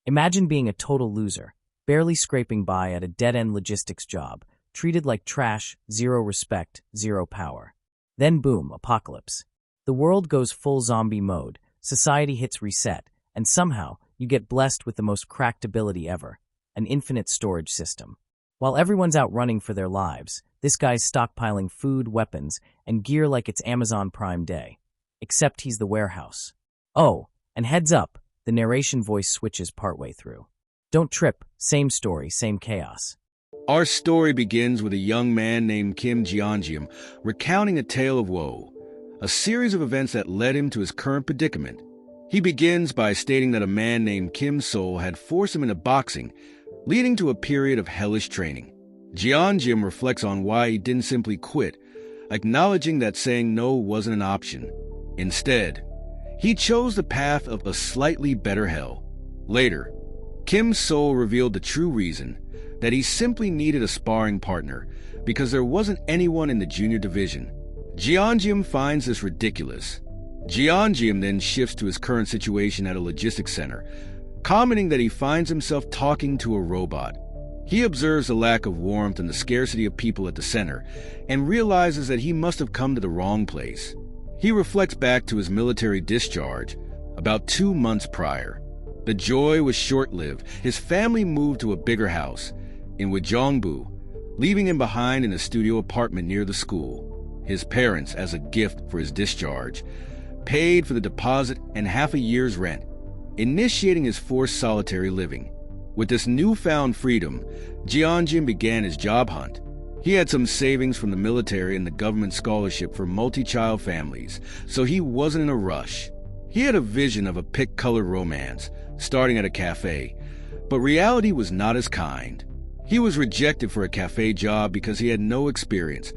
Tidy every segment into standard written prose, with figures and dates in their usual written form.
Imagine being a total loser, barely scraping by at a dead-end logistics job, treated like trash, zero respect, zero power. Then boom, apocalypse. The world goes full zombie mode, society hits reset, and somehow you get blessed with the most cracked ability ever, an infinite storage system. While everyone's out running for their lives, this guy's stockpiling food, weapons, and gear like it's Amazon Prime Day. Except he's the warehouse. Oh, and heads up, the narration voice switches partway through. Don't trip, same story, same chaos. Our story begins with a young man named Kim Jeongeum recounting a tale of woe, a series of events that led him to his current predicament. He begins by stating that a man named Kim Sol had forced him into boxing, leading to a period of hellish training. Jeongeum reflects on why he didn't simply quit, acknowledging that saying no wasn't an option. Instead, he chose the path of a slightly better hell. Later, Kim Sol revealed the true reason, that he simply needed a sparring partner because there wasn't anyone in the junior division. Jeongeum finds this ridiculous. Jeongeum then shifts to his current situation at a logistics center, commenting that he finds himself talking to a robot. He observes the lack of warmth and the scarcity of people at the center, and realizes that he must have come to the wrong place. He reflects back to his military discharge about 2 months prior. The joy was short-lived. His family moved to a bigger house in Wajongbu, leaving him behind in a studio apartment near the school. His parents, as a gift for his discharge, paid for the deposit and half a year's rent, initiating his forced solitary living. With this newfound freedom, Jeongeum began his job hunt. He had some savings from the military and the government scholarship for multi-child families, so he wasn't in a rush. He had a vision of a pick-colored romance, starting at a cafe, but reality was not as kind. He was rejected for a cafe job because he had no experience,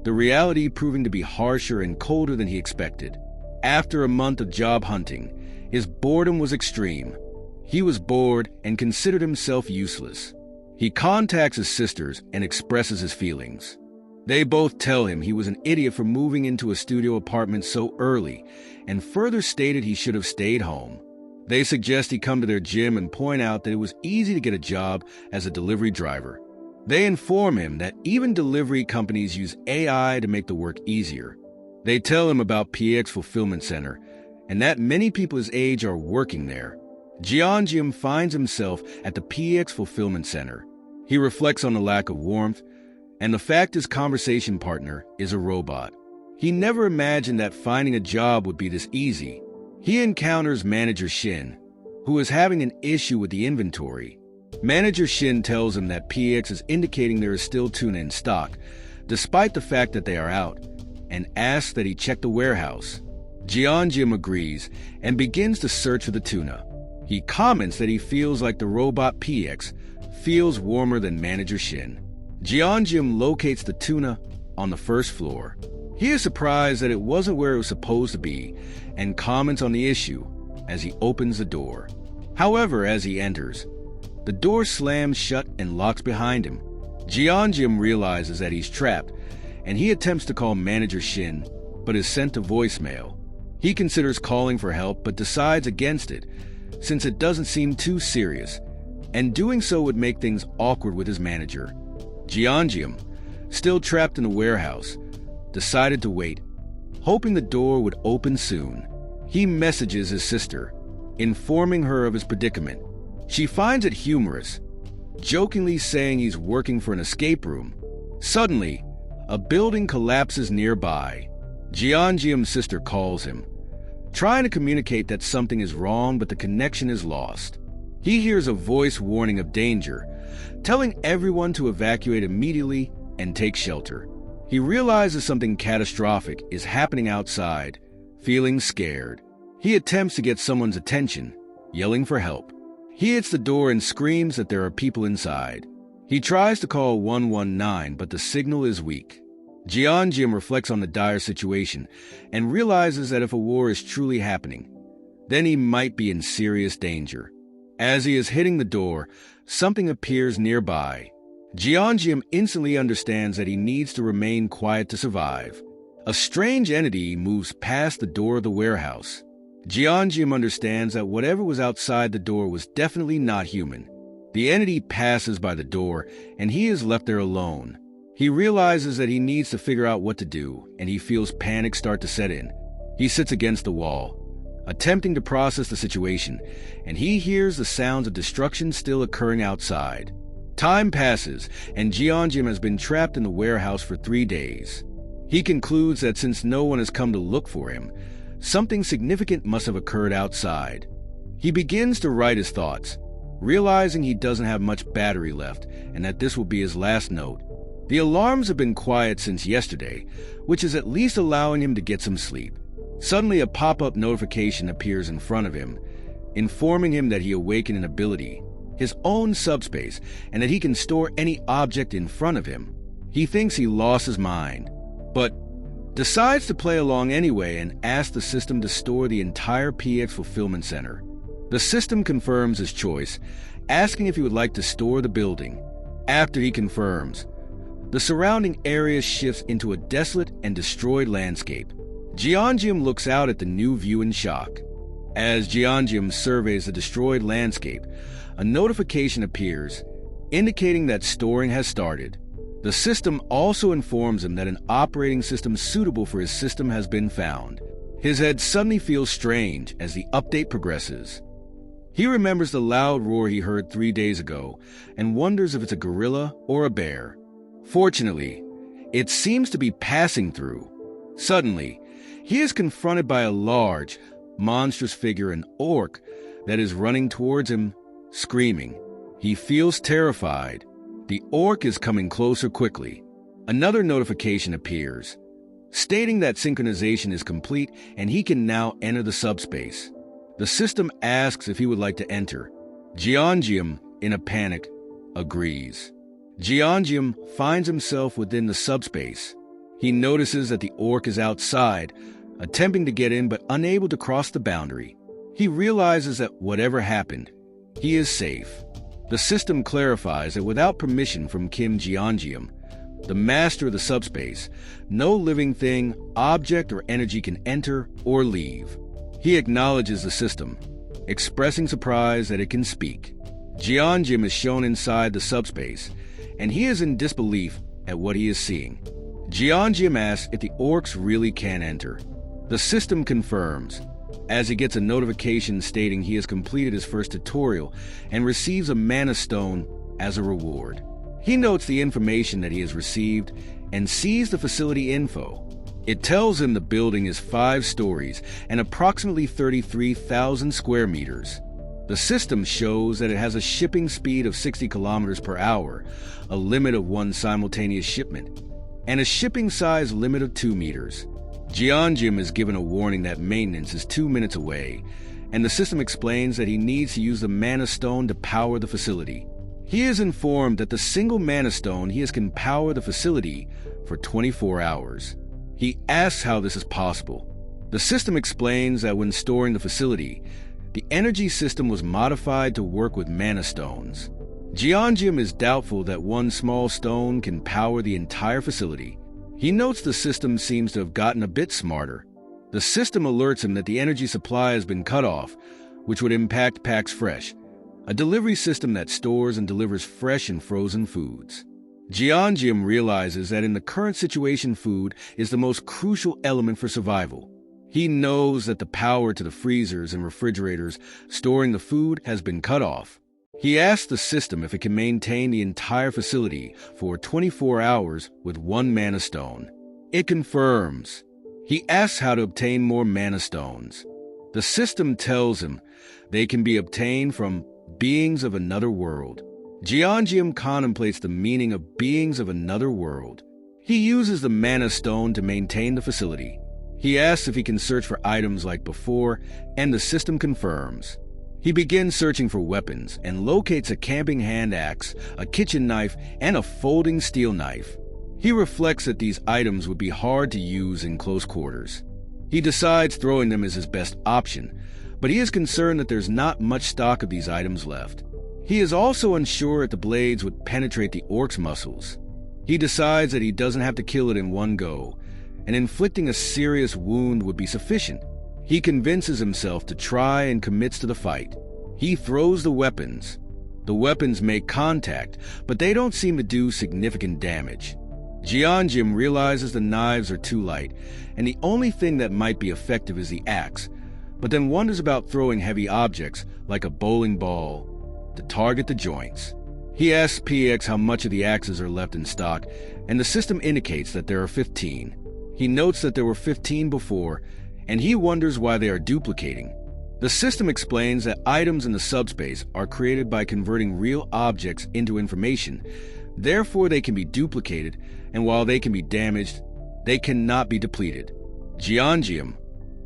the reality proving to be harsher and colder than he expected. After a month of job hunting, his boredom was extreme. He was bored and considered himself useless. He contacts his sisters and expresses his feelings. They both tell him he was an idiot for moving into a studio apartment so early, and further stated he should have stayed home. They suggest he come to their gym and point out that it was easy to get a job as a delivery driver. They inform him that even delivery companies use AI to make the work easier. They tell him about PX Fulfillment Center, and that many people his age are working there. Jeongeum finds himself at the PX Fulfillment Center. He reflects on the lack of warmth and the fact his conversation partner is a robot. He never imagined that finding a job would be this easy. He encounters Manager Shin, who is having an issue with the inventory. Manager Shin tells him that PX is indicating there is still tuna in stock, despite the fact that they are out, and asks that he check the warehouse. Jeongeum agrees and begins to search for the tuna. He comments that he feels like the robot PX feels warmer than Manager Shin. Jeongeum locates the tuna on the first floor. He is surprised that it wasn't where it was supposed to be and comments on the issue as he opens the door. However, as he enters, the door slams shut and locks behind him. Jeongeum realizes that he's trapped, and he attempts to call Manager Shin, but is sent to voicemail. He considers calling for help, but decides against it, since it doesn't seem too serious, and doing so would make things awkward with his manager. Jeongeum, still trapped in the warehouse, decided to wait, hoping the door would open soon. He messages his sister, informing her of his predicament. She finds it humorous, jokingly saying he's working for an escape room. Suddenly, a building collapses nearby. Jeongeum's sister calls him, trying to communicate that something is wrong, but the connection is lost. He hears a voice warning of danger, telling everyone to evacuate immediately and take shelter. He realizes something catastrophic is happening outside, feeling scared. He attempts to get someone's attention, yelling for help. He hits the door and screams that there are people inside. He tries to call 119, but the signal is weak. Jeongeum reflects on the dire situation and realizes that if a war is truly happening, then he might be in serious danger. As he is hitting the door, something appears nearby. Jeongeum instantly understands that he needs to remain quiet to survive. A strange entity moves past the door of the warehouse. Jeongeum understands that whatever was outside the door was definitely not human. The entity passes by the door, and he is left there alone. He realizes that he needs to figure out what to do, and he feels panic start to set in. He sits against the wall, attempting to process the situation, and he hears the sounds of destruction still occurring outside. Time passes, and Jeongeum has been trapped in the warehouse for 3 days. He concludes that since no one has come to look for him, something significant must have occurred outside. He begins to write his thoughts, realizing he doesn't have much battery left and that this will be his last note. The alarms have been quiet since yesterday, which is at least allowing him to get some sleep. Suddenly, a pop-up notification appears in front of him, informing him that he awakened an ability, his own subspace, and that he can store any object in front of him. He thinks he lost his mind, but decides to play along anyway and asks the system to store the entire PX fulfillment center. The system confirms his choice, asking if he would like to store the building. After he confirms, the surrounding area shifts into a desolate and destroyed landscape. Jeongeum looks out at the new view in shock. As Jeongeum surveys the destroyed landscape, a notification appears, indicating that storing has started. The system also informs him that an operating system suitable for his system has been found. His head suddenly feels strange as the update progresses. He remembers the loud roar he heard 3 days ago and wonders if it's a gorilla or a bear. Fortunately, it seems to be passing through. Suddenly, he is confronted by a large, monstrous figure, an orc, that is running towards him, screaming. He feels terrified. The orc is coming closer quickly. Another notification appears, stating that synchronization is complete and he can now enter the subspace. The system asks if he would like to enter. Jeongeum, in a panic, agrees. Jeongeum finds himself within the subspace. He notices that the orc is outside, attempting to get in but unable to cross the boundary. He realizes that whatever happened, he is safe. The system clarifies that without permission from Kim Jeongeum, the master of the subspace, no living thing, object, or energy can enter or leave. He acknowledges the system, expressing surprise that it can speak. Jeongeum is shown inside the subspace, and he is in disbelief at what he is seeing. Jeongeum asks if the orcs really can enter. The system confirms, as he gets a notification stating he has completed his first tutorial and receives a mana stone as a reward. He notes the information that he has received and sees the facility info. It tells him the building is 5 stories and approximately 33,000 square meters. The system shows that it has a shipping speed of 60 kilometers per hour, a limit of 1 simultaneous shipment, and a shipping size limit of 2 meters. Jeongeum is given a warning that maintenance is 2 minutes away, and the system explains that he needs to use the mana stone to power the facility. He is informed that the single mana stone can power the facility for 24 hours. He asks how this is possible. The system explains that when storing the facility, the energy system was modified to work with mana stones. Jeongeum is doubtful that 1 small stone can power the entire facility. He notes the system seems to have gotten a bit smarter. The system alerts him that the energy supply has been cut off, which would impact Pax Fresh, a delivery system that stores and delivers fresh and frozen foods. Jeongeum realizes that in the current situation, food is the most crucial element for survival. He knows that the power to the freezers and refrigerators storing the food has been cut off. He asks the system if it can maintain the entire facility for 24 hours with 1 mana stone. It confirms. He asks how to obtain more mana stones. The system tells him they can be obtained from beings of another world. Jeongeum contemplates the meaning of beings of another world. He uses the mana stone to maintain the facility. He asks if he can search for items like before, and the system confirms. He begins searching for weapons and locates a camping hand axe, a kitchen knife, and a folding steel knife. He reflects that these items would be hard to use in close quarters. He decides throwing them is his best option, but he is concerned that there's not much stock of these items left. He is also unsure that the blades would penetrate the orc's muscles. He decides that he doesn't have to kill it in one go, and inflicting a serious wound would be sufficient. He convinces himself to try and commits to the fight. He throws the weapons. The weapons make contact, but they don't seem to do significant damage. Jeonjim realizes the knives are too light, and the only thing that might be effective is the axe, but then wonders about throwing heavy objects, like a bowling ball, to target the joints. He asks PX how much of the axes are left in stock, and the system indicates that there are 15. He notes that there were 15 before, and he wonders why they are duplicating. The system explains that items in the subspace are created by converting real objects into information. Therefore, they can be duplicated, and while they can be damaged, they cannot be depleted. Jeonjim,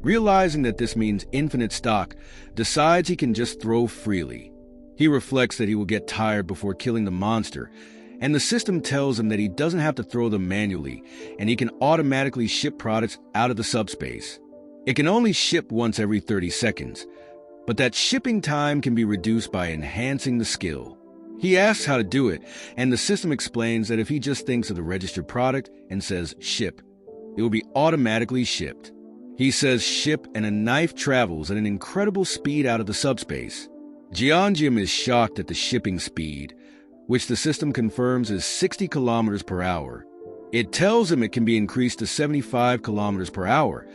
realizing that this means infinite stock, decides he can just throw freely. He reflects that he will get tired before killing the monster, and the system tells him that he doesn't have to throw them manually, and he can automatically ship products out of the subspace. It can only ship once every 30 seconds, but that shipping time can be reduced by enhancing the skill. He asks how to do it, and the system explains that if he just thinks of the registered product and says ship, it will be automatically shipped. He says ship, and a knife travels at an incredible speed out of the subspace. Jeonjim is shocked at the shipping speed, which the system confirms is 60 kilometers per hour. It tells him it can be increased to 75 kilometers per hour,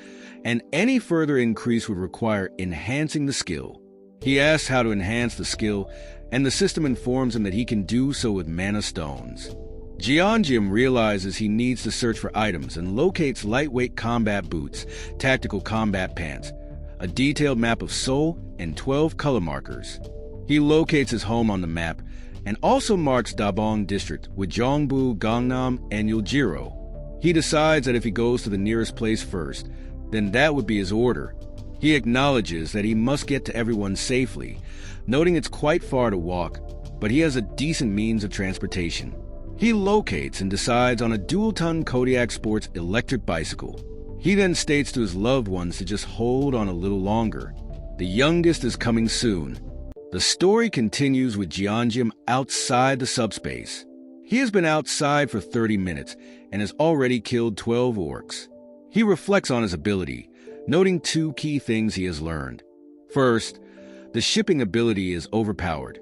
and any further increase would require enhancing the skill. He asks how to enhance the skill, and the system informs him that he can do so with mana stones. Jeonjim realizes he needs to search for items and locates lightweight combat boots, tactical combat pants, a detailed map of Seoul, and 12 color markers. He locates his home on the map and also marks Dabong District with Jongbu, Gangnam, and Yeoljiro. He decides that if he goes to the nearest place first, then that would be his order. He acknowledges that he must get to everyone safely, noting it's quite far to walk, but he has a decent means of transportation. He locates and decides on a dual-ton Kodiak Sports electric bicycle. He then states to his loved ones to just hold on a little longer. The youngest is coming soon. The story continues with Jeonjim outside the subspace. He has been outside for 30 minutes and has already killed 12 orcs. He reflects on his ability, noting two key things he has learned. First, the shipping ability is overpowered,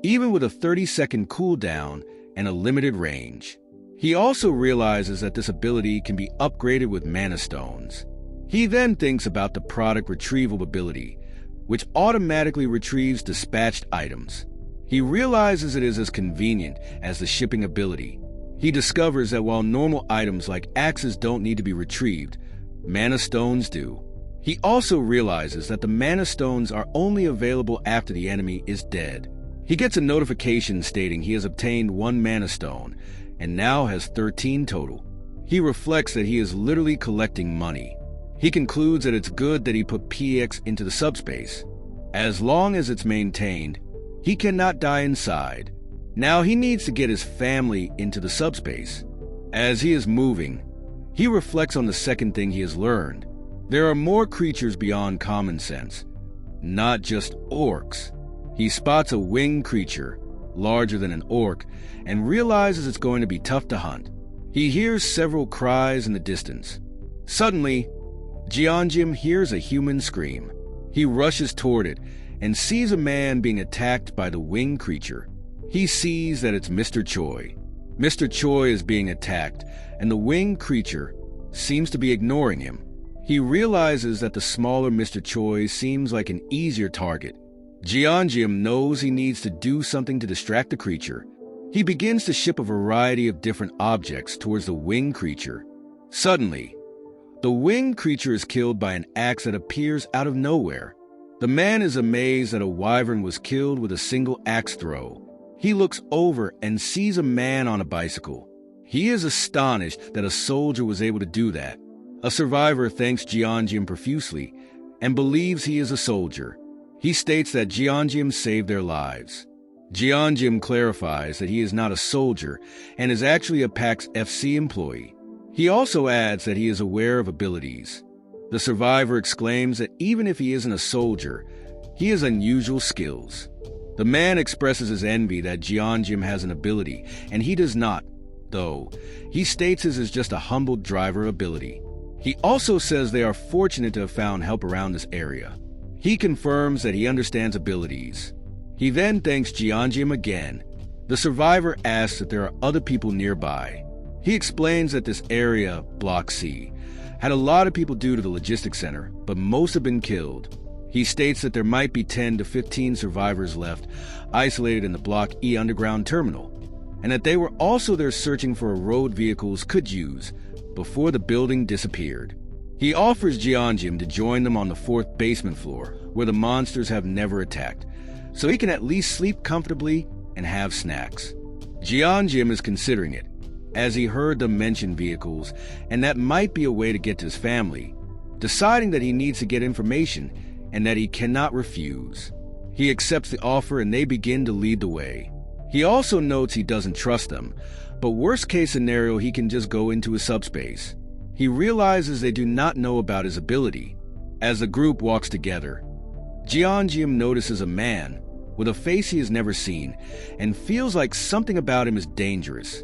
even with a 30-second cooldown and a limited range. He also realizes that this ability can be upgraded with mana stones. He then thinks about the product retrieval ability, which automatically retrieves dispatched items. He realizes it is as convenient as the shipping ability. He discovers that while normal items like axes don't need to be retrieved, mana stones do. He also realizes that the mana stones are only available after the enemy is dead. He gets a notification stating he has obtained 1 mana stone, and now has 13 total. He reflects that he is literally collecting money. He concludes that it's good that he put PX into the subspace. As long as it's maintained, he cannot die inside. Now he needs to get his family into the subspace. As he is moving, he reflects on the second thing he has learned. There are more creatures beyond common sense, not just orcs. He spots a winged creature, larger than an orc, and realizes it's going to be tough to hunt. He hears several cries in the distance. Suddenly, Jeonjim hears a human scream. He rushes toward it and sees a man being attacked by the winged creature. He sees that it's Mr. Choi. Mr. Choi is being attacked, and the winged creature seems to be ignoring him. He realizes that the smaller Mr. Choi seems like an easier target. Jeonjim knows he needs to do something to distract the creature. He begins to ship a variety of different objects towards the winged creature. Suddenly, the winged creature is killed by an axe that appears out of nowhere. The man is amazed that a wyvern was killed with a single axe throw. He looks over and sees a man on a bicycle. He is astonished that a soldier was able to do that. A survivor thanks Jeonjim profusely and believes he is a soldier. He states that Jeonjim saved their lives. Jeonjim clarifies that he is not a soldier and is actually a PAX FC employee. He also adds that he is aware of abilities. The survivor exclaims that even if he isn't a soldier, he has unusual skills. The man expresses his envy that Jeonjim has an ability, and he does not, though. He states his is just a humble driver ability. He also says they are fortunate to have found help around this area. He confirms that he understands abilities. He then thanks Jeongeum again. The survivor asks if there are other people nearby. He explains that this area, Block C, had a lot of people due to the logistics center, but most have been killed. He states that there might be 10 to 15 survivors left, isolated in the Block E underground terminal, and that they were also there searching for a road vehicles could use before the building disappeared. He offers Jeongeum to join them on the 4th basement floor, where the monsters have never attacked, so he can at least sleep comfortably and have snacks. Jeongeum is considering it, as he heard them mention vehicles, and that might be a way to get to his family, deciding that he needs to get information and that he cannot refuse. He accepts the offer and they begin to lead the way. He also notes he doesn't trust them, but worst case scenario, he can just go into his subspace. He realizes they do not know about his ability. As the group walks together, Jeongeum notices a man with a face he has never seen and feels like something about him is dangerous.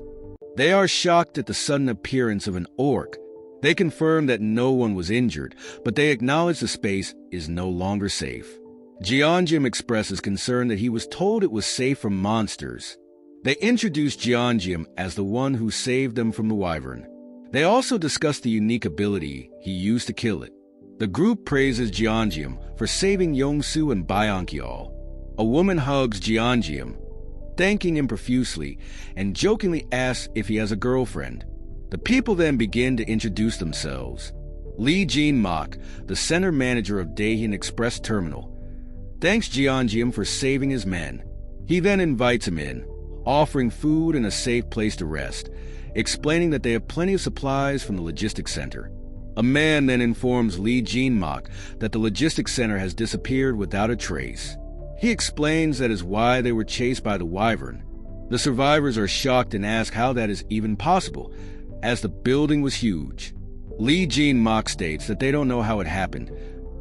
They are shocked at the sudden appearance of an orc. They confirm that no one was injured, but they acknowledge the space is no longer safe. Jeongeum expresses concern that he was told it was safe from monsters. They introduce Jeongeum as the one who saved them from the wyvern. They also discuss the unique ability he used to kill it. The group praises Jeongeum for saving Yongsu and Byeonkyol. A woman hugs Jeongeum, thanking him profusely, and jokingly asks if he has a girlfriend. The people then begin to introduce themselves. Lee Jin-mak, the center manager of Daehin Express Terminal, thanks Jeongeum for saving his men. He then invites him in, offering food and a safe place to rest, explaining that they have plenty of supplies from the logistics center. A man then informs Lee Jin-mak that the logistics center has disappeared without a trace. He explains that is why they were chased by the wyvern. The survivors are shocked and ask how that is even possible, as the building was huge. Lee Jin-mak states that they don't know how it happened,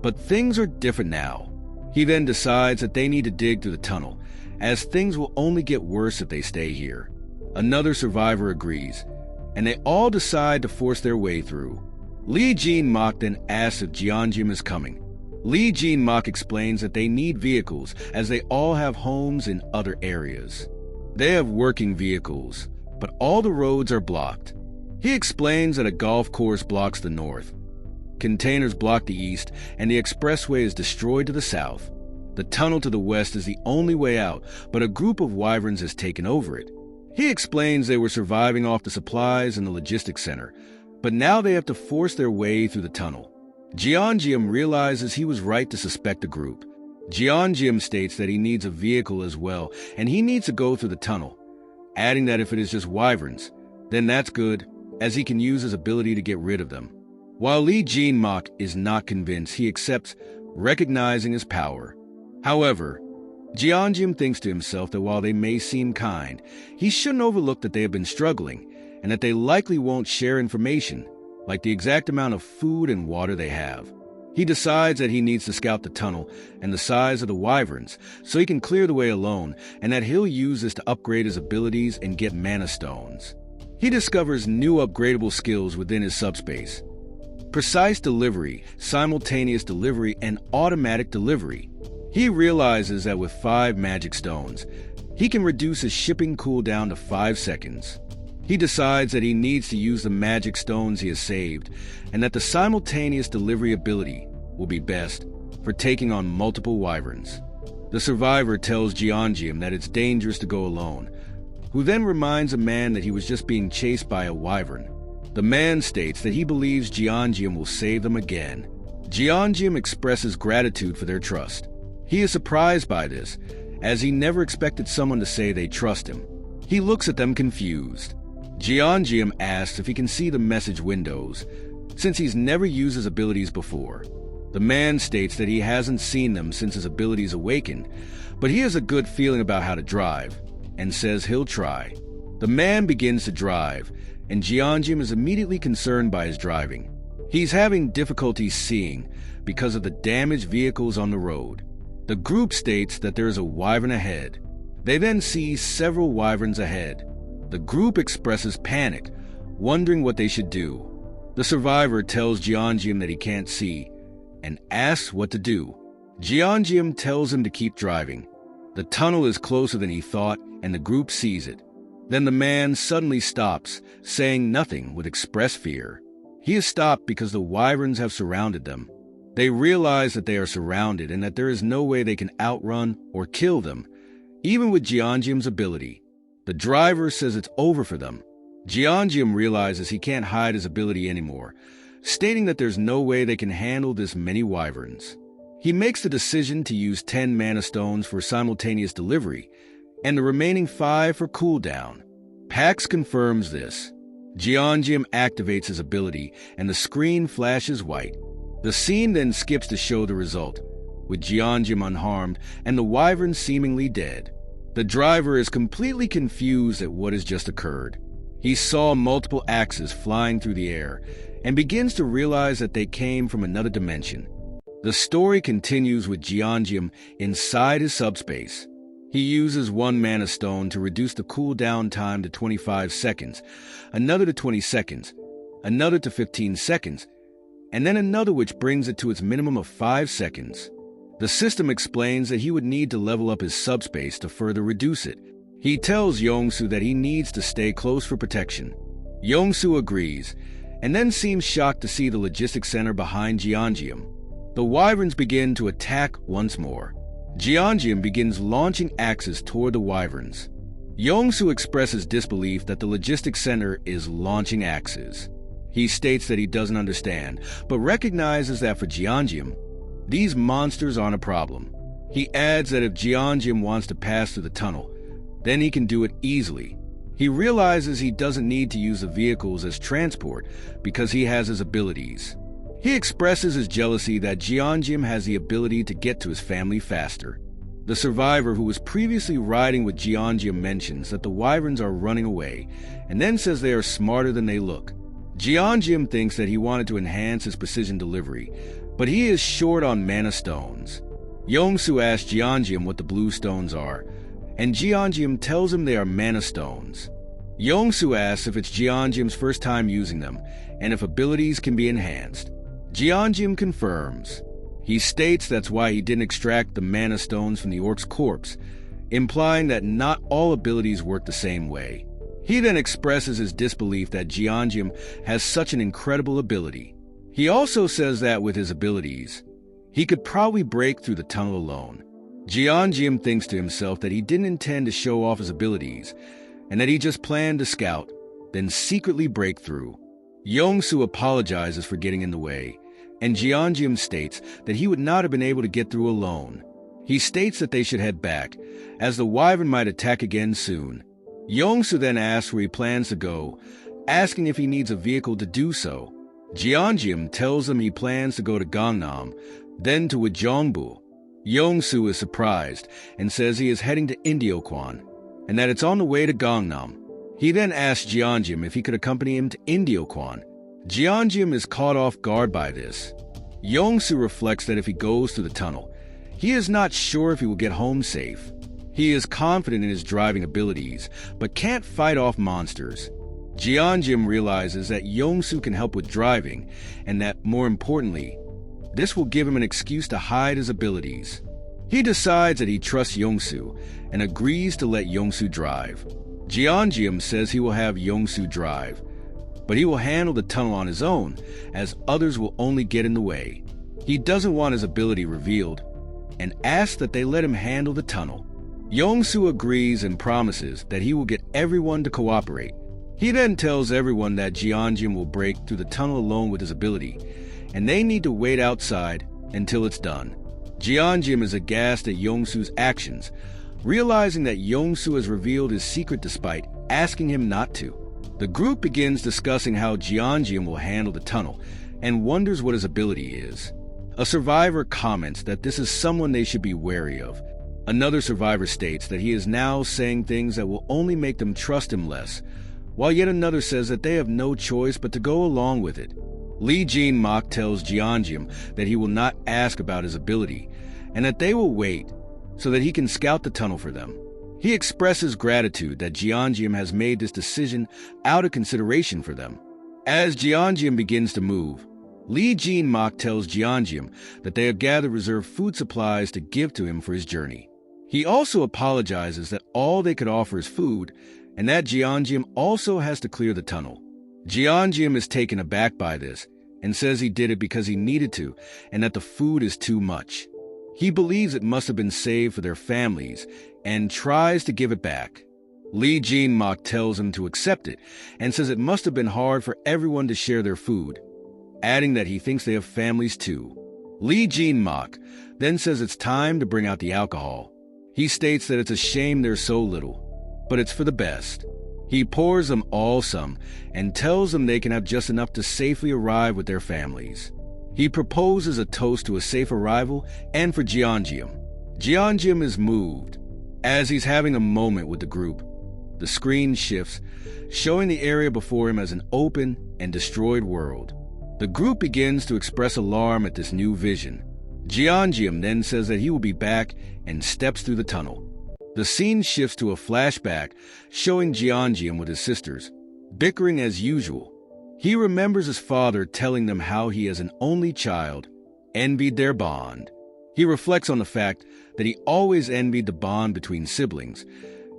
but things are different now. He then decides that they need to dig through the tunnel, as things will only get worse if they stay here. Another survivor agrees, and they all decide to force their way through. Lee Jin-mak then asks if Jeongeum is coming. Lee Jin-mak explains that they need vehicles, as they all have homes in other areas. They have working vehicles, but all the roads are blocked. He explains that a golf course blocks the north. Containers block the east, and the expressway is destroyed to the south. The tunnel to the west is the only way out, but a group of wyverns has taken over it. He explains they were surviving off the supplies in the logistics center, but now they have to force their way through the tunnel. Jeongeum realizes he was right to suspect the group. Jeongeum states that he needs a vehicle as well, and he needs to go through the tunnel, adding that if it is just wyverns, then that's good, as he can use his ability to get rid of them. While Lee Jin-mak is not convinced, he accepts, recognizing his power. However, Jeongeum thinks to himself that while they may seem kind, he shouldn't overlook that they have been struggling, and that they likely won't share information, like the exact amount of food and water they have. He decides that he needs to scout the tunnel and the size of the wyverns so he can clear the way alone, and that he'll use this to upgrade his abilities and get mana stones. He discovers new upgradable skills within his subspace: precise delivery, simultaneous delivery, and automatic delivery. He realizes that with 5 magic stones, he can reduce his shipping cooldown to 5 seconds. He decides that he needs to use the magic stones he has saved, and that the simultaneous delivery ability will be best for taking on multiple wyverns. The survivor tells Jeongeum that it's dangerous to go alone, who then reminds a man that he was just being chased by a wyvern. The man states that he believes Jeongeum will save them again. Jeongeum expresses gratitude for their trust. He is surprised by this, as he never expected someone to say they trust him. He looks at them confused. Jeongeum asks if he can see the message windows, since he's never used his abilities before. The man states that he hasn't seen them since his abilities awakened, but he has a good feeling about how to drive, and says he'll try. The man begins to drive, and Jeongeum is immediately concerned by his driving. He's having difficulty seeing because of the damaged vehicles on the road. The group states that there is a wyvern ahead. They then see several wyverns ahead. The group expresses panic, wondering what they should do. The survivor tells Jeongeum that he can't see and asks what to do. Jeongeum tells him to keep driving. The tunnel is closer than he thought, and the group sees it. Then the man suddenly stops, saying nothing with express fear. He is stopped because the wyverns have surrounded them. They realize that they are surrounded and that there is no way they can outrun or kill them, even with Jeongeum's ability. The driver says it's over for them. Jeongeum realizes he can't hide his ability anymore, stating that there's no way they can handle this many wyverns. He makes the decision to use 10 mana stones for simultaneous delivery, and the remaining 5 for cooldown. Pax confirms this. Jeongeum activates his ability, and the screen flashes white. The scene then skips to show the result, with Jeongeum unharmed and the wyvern seemingly dead. The driver is completely confused at what has just occurred. He saw multiple axes flying through the air and begins to realize that they came from another dimension. The story continues with Jeongeum inside his subspace. He uses 1 mana stone to reduce the cooldown time to 25 seconds, another to 20 seconds, another to 15 seconds, and then another which brings it to its minimum of 5 seconds. The system explains that he would need to level up his subspace to further reduce it. He tells Yongsu that he needs to stay close for protection. Yongsu agrees, and then seems shocked to see the logistics center behind Jeongeum. The wyverns begin to attack once more. Jeongeum begins launching axes toward the wyverns. Yongsu expresses disbelief that the logistics center is launching axes. He states that he doesn't understand, but recognizes that for Jeongeum, these monsters aren't a problem. He adds that if Jeongeum wants to pass through the tunnel, then he can do it easily. He realizes he doesn't need to use the vehicles as transport because he has his abilities. He expresses his jealousy that Jeongeum has the ability to get to his family faster. The survivor who was previously riding with Jeongeum mentions that the wyverns are running away, and then says they are smarter than they look. Jeongeum thinks that he wanted to enhance his precision delivery, but he is short on mana stones. Yongsu asks Jeongeum what the blue stones are, and Jeongeum tells him they are mana stones. Yongsu asks if it's Jeongeum's first time using them, and if abilities can be enhanced. Jeongeum confirms. He states that's why he didn't extract the mana stones from the Orc's corpse, implying that not all abilities work the same way. He then expresses his disbelief that Jeongeum has such an incredible ability. He also says that with his abilities, he could probably break through the tunnel alone. Jeongeum thinks to himself that he didn't intend to show off his abilities, and that he just planned to scout, then secretly break through. Yongsu apologizes for getting in the way, and Jeongeum states that he would not have been able to get through alone. He states that they should head back, as the wyvern might attack again soon. Yongsu then asks where he plans to go, asking if he needs a vehicle to do so. Jeongeum tells him he plans to go to Gangnam, then to Ujeongbu. Yongsu is surprised and says he is heading to Indioquan, and that it's on the way to Gangnam. He then asks Jeongeum if he could accompany him to Indioquan. Jeongeum is caught off guard by this. Yongsu reflects that if he goes through the tunnel, he is not sure if he will get home safe. He is confident in his driving abilities, but can't fight off monsters. Jeongeum realizes that Yongsu can help with driving, and that, more importantly, this will give him an excuse to hide his abilities. He decides that he trusts Yongsu and agrees to let Yongsu drive. Jeongeum says he will have Yongsu drive, but he will handle the tunnel on his own, as others will only get in the way. He doesn't want his ability revealed, and asks that they let him handle the tunnel. Yongsu agrees and promises that he will get everyone to cooperate. He then tells everyone that Jeongeum will break through the tunnel alone with his ability, and they need to wait outside until it's done. Jeongeum is aghast at Yongsu's actions, realizing that Yongsu has revealed his secret despite asking him not to. The group begins discussing how Jeongeum will handle the tunnel, and wonders what his ability is. A survivor comments that this is someone they should be wary of. Another survivor states that he is now saying things that will only make them trust him less, while yet another says that they have no choice but to go along with it. Lee Jin-mak tells Jeongeum that he will not ask about his ability, and that they will wait so that he can scout the tunnel for them. He expresses gratitude that Jeongeum has made this decision out of consideration for them. As Jeongeum begins to move, Lee Jin-mak tells Jeongeum that they have gathered reserve food supplies to give to him for his journey. He also apologizes that all they could offer is food, and that Jeongeum also has to clear the tunnel. Jeongeum is taken aback by this and says he did it because he needed to and that the food is too much. He believes it must have been saved for their families and tries to give it back. Lee Jin-mak tells him to accept it and says it must have been hard for everyone to share their food, adding that he thinks they have families too. Lee Jin-mak then says it's time to bring out the alcohol. He states that it's a shame there's so little, but it's for the best. He pours them all some and tells them they can have just enough to safely arrive with their families. He proposes a toast to a safe arrival and for Jeongeum. Jeongeum is moved. As he's having a moment with the group, the screen shifts, showing the area before him as an open and destroyed world. The group begins to express alarm at this new vision. Jeongeum then says that he will be back and steps through the tunnel. The scene shifts to a flashback showing Jeongeum with his sisters, bickering as usual. He remembers his father telling them how he, as an only child, envied their bond. He reflects on the fact that he always envied the bond between siblings,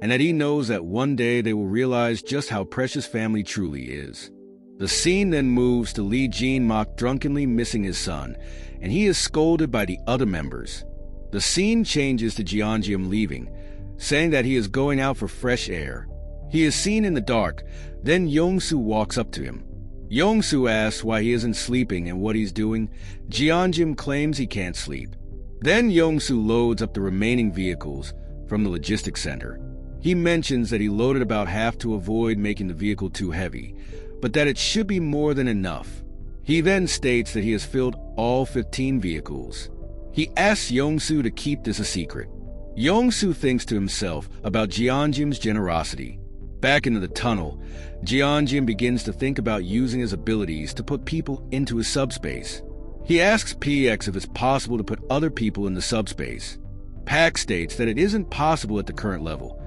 and that he knows that one day they will realize just how precious family truly is. The scene then moves to Lee Jin-mak drunkenly missing his son, and he is scolded by the other members. The scene changes to Jeongeum leaving, saying that he is going out for fresh air. He is seen in the dark, then Yongsu walks up to him. Yongsu asks why he isn't sleeping and what he's doing. Jeongeum claims he can't sleep. Then Yongsu loads up the remaining vehicles from the logistics center. He mentions that he loaded about half to avoid making the vehicle too heavy, but that it should be more than enough. He then states that he has filled all 15 vehicles. He asks Yongsu to keep this a secret. Yongsu thinks to himself about Jeongeum's generosity. Back into the tunnel, Jeongeum begins to think about using his abilities to put people into his subspace. He asks PX if it's possible to put other people in the subspace. Pac states that it isn't possible at the current level,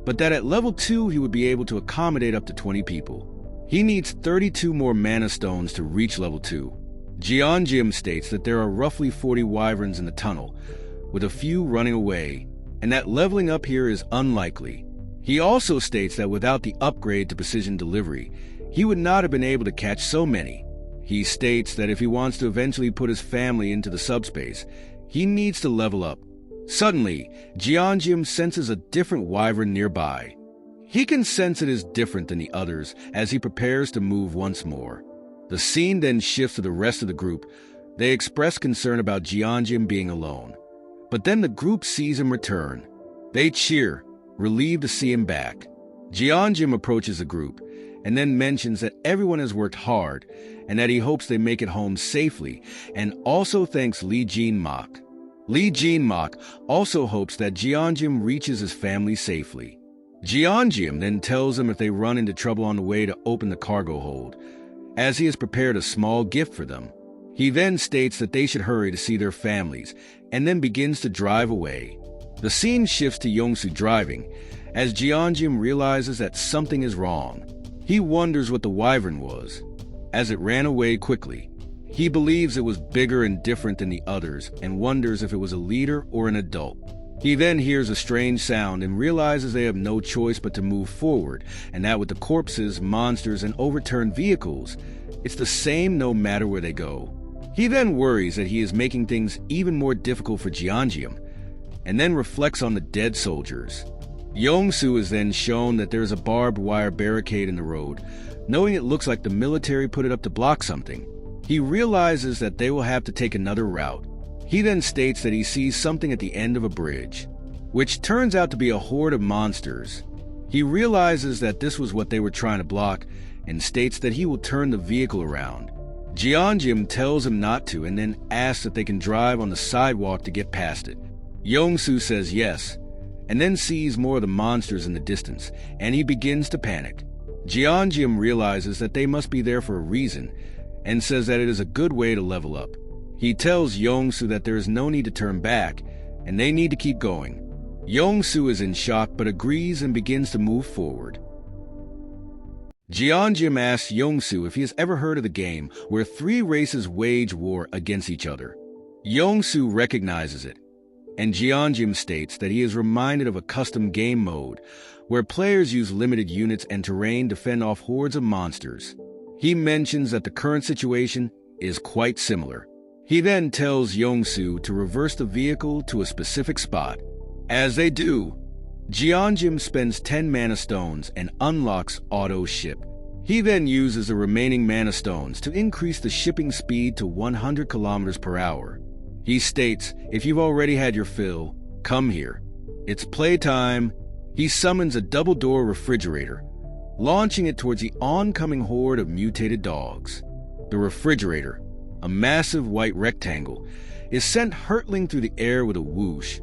but that at level 2 he would be able to accommodate up to 20 people. He needs 32 more mana stones to reach level 2. Jeongeum states that there are roughly 40 wyverns in the tunnel, with a few running away, and that leveling up here is unlikely. He also states that without the upgrade to precision delivery, he would not have been able to catch so many. He states that if he wants to eventually put his family into the subspace, he needs to level up. Suddenly, Jeongeum senses a different wyvern nearby. He can sense it is different than the others as he prepares to move once more. The scene then shifts to the rest of the group. They express concern about Jeongeum being alone. But then the group sees him return. They cheer, relieved to see him back. Jeongeum approaches the group and then mentions that everyone has worked hard and that he hopes they make it home safely, and also thanks Lee Jin-mak. Lee Jin-mak also hopes that Jeongeum reaches his family safely. Jeongeum then tells him if they run into trouble on the way to open the cargo hold, as he has prepared a small gift for them. He then states that they should hurry to see their families, and then begins to drive away. The scene shifts to Yongsu driving, as Jeongeum realizes that something is wrong. He wonders what the wyvern was, as it ran away quickly. He believes it was bigger and different than the others, and wonders if it was a leader or an adult. He then hears a strange sound and realizes they have no choice but to move forward, and that with the corpses, monsters, and overturned vehicles, it's the same no matter where they go. He then worries that he is making things even more difficult for Jeongeum, and then reflects on the dead soldiers. Yongsu is then shown that there is a barbed wire barricade in the road, knowing it looks like the military put it up to block something. He realizes that they will have to take another route. He then states that he sees something at the end of a bridge, which turns out to be a horde of monsters. He realizes that this was what they were trying to block, and states that he will turn the vehicle around. Jeongeum tells him not to, and then asks if they can drive on the sidewalk to get past it. Yongsu says yes, and then sees more of the monsters in the distance, and he begins to panic. Jeongeum realizes that they must be there for a reason, and says that it is a good way to level up. He tells Yongsu that there is no need to turn back, and they need to keep going. Yongsu is in shock but agrees and begins to move forward. Jeonjim asks Yongsu if he has ever heard of the game where three races wage war against each other. Yongsu recognizes it, and Jeonjim states that he is reminded of a custom game mode where players use limited units and terrain to fend off hordes of monsters. He mentions that the current situation is quite similar. He then tells Yongsu to reverse the vehicle to a specific spot. As they do, Jeonjim spends 10 mana stones and unlocks auto ship. He then uses the remaining mana stones to increase the shipping speed to 100 kilometers per hour. He states, if you've already had your fill, come here. It's playtime. He summons a double-door refrigerator, launching it towards the oncoming horde of mutated dogs. The refrigerator, a massive white rectangle, is sent hurtling through the air with a whoosh,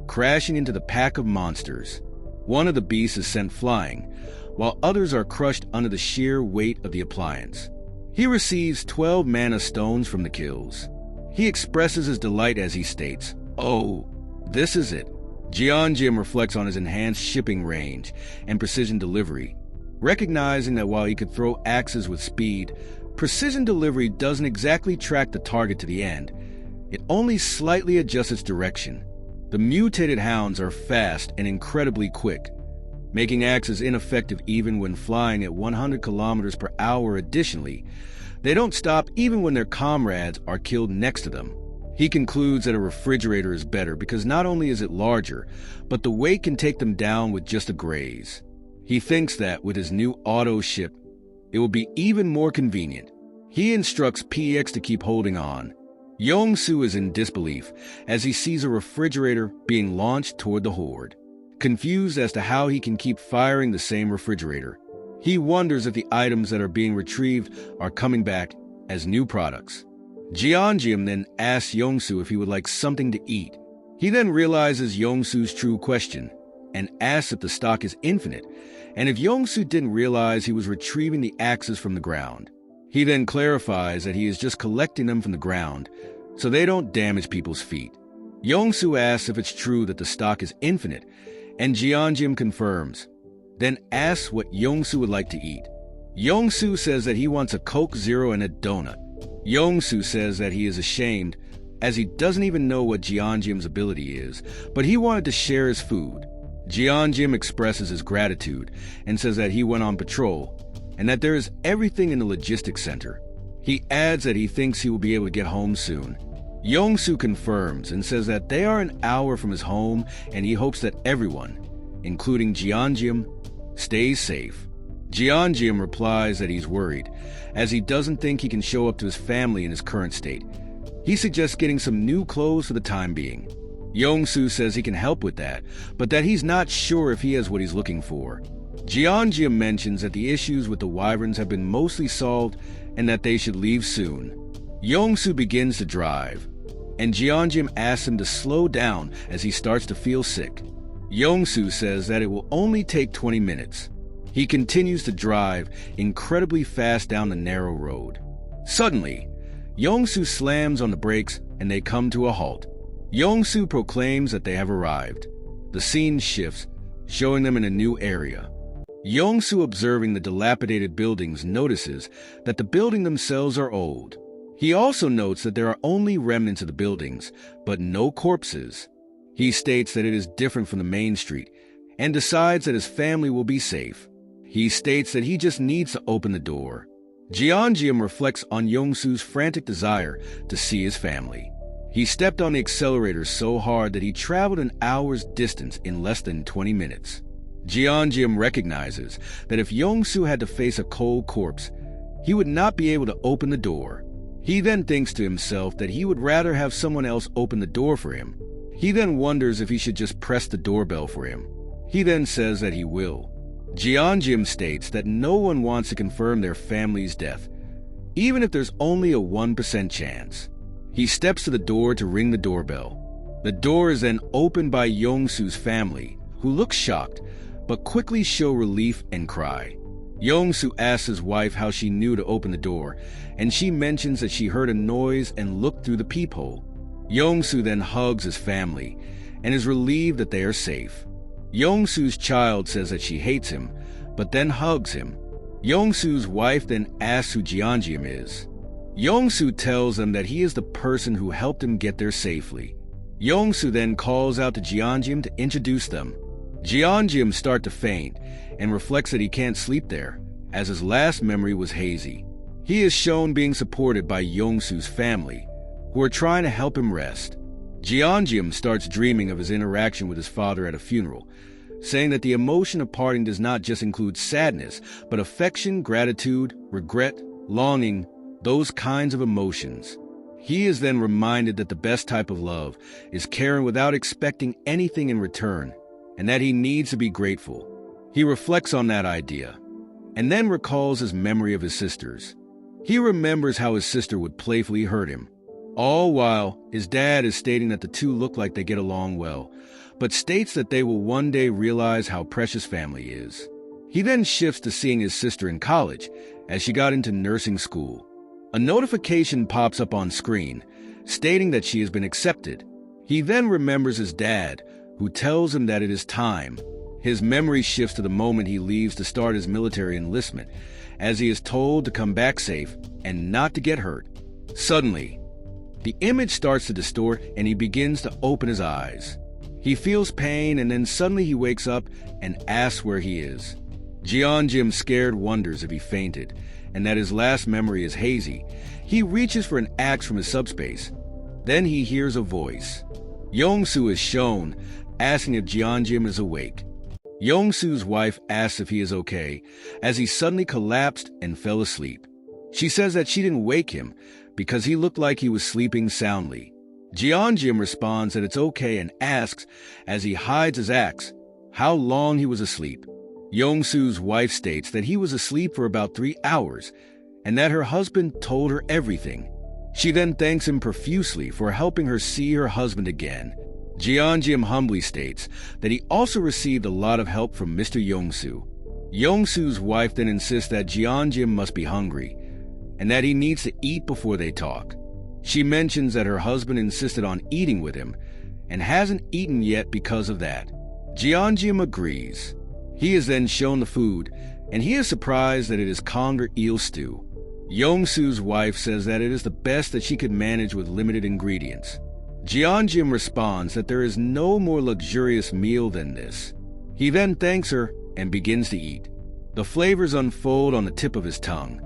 crashing into the pack of monsters. One of the beasts is sent flying, while others are crushed under the sheer weight of the appliance. He receives 12 mana stones from the kills. He expresses his delight as he states, "Oh, this is it." Jeonjim reflects on his enhanced shipping range and precision delivery, recognizing that while he could throw axes with speed, precision delivery doesn't exactly track the target to the end. It only slightly adjusts its direction. The mutated hounds are fast and incredibly quick, making axes ineffective even when flying at 100 kilometers per hour. Additionally, they don't stop even when their comrades are killed next to them. He concludes that a refrigerator is better because not only is it larger, but the weight can take them down with just a graze. He thinks that with his new auto ship, it will be even more convenient. He instructs PX to keep holding on. Yongsu is in disbelief as he sees a refrigerator being launched toward the horde. Confused as to how he can keep firing the same refrigerator, he wonders if the items that are being retrieved are coming back as new products. Jeonjim then asks Yongsu if he would like something to eat. He then realizes Yongsu's true question and asks if the stock is infinite, and if Yongsu didn't realize he was retrieving the axes from the ground. He then clarifies that he is just collecting them from the ground so they don't damage people's feet. Yongsu asks if it's true that the stock is infinite, and Jeonjim confirms, then asks what Yongsu would like to eat. Yongsu says that he wants a Coke Zero and a donut. Yongsu says that he is ashamed as he doesn't even know what Jeonjim's ability is, but he wanted to share his food. Jeonjim expresses his gratitude and says that he went on patrol and that there is everything in the logistics center. He adds that he thinks he will be able to get home soon. Yongsu confirms and says that they are an hour from his home and he hopes that everyone, including Jeonjim, stays safe. Jeonjim replies that he's worried, as he doesn't think he can show up to his family in his current state. He suggests getting some new clothes for the time being. Yongsu says he can help with that, but that he's not sure if he has what he's looking for. Jeonjim mentions that the issues with the wyverns have been mostly solved and that they should leave soon. Yongsu begins to drive, and Jeonjim asks him to slow down as he starts to feel sick. Yongsu says that it will only take 20 minutes. He continues to drive incredibly fast down the narrow road. Suddenly, Yongsu slams on the brakes and they come to a halt. Yongsu proclaims that they have arrived. The scene shifts, showing them in a new area. Yongsu, observing the dilapidated buildings, notices that the buildings themselves are old. He also notes that there are only remnants of the buildings, but no corpses. He states that it is different from the main street and decides that his family will be safe. He states that he just needs to open the door. Jeonjim reflects on Yongsu's frantic desire to see his family. He stepped on the accelerator so hard that he traveled an hour's distance in less than 20 minutes. Jeonjim recognizes that if Yongsu had to face a cold corpse, he would not be able to open the door. He then thinks to himself that he would rather have someone else open the door for him. He then wonders if he should just press the doorbell for him. He then says that he will. Jeonjim states that no one wants to confirm their family's death, even if there's only a 1% chance. He steps to the door to ring the doorbell. The door is then opened by Yongsu's family, who look shocked, but quickly show relief and cry. Yongsu asks his wife how she knew to open the door, and she mentions that she heard a noise and looked through the peephole. Yongsu then hugs his family and is relieved that they are safe. Yongsu's child says that she hates him, but then hugs him. Yongsu's wife then asks who Jeongeum is. Yongsu tells them that he is the person who helped him get there safely. Yongsu then calls out to Jeongeum to introduce them. Jeongeum starts to faint and reflects that he can't sleep there, as his last memory was hazy. He is shown being supported by Yongsu's family, who are trying to help him rest. Jeongeum starts dreaming of his interaction with his father at a funeral, saying that the emotion of parting does not just include sadness, but affection, gratitude, regret, longing, those kinds of emotions. He is then reminded that the best type of love is caring without expecting anything in return, and that he needs to be grateful. He reflects on that idea, and then recalls his memory of his sisters. He remembers how his sister would playfully hurt him, all while his dad is stating that the two look like they get along well, but states that they will one day realize how precious family is. He then shifts to seeing his sister in college, as she got into nursing school. A notification pops up on screen, stating that she has been accepted. He then remembers his dad, who tells him that it is time. His memory shifts to the moment he leaves to start his military enlistment, as he is told to come back safe and not to get hurt. Suddenly, the image starts to distort and he begins to open his eyes. He feels pain and then suddenly he wakes up and asks where he is. Jeongeum, scared, wonders if he fainted and that his last memory is hazy. He reaches for an axe from his subspace. Then he hears a voice. Yongsu is shown, asking if Jeongeum is awake. Yongsu's wife asks if he is okay, as he suddenly collapsed and fell asleep. She says that she didn't wake him because he looked like he was sleeping soundly. Jeongeum responds that it's okay and asks, as he hides his axe, how long he was asleep. Yongsu's wife states that he was asleep for about 3 hours and that her husband told her everything. She then thanks him profusely for helping her see her husband again. Jeongeum humbly states that he also received a lot of help from Mr. Yongsu. Yongsu's wife then insists that Jeongeum must be hungry and that he needs to eat before they talk. She mentions that her husband insisted on eating with him and hasn't eaten yet because of that. Jeongeum agrees. He is then shown the food, and he is surprised that it is conger eel stew. Yongsu's wife says that it is the best that she could manage with limited ingredients. Jeongeum responds that there is no more luxurious meal than this. He then thanks her and begins to eat. The flavors unfold on the tip of his tongue,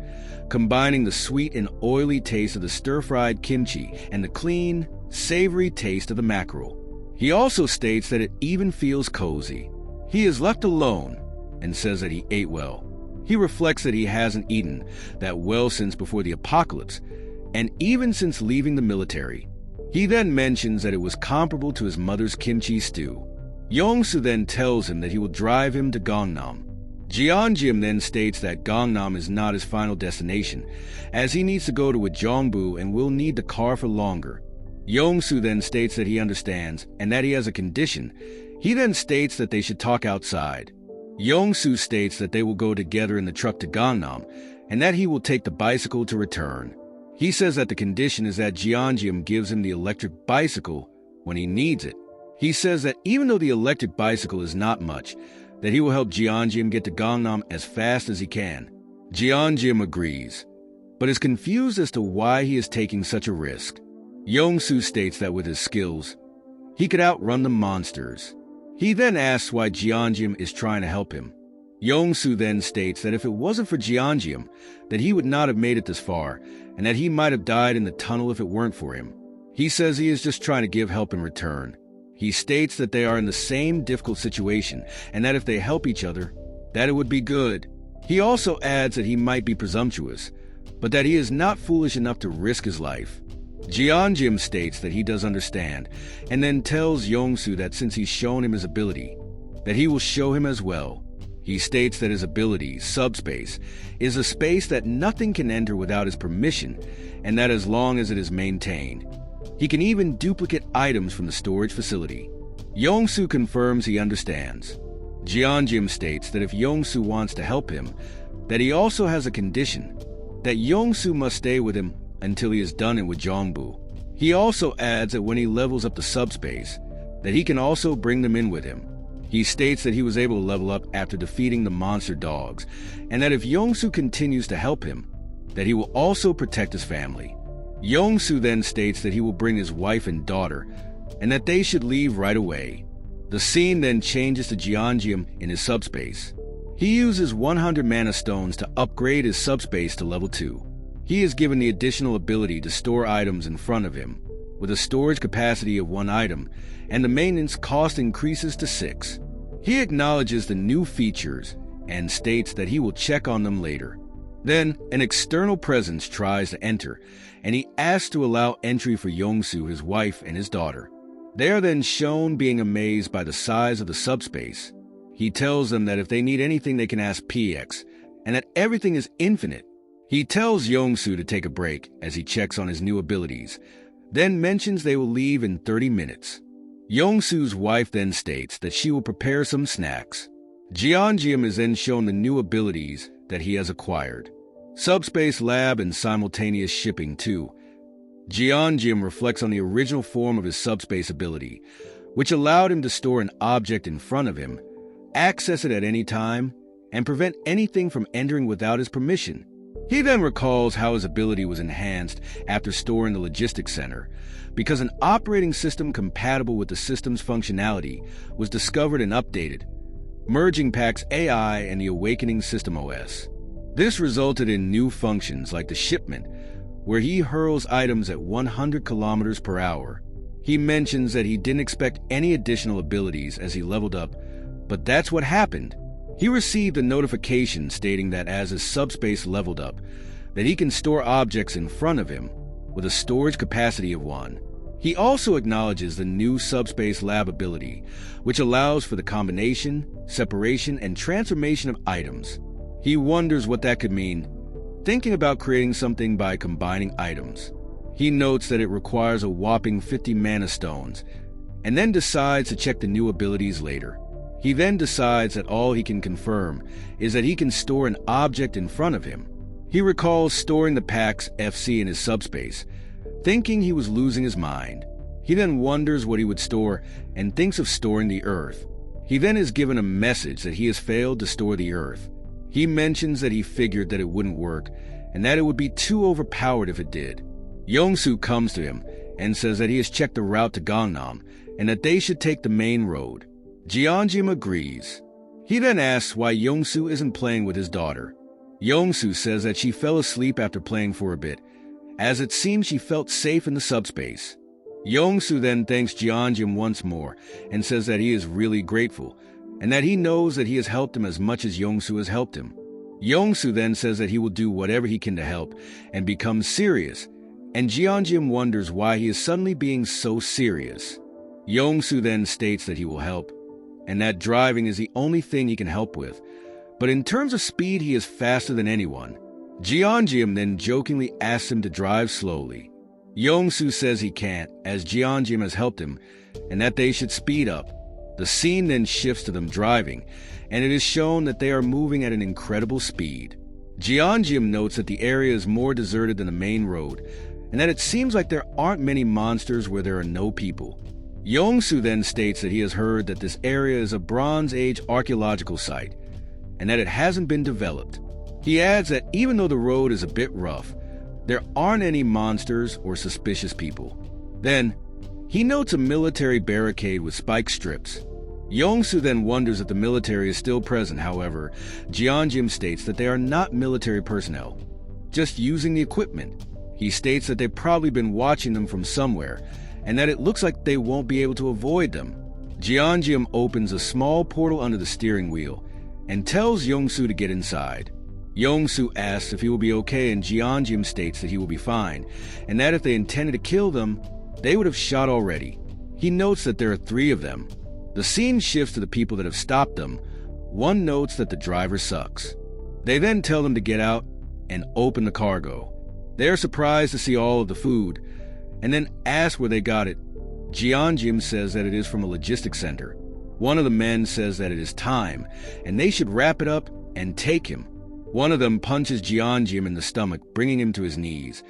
combining the sweet and oily taste of the stir-fried kimchi and the clean, savory taste of the mackerel. He also states that it even feels cozy. He is left alone and says that he ate well. He reflects that he hasn't eaten that well since before the apocalypse, and even since leaving the military. He then mentions that it was comparable to his mother's kimchi stew. Yongsu then tells him that he will drive him to Gangnam. Jeongeum then states that Gangnam is not his final destination, as he needs to go to Ujeongbu and will need the car for longer. Yongsu then states that he understands and that he has a condition. He then states that they should talk outside. Yongsu states that they will go together in the truck to Gangnam and that he will take the bicycle to return. He says that the condition is that Jeongeum gives him the electric bicycle when he needs it. He says that even though the electric bicycle is not much, that he will help Jeongeum get to Gangnam as fast as he can. Jeongeum agrees, but is confused as to why he is taking such a risk. Yongsu states that with his skills, he could outrun the monsters. He then asks why Jeongeum is trying to help him. Yongsu then states that if it wasn't for Jeongeum, that he would not have made it this far, and that he might have died in the tunnel if it weren't for him. He says he is just trying to give help in return. He states that they are in the same difficult situation, and that if they help each other, that it would be good. He also adds that he might be presumptuous, but that he is not foolish enough to risk his life. Jeongeum states that he does understand, and then tells Yongsu that since he's shown him his ability, that he will show him as well. He states that his ability, Subspace, is a space that nothing can enter without his permission, and that as long as it is maintained, he can even duplicate items from the storage facility. Yongsu confirms he understands. Jeongeum states that if Yongsu wants to help him, that he also has a condition, that Yongsu must stay with him until he is done in Ujeongbu. He also adds that when he levels up the subspace, that he can also bring them in with him. He states that he was able to level up after defeating the monster dogs, and that if Yongsu continues to help him, that he will also protect his family. Yongsu then states that he will bring his wife and daughter, and that they should leave right away. The scene then changes to Jeongeum in his subspace. He uses 100 mana stones to upgrade his subspace to level 2. He is given the additional ability to store items in front of him, with a storage capacity of 1 item, and the maintenance cost increases to 6. He acknowledges the new features and states that he will check on them later. Then, an external presence tries to enter, and he asks to allow entry for Yongsu, his wife, and his daughter. They are then shown being amazed by the size of the subspace. He tells them that if they need anything they can ask PX, and that everything is infinite. He tells Yongsu to take a break as he checks on his new abilities, then mentions they will leave in 30 minutes. Yongsu's wife then states that she will prepare some snacks. Jeongeum is then shown the new abilities that he has acquired. Subspace Lab and simultaneous shipping too. Jeongeum reflects on the original form of his subspace ability, which allowed him to store an object in front of him, access it at any time, and prevent anything from entering without his permission. He then recalls how his ability was enhanced after storing the logistics center, because an operating system compatible with the system's functionality was discovered and updated, merging PAX AI and the Awakening System OS. This resulted in new functions like the shipment, where he hurls items at 100 kilometers per hour. He mentions that he didn't expect any additional abilities as he leveled up, but that's what happened. He received a notification stating that as his subspace leveled up, that he can store objects in front of him with a storage capacity of 1. He also acknowledges the new Subspace Lab ability, which allows for the combination, separation, and transformation of items. He wonders what that could mean, thinking about creating something by combining items. He notes that it requires a whopping 50 mana stones, and then decides to check the new abilities later. He then decides that all he can confirm is that he can store an object in front of him. He recalls storing the PAX FC in his subspace, thinking he was losing his mind. He then wonders what he would store and thinks of storing the Earth. He then is given a message that he has failed to store the Earth. He mentions that he figured that it wouldn't work and that it would be too overpowered if it did. Yongsu comes to him and says that he has checked the route to Gangnam and that they should take the main road. Jeongeum agrees. He then asks why Yongsu isn't playing with his daughter. Yongsu says that she fell asleep after playing for a bit, as it seems she felt safe in the subspace. Yongsu then thanks Jeongeum once more and says that he is really grateful, and that he knows that he has helped him as much as Yongsu has helped him. Yongsu then says that he will do whatever he can to help, and becomes serious, and Jeongeum wonders why he is suddenly being so serious. Yongsu then states that he will help, and that driving is the only thing he can help with. But in terms of speed, he is faster than anyone. Jeongeum then jokingly asks him to drive slowly. Yongsu says he can't, as Jeongeum has helped him, and that they should speed up. The scene then shifts to them driving, and it is shown that they are moving at an incredible speed. Jeongeum notes that the area is more deserted than the main road, and that it seems like there aren't many monsters where there are no people. Yongsu then states that he has heard that this area is a Bronze Age archaeological site, and that it hasn't been developed. He adds that even though the road is a bit rough, there aren't any monsters or suspicious people. Then, he notes a military barricade with spike strips. Yongsu then wonders if the military is still present. However, Jeongeum states that they are not military personnel, just using the equipment. He states that they've probably been watching them from somewhere, and that it looks like they won't be able to avoid them. Jeongeum opens a small portal under the steering wheel and tells Yongsu to get inside. Yongsu asks if he will be okay, and Jeongeum states that he will be fine, and that if they intended to kill them, they would have shot already. He notes that there are 3 of them. The scene shifts to the people that have stopped them. One notes that the driver sucks. They then tell them to get out and open the cargo. They are surprised to see all of the food, and then ask where they got it. Jeongeum says that it is from a logistics center. One of the men says that it is time, and they should wrap it up and take him. One of them punches Jeongeum in the stomach, bringing him to his knees,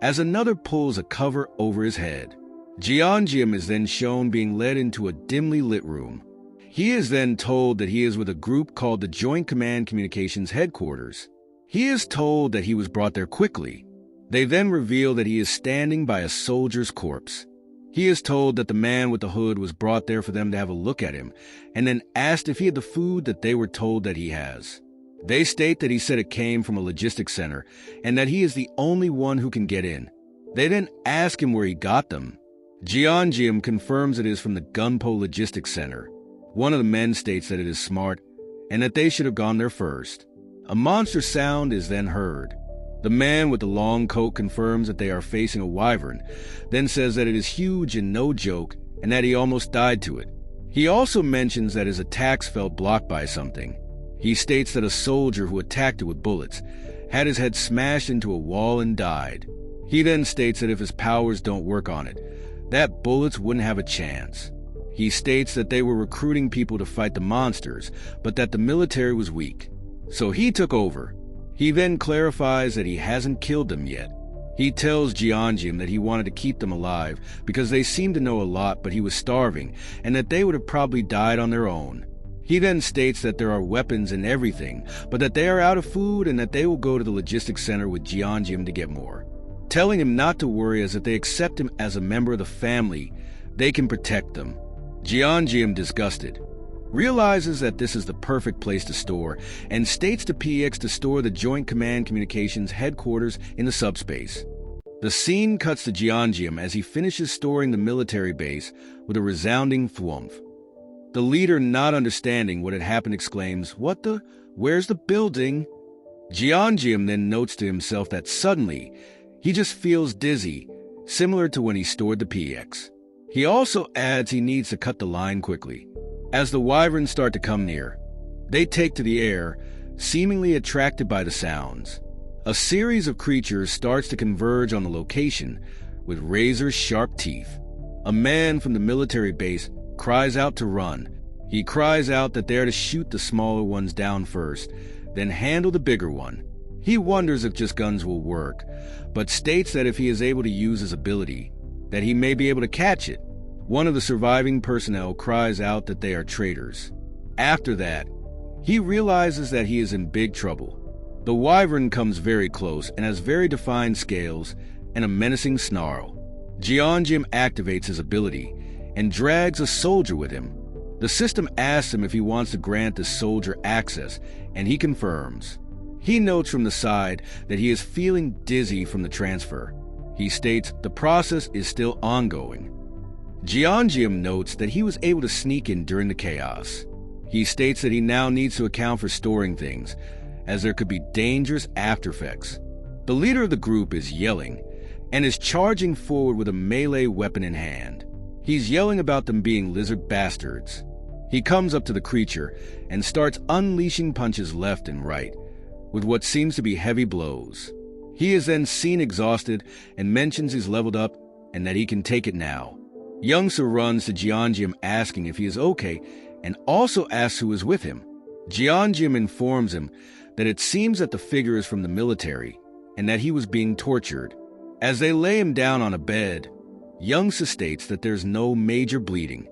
as another pulls a cover over his head. Jeongeum is then shown being led into a dimly lit room. He is then told that he is with a group called the Joint Command Communications Headquarters. He is told that he was brought there quickly. They then reveal that he is standing by a soldier's corpse. He is told that the man with the hood was brought there for them to have a look at him, and then asked if he had the food that they were told that he has. They state that he said it came from a logistics center, and that he is the only one who can get in. They then ask him where he got them. Jeongeum confirms it is from the Gunpo Logistics Center. One of the men states that it is smart, and that they should have gone there first. A monster sound is then heard. The man with the long coat confirms that they are facing a wyvern, then says that it is huge and no joke, and that he almost died to it. He also mentions that his attacks felt blocked by something. He states that a soldier who attacked it with bullets had his head smashed into a wall and died. He then states that if his powers don't work on it, that bullets wouldn't have a chance. He states that they were recruiting people to fight the monsters, but that the military was weak. So he took over. He then clarifies that he hasn't killed them yet. He tells Jeongeum that he wanted to keep them alive because they seemed to know a lot, but he was starving, and that they would have probably died on their own. He then states that there are weapons and everything, but that they are out of food and that they will go to the logistics center with Jeongeum to get more, telling him not to worry as if they accept him as a member of the family, they can protect them. Jeongeum, disgusted, realizes that this is the perfect place to store, and states to PX to store the Joint Command Communications Headquarters in the Subspace. The scene cuts to Jeongeum as he finishes storing the military base with a resounding thwumph. The leader, not understanding what had happened, exclaims, "What the? Where's the building?" Jeongeum then notes to himself that suddenly he just feels dizzy, similar to when he stored the PX. He also adds he needs to cut the line quickly. As the wyverns start to come near, they take to the air, seemingly attracted by the sounds. A series of creatures starts to converge on the location with razor-sharp teeth. A man from the military base cries out to run. He cries out that they are to shoot the smaller ones down first, then handle the bigger one. He wonders if just guns will work, but states that if he is able to use his ability, that he may be able to catch it. One of the surviving personnel cries out that they are traitors. After that, he realizes that he is in big trouble. The wyvern comes very close and has very defined scales and a menacing snarl. Jeongeum activates his ability and drags a soldier with him. The system asks him if he wants to grant the soldier access, and he confirms. He notes from the side that he is feeling dizzy from the transfer. He states the process is still ongoing. Jeongeum notes that he was able to sneak in during the chaos. He states that he now needs to account for storing things, as there could be dangerous aftereffects. The leader of the group is yelling and is charging forward with a melee weapon in hand. He's yelling about them being lizard bastards. He comes up to the creature and starts unleashing punches left and right, with what seems to be heavy blows. He is then seen exhausted and mentions he's leveled up and that he can take it now. Youngsu runs to Jeongeum asking if he is okay and also asks who is with him. Jeongeum informs him that it seems that the figure is from the military and that he was being tortured. As they lay him down on a bed, Youngsu states that there's no major bleeding.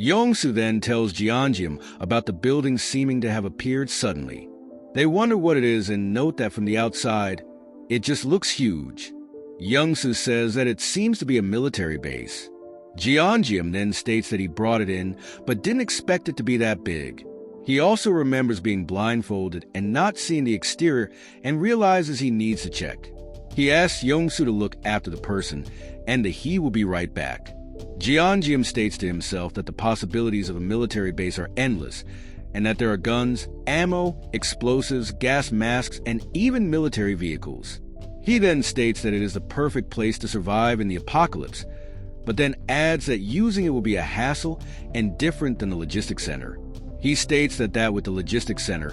Youngsu then tells Jeongeum about the building seeming to have appeared suddenly. They wonder what it is and note that from the outside, it just looks huge. Youngsu says that it seems to be a military base. Jeongeum then states that he brought it in, but didn't expect it to be that big. He also remembers being blindfolded and not seeing the exterior and realizes he needs to check. He asks Youngsu to look after the person and that he will be right back. Jeongeum states to himself that the possibilities of a military base are endless and that there are guns, ammo, explosives, gas masks, and even military vehicles. He then states that it is the perfect place to survive in the apocalypse, but then adds that using it will be a hassle and different than the logistics center. He states that with the logistics center,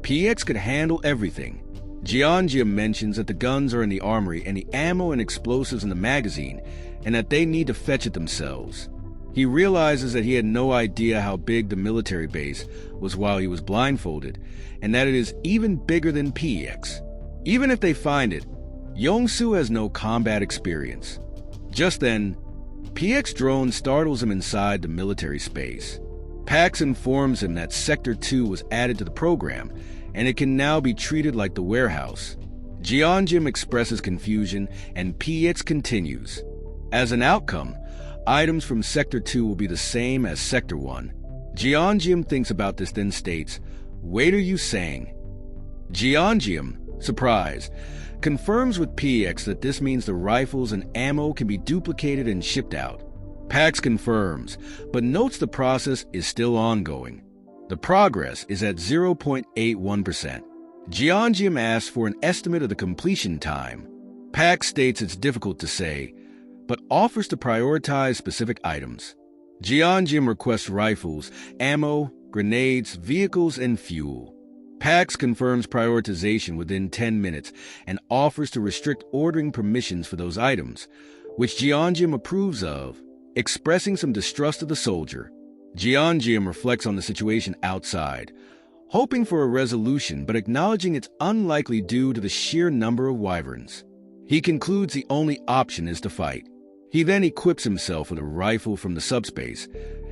PX could handle everything. Jeongeum mentions that the guns are in the armory and the ammo and explosives in the magazine, and that they need to fetch it themselves. He realizes that he had no idea how big the military base was while he was blindfolded, and that it is even bigger than PX. Even if they find it, Youngsu has no combat experience. Just then, PX drone startles him inside the military space. Pax informs him that Sector 2 was added to the program, and it can now be treated like the warehouse. Jeonjim expresses confusion, and PX continues. As an outcome, items from Sector 2 will be the same as Sector 1. Jeonjim thinks about this, then states, "Wait, are you saying?" Jeonjim, surprised, confirms with PX that this means the rifles and ammo can be duplicated and shipped out. Pax confirms, but notes the process is still ongoing. The progress is at 0.81%. Jeonjim asks for an estimate of the completion time. Pax states it's difficult to say, but offers to prioritize specific items. Jeonjim requests rifles, ammo, grenades, vehicles, and fuel. Pax confirms prioritization within 10 minutes and offers to restrict ordering permissions for those items, which Jeonjim approves of, expressing some distrust of the soldier. Jeonjim reflects on the situation outside, hoping for a resolution but acknowledging it's unlikely due to the sheer number of wyverns. He concludes the only option is to fight. He then equips himself with a rifle from the Subspace,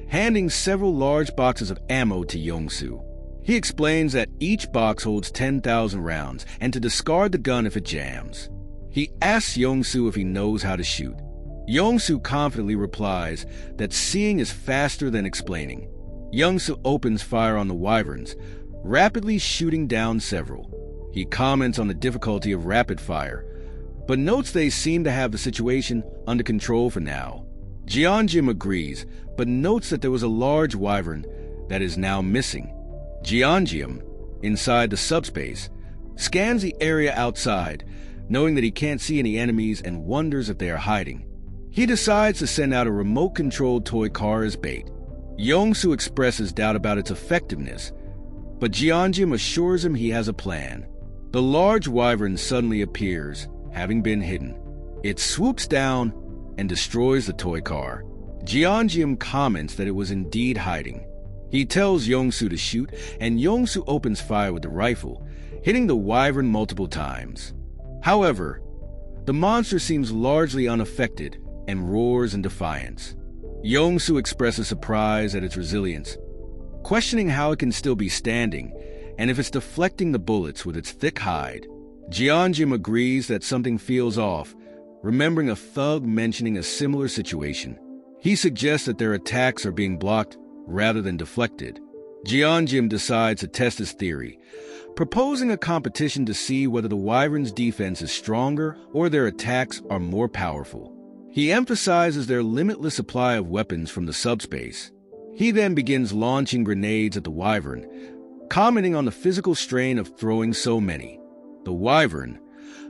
handing several large boxes of ammo to Yongsu. He explains that each box holds 10,000 rounds and to discard the gun if it jams. He asks Yongsu if he knows how to shoot. Yongsu confidently replies that seeing is faster than explaining. Yongsu opens fire on the wyverns, rapidly shooting down several. He comments on the difficulty of rapid fire, but notes they seem to have the situation under control for now. Jeonjim agrees, but notes that there was a large wyvern that is now missing. Jeonjim, inside the Subspace, scans the area outside, knowing that he can't see any enemies and wonders if they are hiding. He decides to send out a remote-controlled toy car as bait. Yongsu expresses doubt about its effectiveness, but Jeonjim assures him he has a plan. The large wyvern suddenly appears, having been hidden. It swoops down and destroys the toy car. Jeonjim comments that it was indeed hiding. He tells Yongsu to shoot, and Yongsu opens fire with the rifle, hitting the wyvern multiple times. However, the monster seems largely unaffected and roars in defiance. Yongsu expresses surprise at its resilience, questioning how it can still be standing and if it's deflecting the bullets with its thick hide. Jeonjim agrees that something feels off, remembering a thug mentioning a similar situation. He suggests that their attacks are being blocked rather than deflected. Jeonjim decides to test his theory, proposing a competition to see whether the wyvern's defense is stronger or their attacks are more powerful. He emphasizes their limitless supply of weapons from the Subspace. He then begins launching grenades at the wyvern, commenting on the physical strain of throwing so many. The wyvern,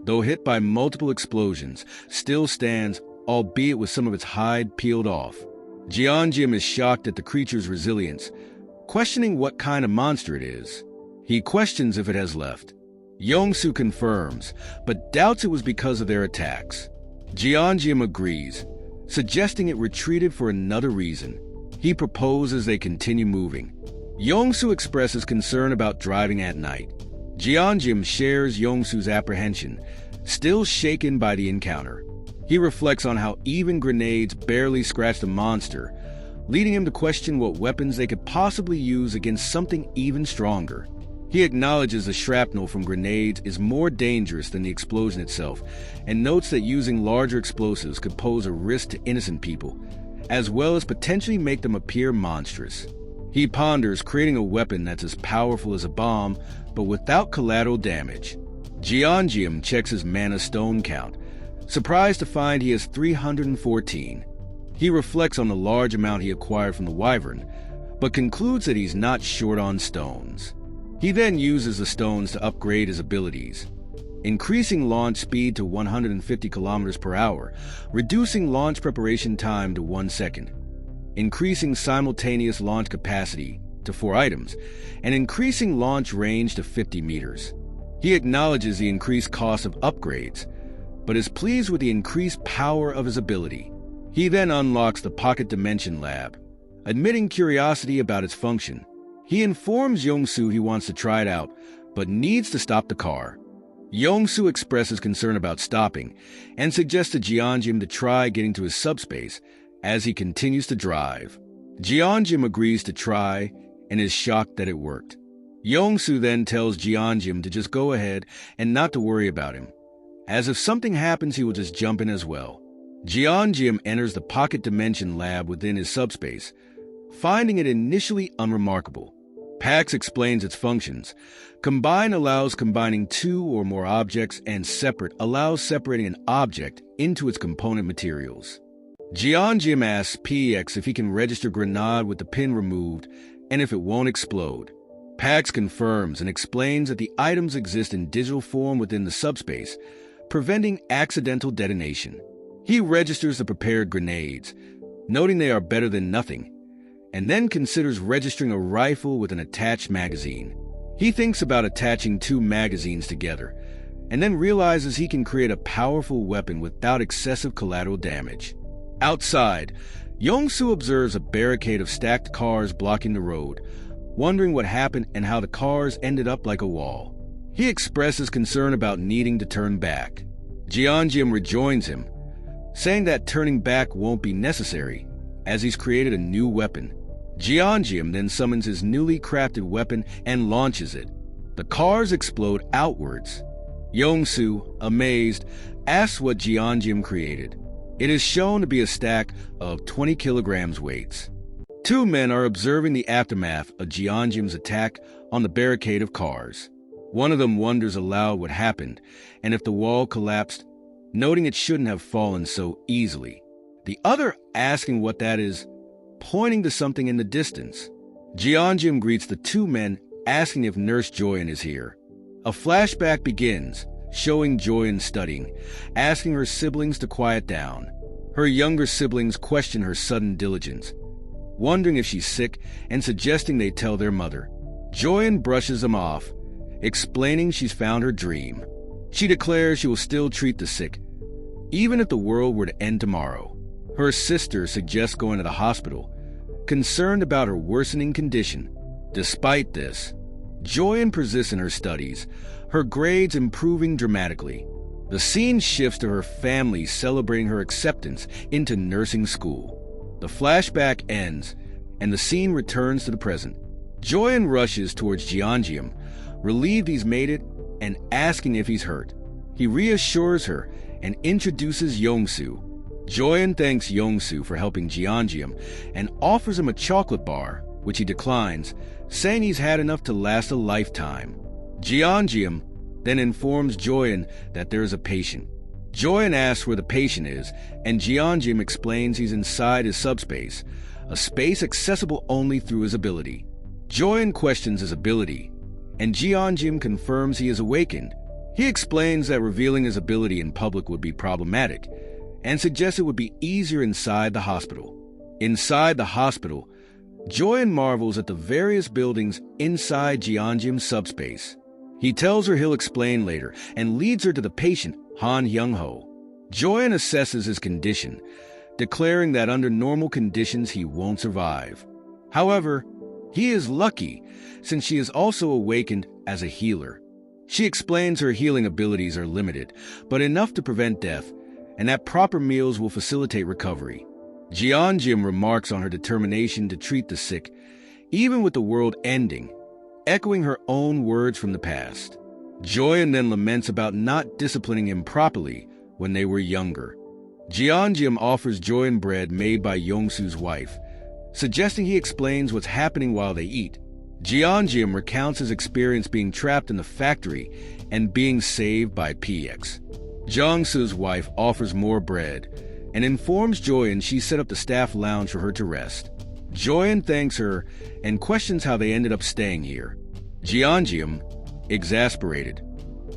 though hit by multiple explosions, still stands, albeit with some of its hide peeled off. Jeonjim is shocked at the creature's resilience, questioning what kind of monster it is. He questions if it has left. Yongsu confirms, but doubts it was because of their attacks. Jeonjim agrees, suggesting it retreated for another reason. He proposes they continue moving. Yongsu expresses concern about driving at night. Jeonjim shares Yongsu's apprehension, still shaken by the encounter. He reflects on how even grenades barely scratch the monster, leading him to question what weapons they could possibly use against something even stronger. He acknowledges the shrapnel from grenades is more dangerous than the explosion itself, and notes that using larger explosives could pose a risk to innocent people, as well as potentially make them appear monstrous. He ponders creating a weapon that's as powerful as a bomb, but without collateral damage. Jeonjim checks his mana stone count, surprised to find he has 314. He reflects on the large amount he acquired from the wyvern, but concludes that he's not short on stones. He then uses the stones to upgrade his abilities, increasing launch speed to 150 kilometers per hour, reducing launch preparation time to 1 second, increasing simultaneous launch capacity to 4 items, and increasing launch range to 50 meters. He acknowledges the increased cost of upgrades, but is pleased with the increased power of his ability. He then unlocks the Pocket Dimension Lab, admitting curiosity about its function. He informs Yongsu he wants to try it out, but needs to stop the car. Yongsu expresses concern about stopping, and suggests to Jeonjim to try getting to his subspace as he continues to drive. Jeonjim agrees to try and is shocked that it worked. Yongsu then tells Jeonjim to just go ahead and not to worry about him. As if something happens, he will just jump in as well. Jeonjim enters the pocket dimension lab within his subspace, finding it initially unremarkable. Pax explains its functions. Combine allows combining two or more objects, and separate allows separating an object into its component materials. Jeonjim asks PX if he can register grenade with the pin removed and if it won't explode. Pax confirms and explains that the items exist in digital form within the subspace, preventing accidental detonation. He registers the prepared grenades, noting they are better than nothing, and then considers registering a rifle with an attached magazine. He thinks about attaching two magazines together, and then realizes he can create a powerful weapon without excessive collateral damage. Outside, Yongsu observes a barricade of stacked cars blocking the road, wondering what happened and how the cars ended up like a wall. He expresses concern about needing to turn back. Jeonjim rejoins him, saying that turning back won't be necessary, as he's created a new weapon. Jeonjim then summons his newly crafted weapon and launches it. The cars explode outwards. Yongsu, amazed, asks what Jeonjim created. It is shown to be a stack of 20 kilograms weights. Two men are observing the aftermath of Jeonjim's attack on the barricade of cars. One of them wonders aloud what happened and if the wall collapsed, noting it shouldn't have fallen so easily. The other asking what that is, pointing to something in the distance. Jeonjim greets the two men, asking if Nurse Joyeon is here. A flashback begins, showing Joyeon studying, asking her siblings to quiet down. Her younger siblings question her sudden diligence, wondering if she's sick and suggesting they tell their mother. Joyeon brushes them off, explaining she's found her dream. She declares she will still treat the sick, even if the world were to end tomorrow. Her sister suggests going to the hospital, concerned about her worsening condition. Despite this, Joyeon persists in her studies, her grades improving dramatically. The scene shifts to her family celebrating her acceptance into nursing school. The flashback ends, and the scene returns to the present. Joyeon rushes towards Jeonjim, relieved he's made it, and asking if he's hurt. He reassures her and introduces Yongsu. Joyeon thanks Yongsu for helping Jeonjim and offers him a chocolate bar, which he declines, saying he's had enough to last a lifetime. Jeonjim then informs Joyeon that there is a patient. Joyeon asks where the patient is, and Jeonjim explains he's inside his subspace, a space accessible only through his ability. Joyeon questions his ability, and Jeonjim confirms he is awakened. He explains that revealing his ability in public would be problematic, and suggests it would be easier inside the hospital. Inside the hospital, Joyeon marvels at the various buildings inside Jeonjim's subspace. He tells her he'll explain later and leads her to the patient, Han Hyung-ho. Joyeon assesses his condition, declaring that under normal conditions he won't survive. However, he is lucky since she is also awakened as a healer. She explains her healing abilities are limited, but enough to prevent death, and that proper meals will facilitate recovery. Jeonjim remarks on her determination to treat the sick, even with the world ending, echoing her own words from the past. Joyeon then laments about not disciplining him properly when they were younger. Jeonjim offers Joyeon bread made by Yongsu's wife, suggesting he explains what's happening while they eat. Jeonjim recounts his experience being trapped in the factory and being saved by PX. Jongsu's wife offers more bread and informs Joyeon she set up the staff lounge for her to rest. Joyeon thanks her and questions how they ended up staying here. Jeonjim, exasperated,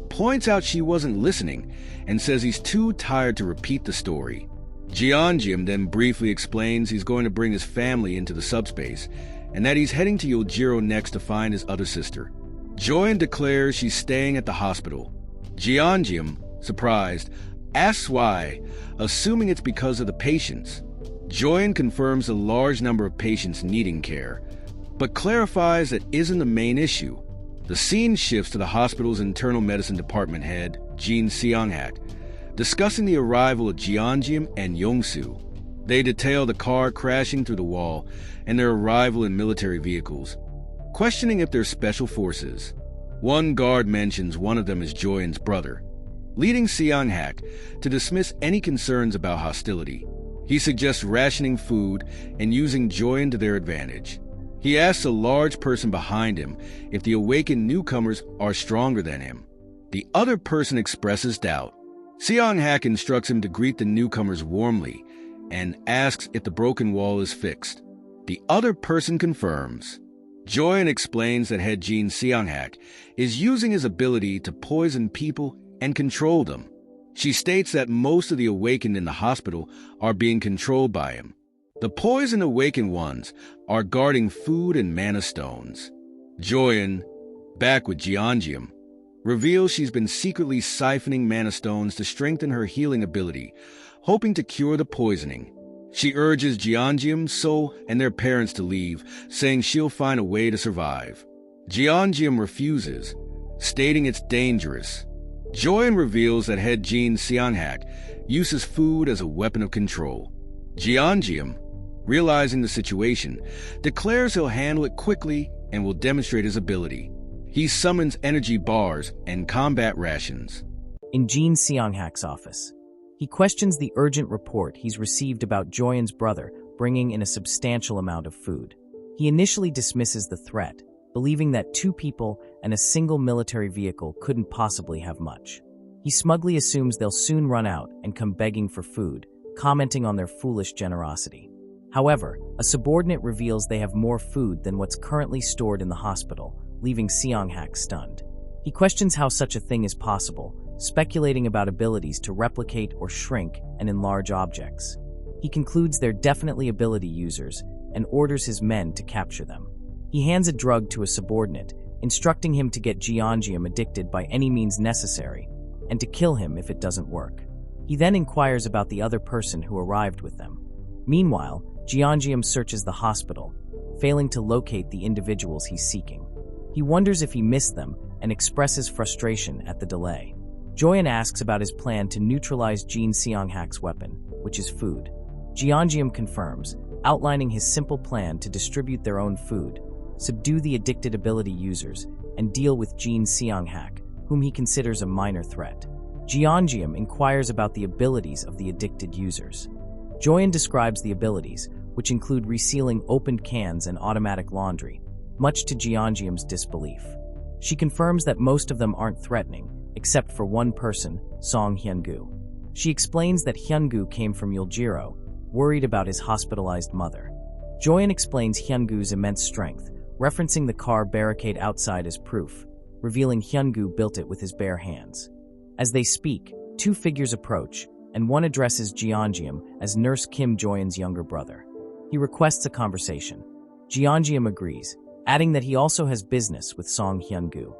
points out she wasn't listening and says he's too tired to repeat the story. Jeonjim then briefly explains he's going to bring his family into the subspace and that he's heading to Yojiro next to find his other sister. Joyeon declares she's staying at the hospital. Jeonjim, surprised, asks why, assuming it's because of the patients. Joyeon confirms a large number of patients needing care, but clarifies that isn't the main issue. The scene shifts to the hospital's internal medicine department head, Jin Seong-hak, discussing the arrival of Jeonjim and Yongsu. They detail the car crashing through the wall and their arrival in military vehicles, questioning if they're special forces. One guard mentions one of them is Joyeon's brother, leading Seong-hak to dismiss any concerns about hostility. He suggests rationing food and using Joyeon to their advantage. He asks a large person behind him if the awakened newcomers are stronger than him. The other person expresses doubt. Seong-hak instructs him to greet the newcomers warmly and asks if the broken wall is fixed. The other person confirms. Joyeon explains that head Jin Seong-hak is using his ability to poison people and control them. She states that most of the awakened in the hospital are being controlled by him. The poison awakened ones are guarding food and mana stones. Joyeon, back with Jeongeum, reveals she's been secretly siphoning mana stones to strengthen her healing ability, hoping to cure the poisoning. She urges Jeongeum, So, and their parents to leave, saying she'll find a way to survive. Jeongeum refuses, stating it's dangerous. Joyeon reveals that head Jin Seong-hak uses food as a weapon of control. Jeongeum, realizing the situation, declares he'll handle it quickly and will demonstrate his ability. He summons energy bars and combat rations. In Jin Seong-hak's office, he questions the urgent report he's received about Joyeon's brother bringing in a substantial amount of food. He initially dismisses the threat, believing that 2 people and a single military vehicle couldn't possibly have much. He smugly assumes they'll soon run out and come begging for food, commenting on their foolish generosity. However, a subordinate reveals they have more food than what's currently stored in the hospital, leaving Seong-hak stunned. He questions how such a thing is possible, speculating about abilities to replicate or shrink and enlarge objects. He concludes they're definitely ability users and orders his men to capture them. He hands a drug to a subordinate, instructing him to get Jeongeum addicted by any means necessary, and to kill him if it doesn't work. He then inquires about the other person who arrived with them. Meanwhile, Jeongeum searches the hospital, failing to locate the individuals he's seeking. He wonders if he missed them and expresses frustration at the delay. Joyeon asks about his plan to neutralize Jin Seong-hak's weapon, which is food. Jeongeum confirms, outlining his simple plan to distribute their own food, subdue the addicted ability users, and deal with Jin Seong-hak, whom he considers a minor threat. Jeongeum inquires about the abilities of the addicted users. Joyeon describes the abilities, which include resealing opened cans and automatic laundry, much to Jeongeum's disbelief. She confirms that most of them aren't threatening, except for one person, Song Hyun-gu. She explains that Hyun-gu came from Yuljiro, worried about his hospitalized mother. Joyeon explains Hyun-gu's immense strength, referencing the car barricade outside as proof, revealing Hyun-gu built it with his bare hands. As they speak, 2 figures approach, and one addresses Jeongeum as Nurse Kim Joyeon's younger brother. He requests a conversation. Jeongeum agrees, adding that he also has business with Song Hyun-gu.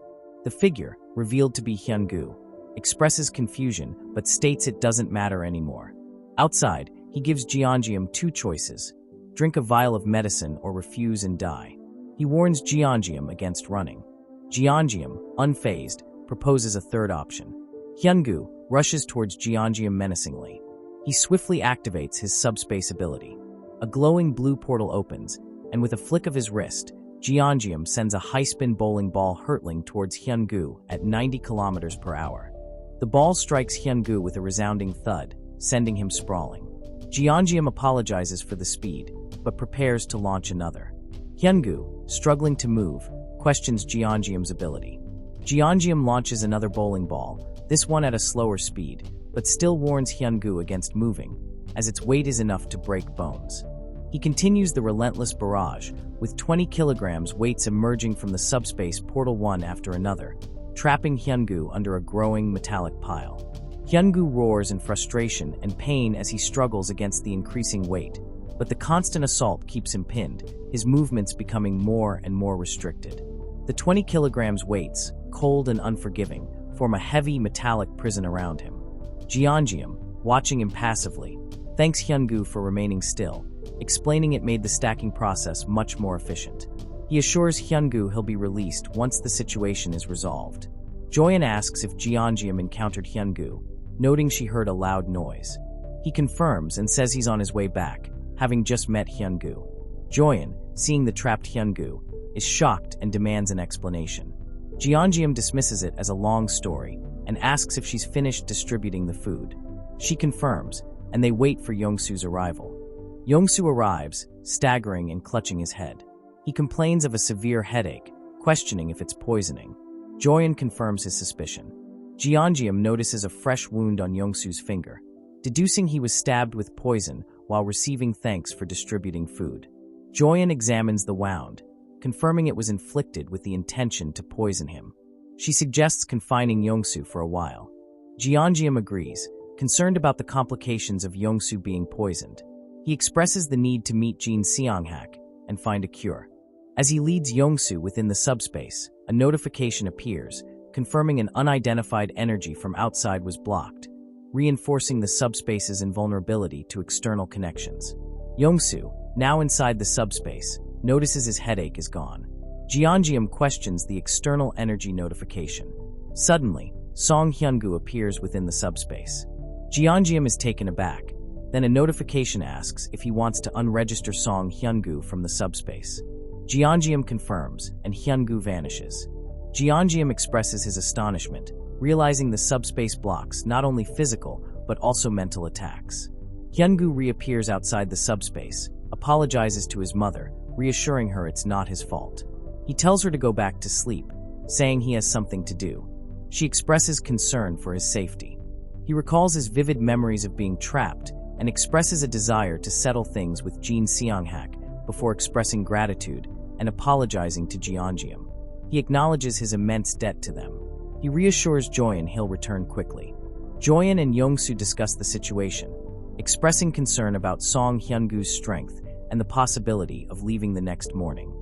The figure, revealed to be Hyun-gu, expresses confusion but states it doesn't matter anymore. Outside, he gives Jeongeum 2 choices: drink a vial of medicine or refuse and die. He warns Jeongeum against running. Jeongeum, unfazed, proposes a third option. Hyun-gu rushes towards Jeongeum menacingly. He swiftly activates his subspace ability. A glowing blue portal opens, and with a flick of his wrist, Jeongeum sends a high-spin bowling ball hurtling towards Hyun-gu at 90 km per hour. The ball strikes Hyun-gu with a resounding thud, sending him sprawling. Jeongeum apologizes for the speed, but prepares to launch another. Hyun-gu, struggling to move, questions Jeongeum's ability. Jeongeum launches another bowling ball, this one at a slower speed, but still warns Hyun-gu against moving, as its weight is enough to break bones. He continues the relentless barrage, with 20 kilograms weights emerging from the subspace portal one after another, trapping Hyun-gu under a growing metallic pile. Hyun-gu roars in frustration and pain as he struggles against the increasing weight, but the constant assault keeps him pinned, his movements becoming more and more restricted. The 20 kilograms weights, cold and unforgiving, form a heavy metallic prison around him. Jeongeum, watching impassively, thanks Hyun-gu for remaining still, explaining it made the stacking process much more efficient. He assures Hyun-gu he'll be released once the situation is resolved. Joyeon asks if Jeongeum encountered Hyun-gu, noting she heard a loud noise. He confirms and says he's on his way back, having just met Hyun-gu. Joyeon, seeing the trapped Hyun-gu, is shocked and demands an explanation. Jeongeum dismisses it as a long story and asks if she's finished distributing the food. She confirms, and they wait for Yongsu's arrival. Yongsu arrives, staggering and clutching his head. He complains of a severe headache, questioning if it's poisoning. Joyeon confirms his suspicion. Jeongeum notices a fresh wound on Yongsu's finger, deducing he was stabbed with poison while receiving thanks for distributing food. Joyeon examines the wound, confirming it was inflicted with the intention to poison him. She suggests confining Yongsu for a while. Jeongeum agrees, concerned about the complications of Yongsu being poisoned. He expresses the need to meet Jin Seonghak and find a cure. As he leads Yongsu within the subspace, a notification appears, confirming an unidentified energy from outside was blocked, reinforcing the subspace's invulnerability to external connections. Yongsu, now inside the subspace, notices his headache is gone. Jeongeum questions the external energy notification. Suddenly, Song Hyun-gu appears within the subspace. Jeongeum is taken aback. Then a notification asks if he wants to unregister Song Hyun-gu from the subspace. Jeongeum confirms, and Hyun-gu vanishes. Jeongeum expresses his astonishment, realizing the subspace blocks not only physical, but also mental attacks. Hyun-gu reappears outside the subspace, apologizes to his mother, reassuring her it's not his fault. He tells her to go back to sleep, saying he has something to do. She expresses concern for his safety. He recalls his vivid memories of being trapped and expresses a desire to settle things with Jin Seonghak before expressing gratitude and apologizing to Jeongeum. He acknowledges his immense debt to them. He reassures Joyeon he'll return quickly. Joyeon and Yongsu discuss the situation, expressing concern about Song Hyun-gu's strength and the possibility of leaving the next morning.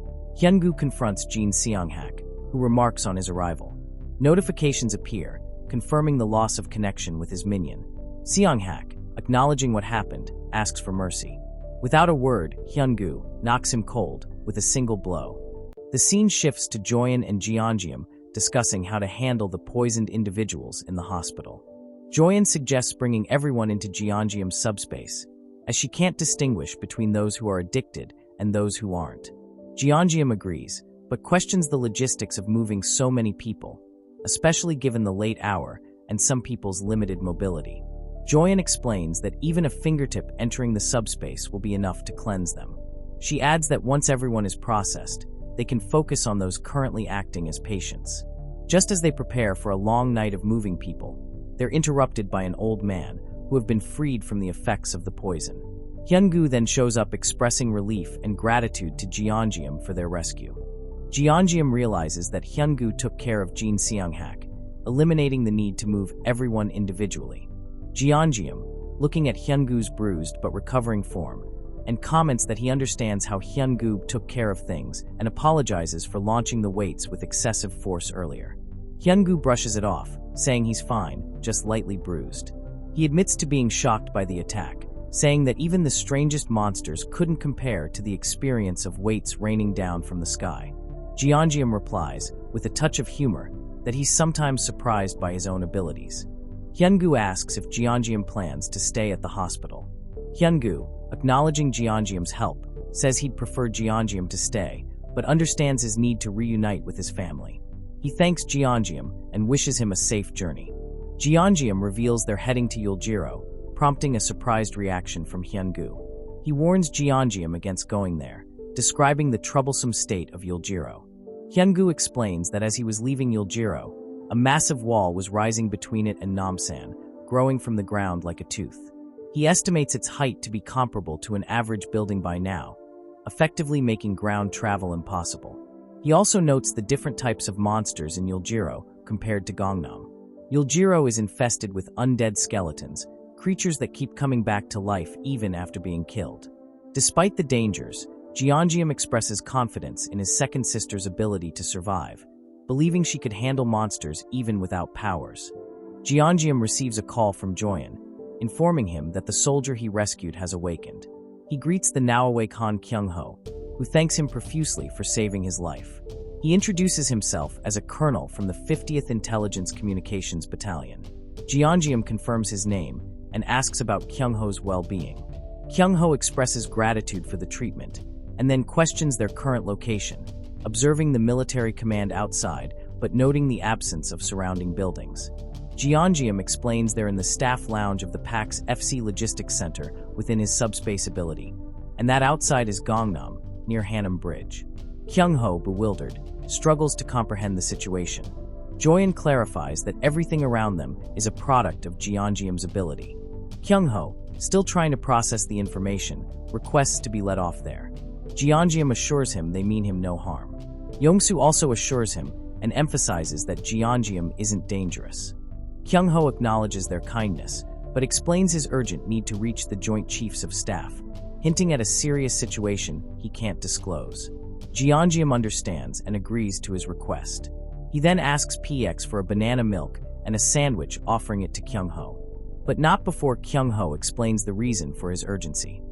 Hyun-gu confronts Jin Seonghak, who remarks on his arrival. Notifications appear, confirming the loss of connection with his minion. Seonghak, acknowledging what happened, asks for mercy. Without a word, Hyun-gu knocks him cold with a single blow. The scene shifts to Joyeon and Jeongeum discussing how to handle the poisoned individuals in the hospital. Joyeon suggests bringing everyone into Jeongeum's subspace, as she can't distinguish between those who are addicted and those who aren't. Jeongeum agrees, but questions the logistics of moving so many people, especially given the late hour and some people's limited mobility. Joyeon explains that even a fingertip entering the subspace will be enough to cleanse them. She adds that once everyone is processed, they can focus on those currently acting as patients. Just as they prepare for a long night of moving people, they're interrupted by an old man who have been freed from the effects of the poison. Hyun-gu then shows up expressing relief and gratitude to Jeongeum for their rescue. Jeongeum realizes that Hyun-gu took care of Jin Seonghak, eliminating the need to move everyone individually. Jeongeum, looking at Hyun-gu's bruised but recovering form, and comments that he understands how Hyun-gu took care of things and apologizes for launching the weights with excessive force earlier. Hyun-gu brushes it off, saying he's fine, just lightly bruised. He admits to being shocked by the attack, saying that even the strangest monsters couldn't compare to the experience of weights raining down from the sky. Jeongeum replies, with a touch of humor, that he's sometimes surprised by his own abilities. Hyun-gu asks if Jeongeum plans to stay at the hospital. Hyun-gu, acknowledging Jeongeum's help, says he'd prefer Jeongeum to stay, but understands his need to reunite with his family. He thanks Jeongeum and wishes him a safe journey. Jeongeum reveals they're heading to Yuljiro, prompting a surprised reaction from Hyun-gu. He warns Jeongeum against going there, describing the troublesome state of Yuljiro. Hyun-gu explains that as he was leaving Yuljiro, a massive wall was rising between it and Namsan, growing from the ground like a tooth. He estimates its height to be comparable to an average building by now, effectively making ground travel impossible. He also notes the different types of monsters in Yuljiro compared to Gangnam. Yuljiro is infested with undead skeletons, creatures that keep coming back to life even after being killed. Despite the dangers, Jeongeum expresses confidence in his second sister's ability to survive, believing she could handle monsters even without powers. Jeongeum receives a call from Joyeon, informing him that the soldier he rescued has awakened. He greets the now awake Han Kyung-ho, who thanks him profusely for saving his life. He introduces himself as a colonel from the 50th Intelligence Communications Battalion. Jeongeum confirms his name and asks about Kyung-ho's well-being. Kyung-ho expresses gratitude for the treatment, and then questions their current location, observing the military command outside, but noting the absence of surrounding buildings. Jeongeum explains they're in the staff lounge of the PAC's FC Logistics Center within his subspace ability, and that outside is Gangnam, near Hanam Bridge. Kyung-ho, bewildered, struggles to comprehend the situation. Joyeon clarifies that everything around them is a product of Jeongeum's ability. Kyung-ho, still trying to process the information, requests to be let off there. Jeongeum assures him they mean him no harm. Yongsu also assures him and emphasizes that Jeongeum isn't dangerous. Kyung-ho acknowledges their kindness, but explains his urgent need to reach the Joint Chiefs of Staff, hinting at a serious situation he can't disclose. Jeongeum understands and agrees to his request. He then asks PX for a banana milk and a sandwich, offering it to Kyung-ho. But not before Kyung-ho explains the reason for his urgency.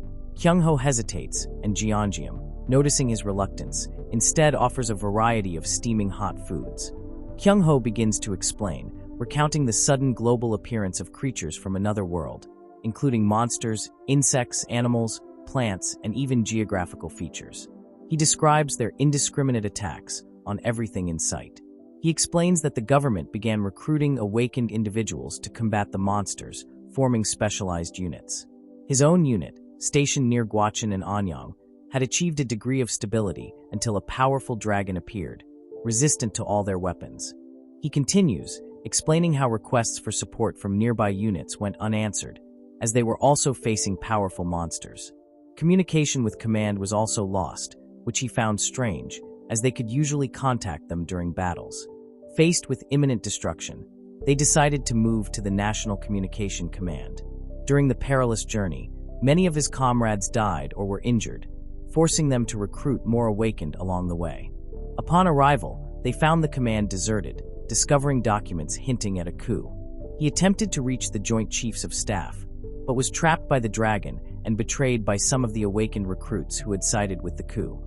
Kyung-ho hesitates, and Jeongeum, noticing his reluctance, instead offers a variety of steaming hot foods. Kyung-ho begins to explain, recounting the sudden global appearance of creatures from another world, including monsters, insects, animals, plants, and even geographical features. He describes their indiscriminate attacks on everything in sight. He explains that the government began recruiting awakened individuals to combat the monsters, forming specialized units. His own unit, stationed near Gwacheon and Anyang, had achieved a degree of stability until a powerful dragon appeared, resistant to all their weapons. He continues, explaining how requests for support from nearby units went unanswered, as they were also facing powerful monsters. Communication with command was also lost, which he found strange, as they could usually contact them during battles. Faced with imminent destruction, they decided to move to the National Communication Command. During the perilous journey, many of his comrades died or were injured, forcing them to recruit more awakened along the way. Upon arrival, they found the command deserted, discovering documents hinting at a coup. He attempted to reach the Joint Chiefs of Staff, but was trapped by the dragon and betrayed by some of the awakened recruits who had sided with the coup.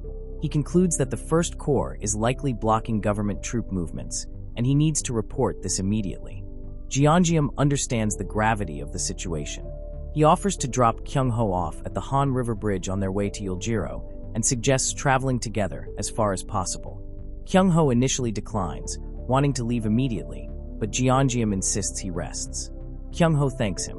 He concludes that the First Corps is likely blocking government troop movements, and he needs to report this immediately. Jeongeum understands the gravity of the situation. He offers to drop Kyung-ho off at the Han River Bridge on their way to Yeoljiro and suggests traveling together as far as possible. Kyung-ho initially declines, wanting to leave immediately, but Jeongeum insists he rests. Kyung-ho thanks him.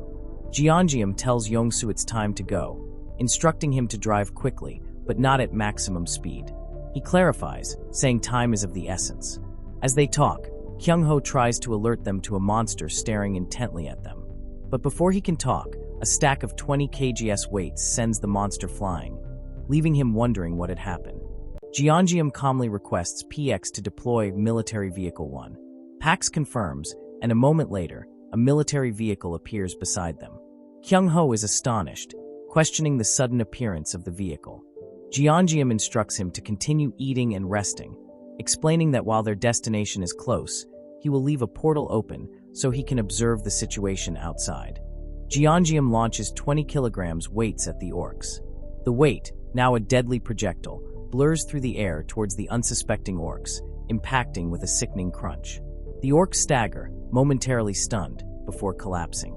Jeongeum tells Yongsu it's time to go, instructing him to drive quickly, but not at maximum speed. He clarifies, saying time is of the essence. As they talk, Kyung-ho tries to alert them to a monster staring intently at them. But before he can talk, a stack of 20 kgs weights sends the monster flying, leaving him wondering what had happened. Jeongeum calmly requests PX to deploy Military Vehicle 1. Pax confirms, and a moment later, a military vehicle appears beside them. Kyung-ho is astonished, questioning the sudden appearance of the vehicle. Jeongeum instructs him to continue eating and resting, explaining that while their destination is close, he will leave a portal open so he can observe the situation outside. Jeongeum launches 20 kilograms weights at the Orcs. The weight, now a deadly projectile, blurs through the air towards the unsuspecting Orcs, impacting with a sickening crunch. The Orcs stagger, momentarily stunned, before collapsing.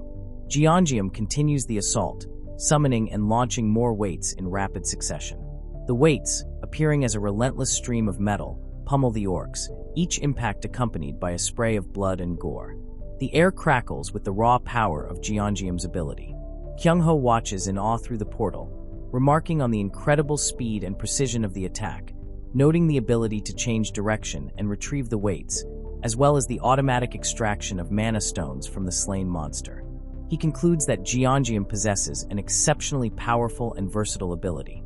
Jeongeum continues the assault, summoning and launching more weights in rapid succession. The weights, appearing as a relentless stream of metal, pummel the Orcs, each impact accompanied by a spray of blood and gore. The air crackles with the raw power of Jeongeum's ability. Kyung-ho watches in awe through the portal, remarking on the incredible speed and precision of the attack, noting the ability to change direction and retrieve the weights, as well as the automatic extraction of mana stones from the slain monster. He concludes that Jeongeum possesses an exceptionally powerful and versatile ability.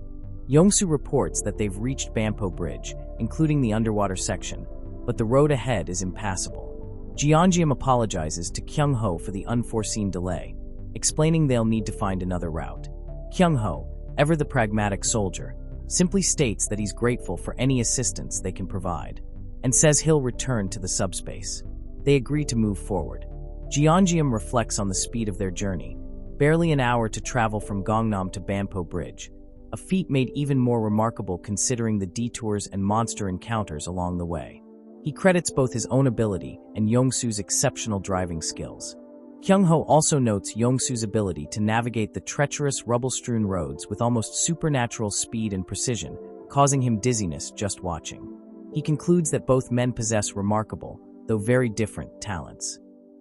Yongsu reports that they've reached Bampo Bridge, including the underwater section, but the road ahead is impassable. Jeongeum apologizes to Kyung-ho for the unforeseen delay, explaining they'll need to find another route. Kyung-ho, ever the pragmatic soldier, simply states that he's grateful for any assistance they can provide, and says he'll return to the subspace. They agree to move forward. Jeongeum reflects on the speed of their journey, barely an hour to travel from Gangnam to Bampo Bridge, a feat made even more remarkable considering the detours and monster encounters along the way. He credits both his own ability and Yongsu's exceptional driving skills. Kyung-ho also notes Yongsu's ability to navigate the treacherous, rubble-strewn roads with almost supernatural speed and precision, causing him dizziness just watching. He concludes that both men possess remarkable, though very different, talents.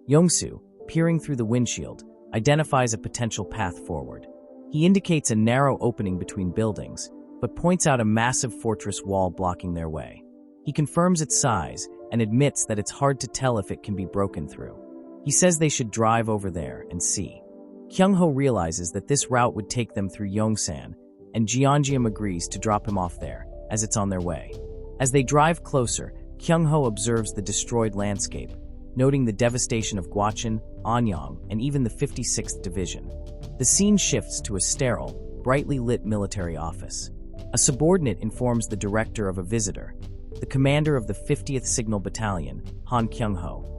Yongsu, peering through the windshield, identifies a potential path forward. He indicates a narrow opening between buildings, but points out a massive fortress wall blocking their way. He confirms its size and admits that it's hard to tell if it can be broken through. He says they should drive over there and see. Kyung-ho realizes that this route would take them through Yongsan, and Jeongeum agrees to drop him off there, as it's on their way. As they drive closer, Kyung-ho observes the destroyed landscape, noting the devastation of Gwacheon, Anyang, and even the 56th Division. The scene shifts to a sterile, brightly lit military office. A subordinate informs the director of a visitor, the commander of the 50th Signal Battalion, Han Kyung-ho,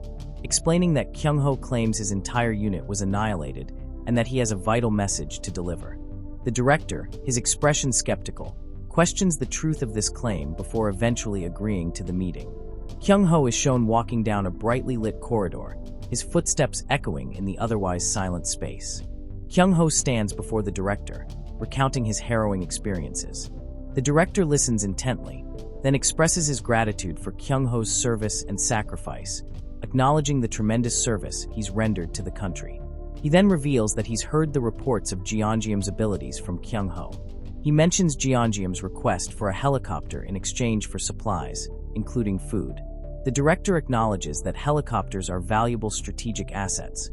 explaining that Kyung-ho claims his entire unit was annihilated and that he has a vital message to deliver. The director, his expression skeptical, questions the truth of this claim before eventually agreeing to the meeting. Kyung-ho is shown walking down a brightly lit corridor, his footsteps echoing in the otherwise silent space. Kyung-ho stands before the director, recounting his harrowing experiences. The director listens intently, then expresses his gratitude for Kyung-ho's service and sacrifice, acknowledging the tremendous service he's rendered to the country. He then reveals that he's heard the reports of Jeongeum's abilities from Kyung-ho. He mentions Jeongeum's request for a helicopter in exchange for supplies, including food. The director acknowledges that helicopters are valuable strategic assets,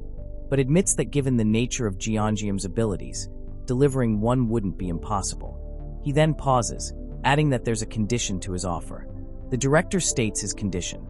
but admits that given the nature of Jeongeum's abilities, delivering one wouldn't be impossible. He then pauses, adding that there's a condition to his offer. The director states his condition.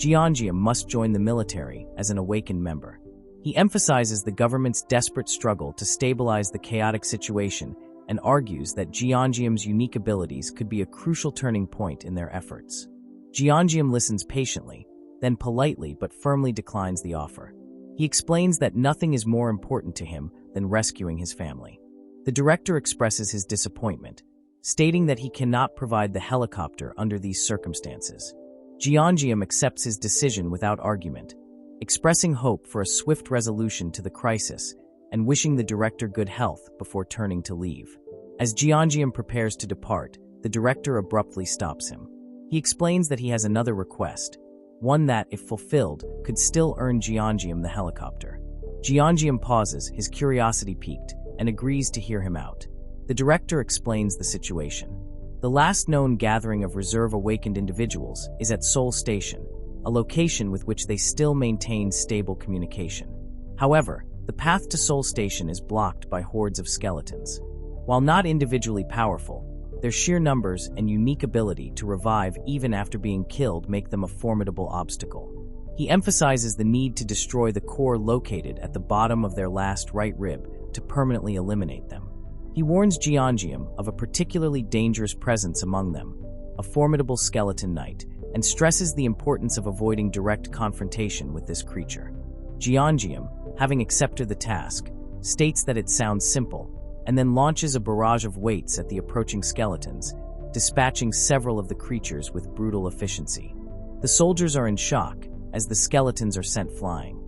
Jeongeum must join the military as an awakened member. He emphasizes the government's desperate struggle to stabilize the chaotic situation and argues that Jeongeum's unique abilities could be a crucial turning point in their efforts. Jeongeum listens patiently, then politely but firmly declines the offer. He explains that nothing is more important to him than rescuing his family. The director expresses his disappointment, stating that he cannot provide the helicopter under these circumstances. Jeongeum accepts his decision without argument, expressing hope for a swift resolution to the crisis and wishing the director good health before turning to leave. As Jeongeum prepares to depart, the director abruptly stops him. He explains that he has another request, one that, if fulfilled, could still earn Jeongeum the helicopter. Jeongeum pauses, his curiosity piqued, and agrees to hear him out. The director explains the situation. The last known gathering of reserve-awakened individuals is at Seoul Station, a location with which they still maintain stable communication. However, the path to Seoul Station is blocked by hordes of skeletons. While not individually powerful, their sheer numbers and unique ability to revive even after being killed make them a formidable obstacle. He emphasizes the need to destroy the core located at the bottom of their last right rib to permanently eliminate them. He warns Jeongeum of a particularly dangerous presence among them, a formidable skeleton knight, and stresses the importance of avoiding direct confrontation with this creature. Jeongeum, having accepted the task, states that it sounds simple, and then launches a barrage of weights at the approaching skeletons, dispatching several of the creatures with brutal efficiency. The soldiers are in shock, as the skeletons are sent flying.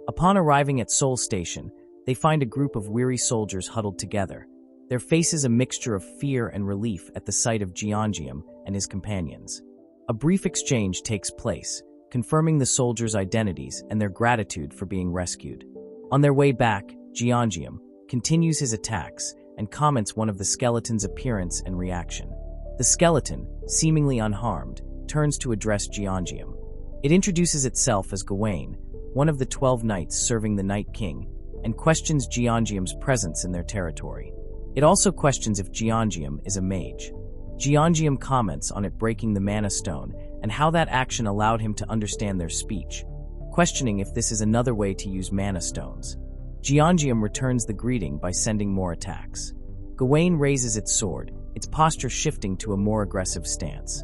Upon arriving at Seoul Station, they find a group of weary soldiers huddled together, their faces a mixture of fear and relief at the sight of Jeongeum and his companions. A brief exchange takes place, confirming the soldiers' identities and their gratitude for being rescued. On their way back, Jeongeum continues his attacks and comments one of the skeleton's appearance and reaction. The skeleton, seemingly unharmed, turns to address Jeongeum. It introduces itself as Gawain, one of the 12 knights serving the Night King, and questions Jeongeum's presence in their territory. It also questions if Jeongeum is a mage. Jeongeum comments on it breaking the Mana Stone and how that action allowed him to understand their speech, questioning if this is another way to use Mana Stones. Jeongeum returns the greeting by sending more attacks. Gawain raises its sword, its posture shifting to a more aggressive stance.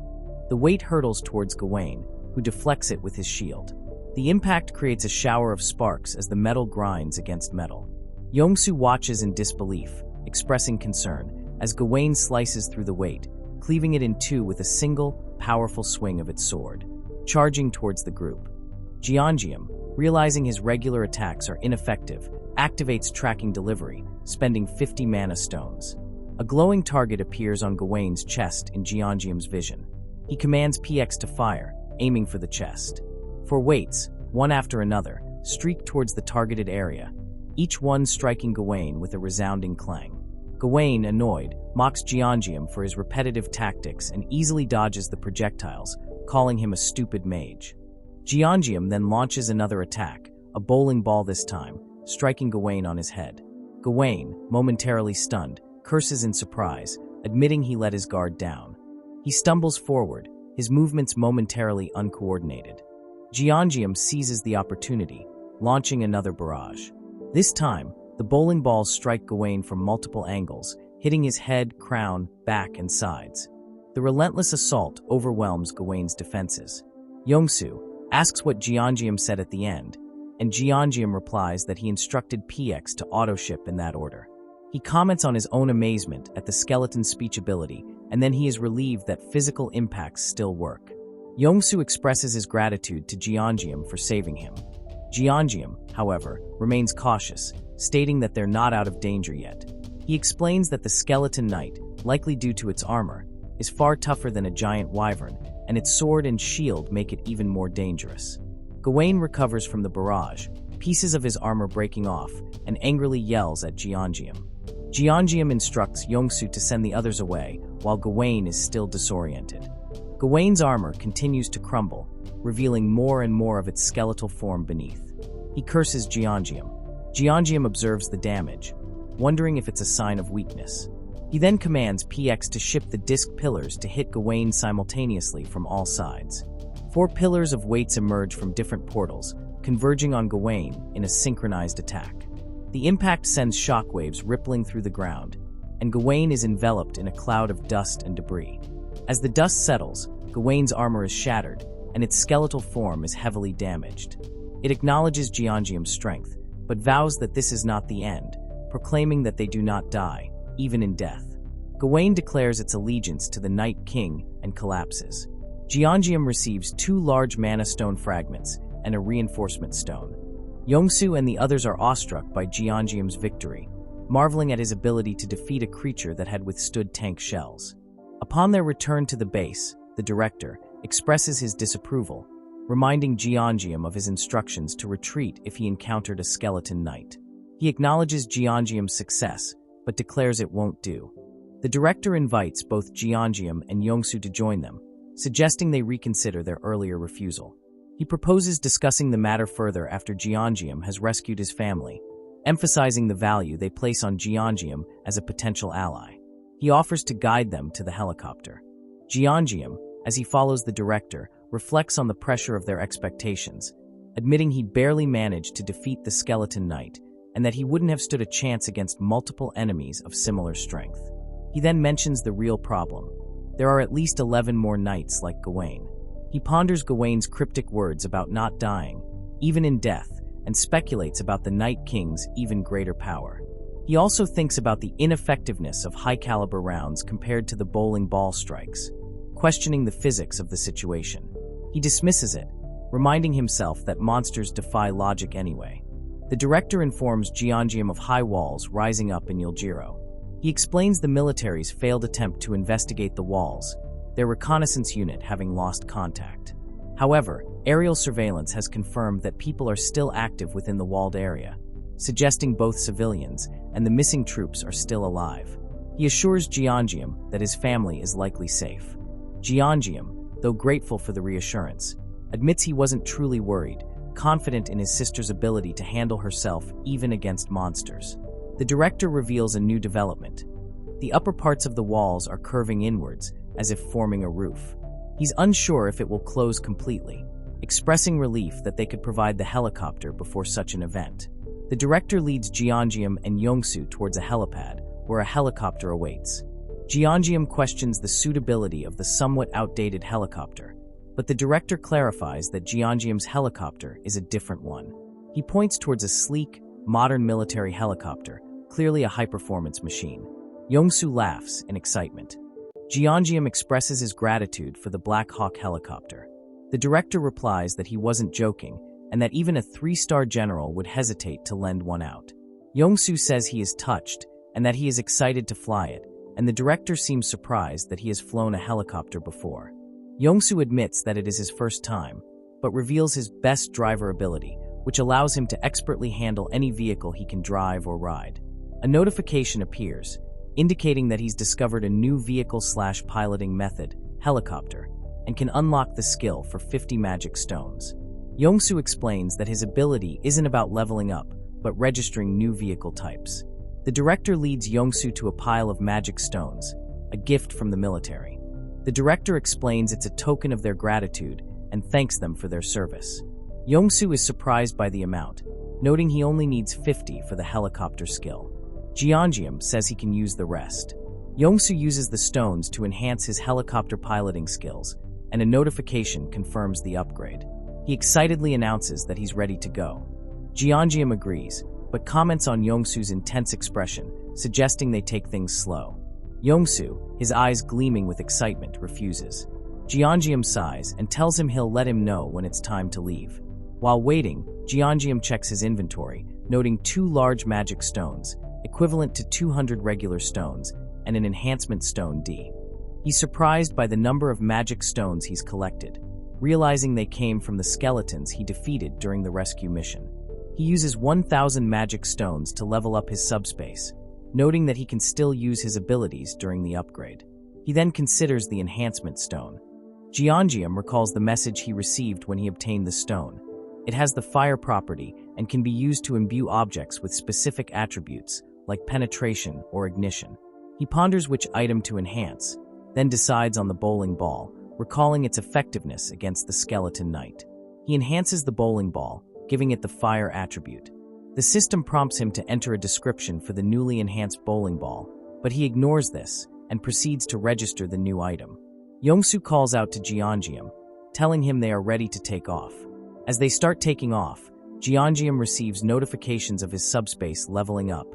The weight hurtles towards Gawain, who deflects it with his shield. The impact creates a shower of sparks as the metal grinds against metal. Yongsu watches in disbelief, expressing concern, as Gawain slices through the weight, cleaving it in two with a single, powerful swing of its sword, charging towards the group. Jeongeum, realizing his regular attacks are ineffective, activates tracking delivery, spending 50 mana stones. A glowing target appears on Gawain's chest in Jeongeum's vision. He commands PX to fire, aiming for the chest. Four weights, one after another, streak towards the targeted area, each one striking Gawain with a resounding clang. Gawain, annoyed, mocks Jeongeum for his repetitive tactics and easily dodges the projectiles, calling him a stupid mage. Jeongeum then launches another attack, a bowling ball this time, striking Gawain on his head. Gawain, momentarily stunned, curses in surprise, admitting he let his guard down. He stumbles forward, his movements momentarily uncoordinated. Jeongeum seizes the opportunity, launching another barrage. This time, the bowling balls strike Gawain from multiple angles, hitting his head, crown, back, and sides. The relentless assault overwhelms Gawain's defenses. Yongsu asks what Jeongeum said at the end, and Jeongeum replies that he instructed PX to auto-ship in that order. He comments on his own amazement at the skeleton's speech ability, and then he is relieved that physical impacts still work. Yongsu expresses his gratitude to Jeongeum for saving him. Jeongeum, however, remains cautious, stating that they're not out of danger yet. He explains that the skeleton knight, likely due to its armor, is far tougher than a giant wyvern, and its sword and shield make it even more dangerous. Gawain recovers from the barrage, pieces of his armor breaking off, and angrily yells at Jeongeum. Jeongeum instructs Yongsu to send the others away, while Gawain is still disoriented. Gawain's armor continues to crumble, revealing more and more of its skeletal form beneath. He curses Jeongeum. Jeongeum observes the damage, wondering if it's a sign of weakness. He then commands PX to ship the disc pillars to hit Gawain simultaneously from all sides. 4 pillars of weights emerge from different portals, converging on Gawain in a synchronized attack. The impact sends shockwaves rippling through the ground, and Gawain is enveloped in a cloud of dust and debris. As the dust settles, Gawain's armor is shattered, and its skeletal form is heavily damaged. It acknowledges Jeongeum's strength, but vows that this is not the end, proclaiming that they do not die, even in death. Gawain declares its allegiance to the Night King and collapses. Jeongeum receives 2 large mana stone fragments and a reinforcement stone. Yongsu and the others are awestruck by Jeongeum's victory, marveling at his ability to defeat a creature that had withstood tank shells. Upon their return to the base, the director expresses his disapproval, reminding Jeongeum of his instructions to retreat if he encountered a skeleton knight. He acknowledges Jeongeum's success, but declares it won't do. The director invites both Jeongeum and Yongsu to join them, suggesting they reconsider their earlier refusal. He proposes discussing the matter further after Jeongeum has rescued his family, emphasizing the value they place on Jeongeum as a potential ally. He offers to guide them to the helicopter. Jeongeum, as he follows the director, reflects on the pressure of their expectations, admitting he barely managed to defeat the skeleton knight and that he wouldn't have stood a chance against multiple enemies of similar strength. He then mentions the real problem. There are at least 11 more knights like Gawain. He ponders Gawain's cryptic words about not dying, even in death, and speculates about the Night King's even greater power. He also thinks about the ineffectiveness of high-caliber rounds compared to the bowling ball strikes, questioning the physics of the situation. He dismisses it, reminding himself that monsters defy logic anyway. The director informs Jeongeum of high walls rising up in Yulgiro. He explains the military's failed attempt to investigate the walls, their reconnaissance unit having lost contact. However, aerial surveillance has confirmed that people are still active within the walled area, suggesting both civilians and the missing troops are still alive. He assures Jeongeum that his family is likely safe. Jeongeum, though grateful for the reassurance, admits he wasn't truly worried, confident in his sister's ability to handle herself even against monsters. The director reveals a new development. The upper parts of the walls are curving inwards, as if forming a roof. He's unsure if it will close completely, expressing relief that they could provide the helicopter before such an event. The director leads Jeongeum and Yongsu towards a helipad, where a helicopter awaits. Jeongeum questions the suitability of the somewhat outdated helicopter, but the director clarifies that Jeongeum's helicopter is a different one. He points towards a sleek, modern military helicopter, clearly a high-performance machine. Yongsu laughs in excitement. Jeongeum expresses his gratitude for the Black Hawk helicopter. The director replies that he wasn't joking, and that even a 3-star general would hesitate to lend one out. Yongsu says he is touched and that he is excited to fly it, and the director seems surprised that he has flown a helicopter before. Yongsu admits that it is his first time, but reveals his best driver ability, which allows him to expertly handle any vehicle he can drive or ride. A notification appears, indicating that he's discovered a new vehicle/piloting method, helicopter, and can unlock the skill for 50 magic stones. Yongsu explains that his ability isn't about leveling up, but registering new vehicle types. The director leads Yongsu to a pile of magic stones, a gift from the military. The director explains it's a token of their gratitude and thanks them for their service. Yongsu is surprised by the amount, noting he only needs 50 for the helicopter skill. Jeongeum says he can use the rest. Yongsu uses the stones to enhance his helicopter piloting skills, and a notification confirms the upgrade. He excitedly announces that he's ready to go. Jeongeum agrees, but comments on Yongsu's intense expression, suggesting they take things slow. Yongsu, his eyes gleaming with excitement, refuses. Jeongeum sighs and tells him he'll let him know when it's time to leave. While waiting, Jeongeum checks his inventory, noting 2 large magic stones, equivalent to 200 regular stones, and an enhancement stone D. He's surprised by the number of magic stones he's collected, realizing they came from the skeletons he defeated during the rescue mission. He uses 1,000 magic stones to level up his subspace, noting that he can still use his abilities during the upgrade. He then considers the enhancement stone. Jeongeum recalls the message he received when he obtained the stone. It has the fire property and can be used to imbue objects with specific attributes, like penetration or ignition. He ponders which item to enhance, then decides on the bowling ball, recalling its effectiveness against the skeleton knight. He enhances the bowling ball, giving it the fire attribute. The system prompts him to enter a description for the newly enhanced bowling ball, but he ignores this and proceeds to register the new item. Yongsu calls out to Jeongeum, telling him they are ready to take off. As they start taking off, Jeongeum receives notifications of his subspace leveling up,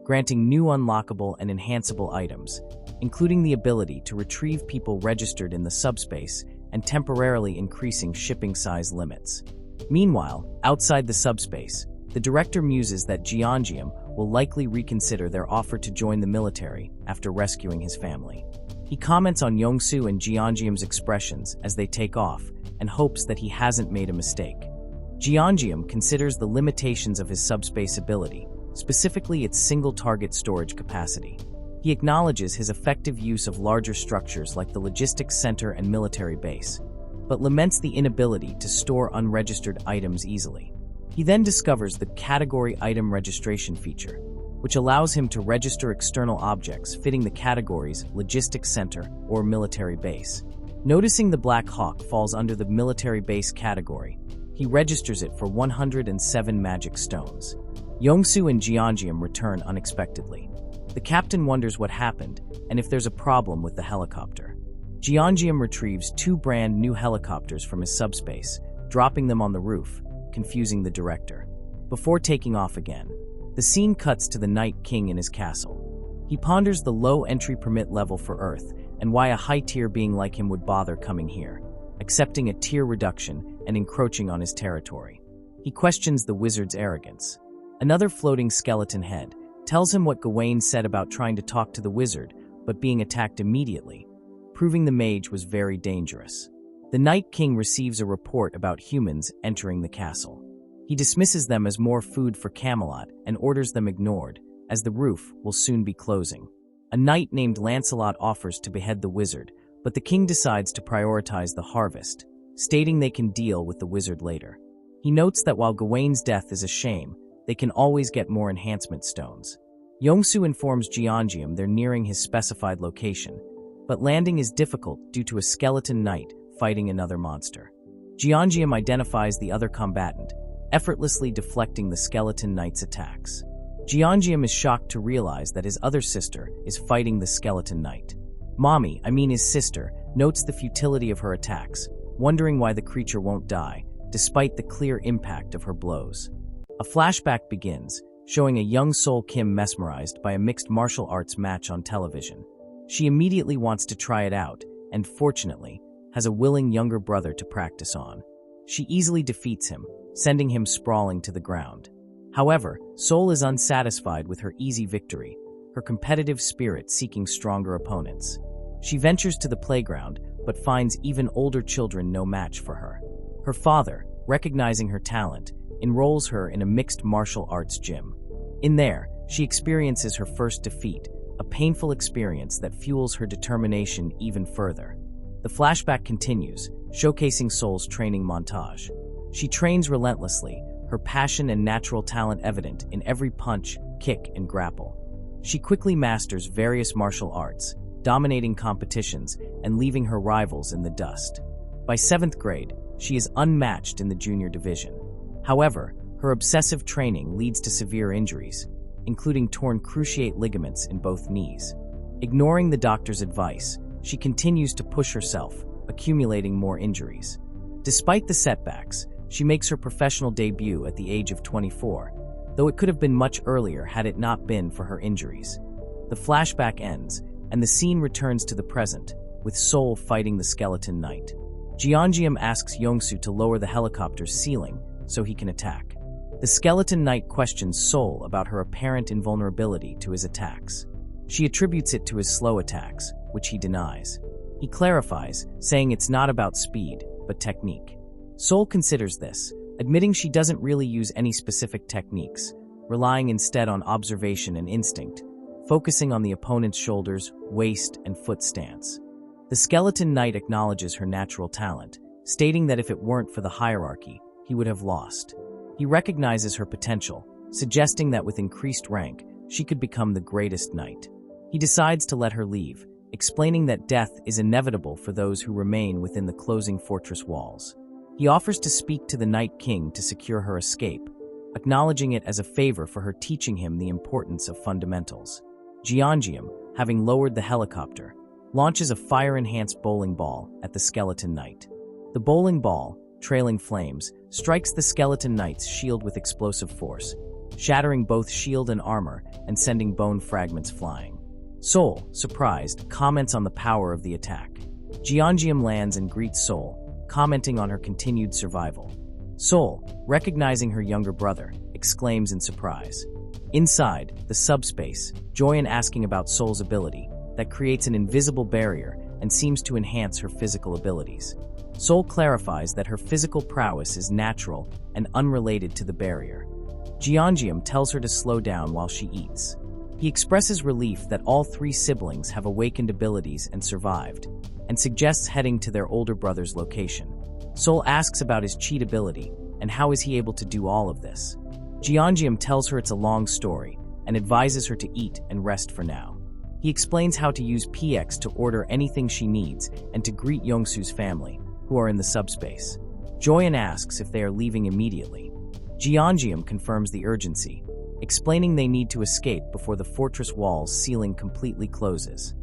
granting new unlockable and enhanceable items, including the ability to retrieve people registered in the subspace and temporarily increasing shipping size limits. Meanwhile, outside the subspace, the director muses that Jeongeum will likely reconsider their offer to join the military after rescuing his family. He comments on Yongsu and Jeongeum's expressions as they take off and hopes that he hasn't made a mistake. Jeongeum considers the limitations of his subspace ability, specifically its single-target storage capacity. He acknowledges his effective use of larger structures like the logistics center and military base, but laments the inability to store unregistered items easily. He then discovers the category item registration feature, which allows him to register external objects fitting the categories logistics center or military base. Noticing the Black Hawk falls under the military base category, he registers it for 107 magic stones. Yongsu and Jeongeum return unexpectedly. The captain wonders what happened and if there's a problem with the helicopter. Jeongeum retrieves 2 brand new helicopters from his subspace, dropping them on the roof, confusing the director. Before taking off again, the scene cuts to the Night King in his castle. He ponders the low entry permit level for Earth and why a high-tier being like him would bother coming here, accepting a tier reduction and encroaching on his territory. He questions the wizard's arrogance. Another floating skeleton head tells him what Gawain said about trying to talk to the wizard, but being attacked immediately, proving the mage was very dangerous. The Night King receives a report about humans entering the castle. He dismisses them as more food for Camelot and orders them ignored, as the roof will soon be closing. A knight named Lancelot offers to behead the wizard, but the king decides to prioritize the harvest, stating they can deal with the wizard later. He notes that while Gawain's death is a shame, they can always get more enhancement stones. Yongsu informs Jeongeum they're nearing his specified location, but landing is difficult due to a skeleton knight fighting another monster. Jeongeum identifies the other combatant, effortlessly deflecting the skeleton knight's attacks. Jeongeum is shocked to realize that his other sister is fighting the skeleton knight. His sister, notes the futility of her attacks, wondering why the creature won't die, despite the clear impact of her blows. A flashback begins, showing a young Sol Kim mesmerized by a mixed martial arts match on television. She immediately wants to try it out, and fortunately, has a willing younger brother to practice on. She easily defeats him, sending him sprawling to the ground. However, Sol is unsatisfied with her easy victory, her competitive spirit seeking stronger opponents. She ventures to the playground, but finds even older children no match for her. Her father, recognizing her talent, enrolls her in a mixed martial arts gym. In there, she experiences her first defeat, a painful experience that fuels her determination even further. The flashback continues, showcasing Sol's training montage. She trains relentlessly, her passion and natural talent evident in every punch, kick, and grapple. She quickly masters various martial arts, dominating competitions and leaving her rivals in the dust. By 7th grade, she is unmatched in the junior division. However, her obsessive training leads to severe injuries, including torn cruciate ligaments in both knees. Ignoring the doctor's advice, she continues to push herself, accumulating more injuries. Despite the setbacks, she makes her professional debut at the age of 24, though it could have been much earlier had it not been for her injuries. The flashback ends, and the scene returns to the present, with Sol fighting the skeleton knight. Jeongeum asks Yongsu to lower the helicopter's ceiling so he can attack. The skeleton knight questions Sol about her apparent invulnerability to his attacks. She attributes it to his slow attacks, which he denies. He clarifies, saying it's not about speed, but technique. Sol considers this, admitting she doesn't really use any specific techniques, relying instead on observation and instinct, focusing on the opponent's shoulders, waist, and foot stance. The skeleton knight acknowledges her natural talent, stating that if it weren't for the hierarchy, he would have lost. He recognizes her potential, suggesting that with increased rank, she could become the greatest knight. He decides to let her leave, explaining that death is inevitable for those who remain within the closing fortress walls. He offers to speak to the Night King to secure her escape, acknowledging it as a favor for her teaching him the importance of fundamentals. Jeongeum, having lowered the helicopter, launches a fire-enhanced bowling ball at the skeleton knight. The bowling ball, trailing flames, strikes the skeleton knight's shield with explosive force, shattering both shield and armor and sending bone fragments flying. Sol, surprised, comments on the power of the attack. Jeongeum lands and greets Sol, commenting on her continued survival. Sol, recognizing her younger brother, exclaims in surprise. Inside, the Subspace, Joyan asking about Sol's ability, that creates an invisible barrier and seems to enhance her physical abilities. Sol clarifies that her physical prowess is natural and unrelated to the barrier. Jeongeum tells her to slow down while she eats. He expresses relief that all 3 siblings have awakened abilities and survived, and suggests heading to their older brother's location. Sol asks about his cheat ability and how is he able to do all of this. Jeongeum tells her it's a long story and advises her to eat and rest for now. He explains how to use PX to order anything she needs and to greet Yongsu's family, who are in the subspace. Joyan asks if they are leaving immediately. Jeongeum confirms the urgency, explaining they need to escape before the fortress wall's ceiling completely closes.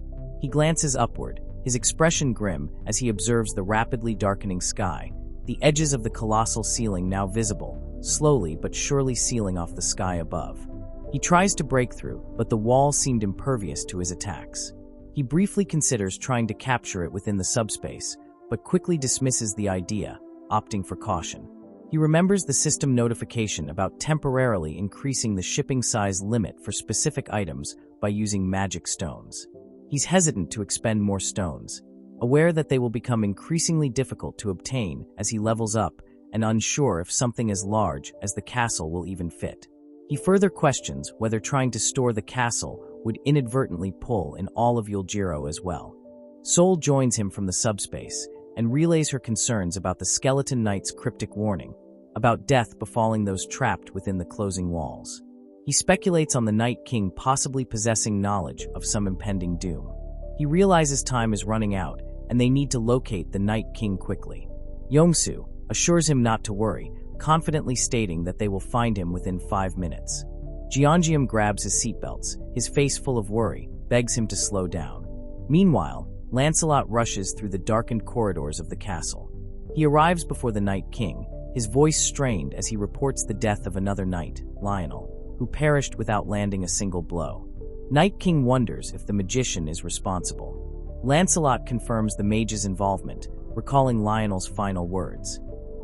He glances upward, his expression grim as he observes the rapidly darkening sky, the edges of the colossal ceiling now visible, slowly but surely sealing off the sky above. He tries to break through, but the wall seemed impervious to his attacks. He briefly considers trying to capture it within the subspace, but quickly dismisses the idea, opting for caution. He remembers the system notification about temporarily increasing the shipping size limit for specific items by using magic stones. He's hesitant to expend more stones, aware that they will become increasingly difficult to obtain as he levels up and unsure if something as large as the castle will even fit. He further questions whether trying to store the castle would inadvertently pull in all of Yuljiro as well. Sol joins him from the subspace and relays her concerns about the skeleton knight's cryptic warning, about death befalling those trapped within the closing walls. He speculates on the Night King possibly possessing knowledge of some impending doom. He realizes time is running out and they need to locate the Night King quickly. Yongsu assures him not to worry, confidently stating that they will find him within 5 minutes. Jeongeum grabs his seatbelts, his face full of worry, begs him to slow down. Meanwhile, Lancelot rushes through the darkened corridors of the castle. He arrives before the Night King, his voice strained as he reports the death of another knight, Lionel, who perished without landing a single blow. Night King wonders if the magician is responsible. Lancelot confirms the mage's involvement, recalling Lionel's final words.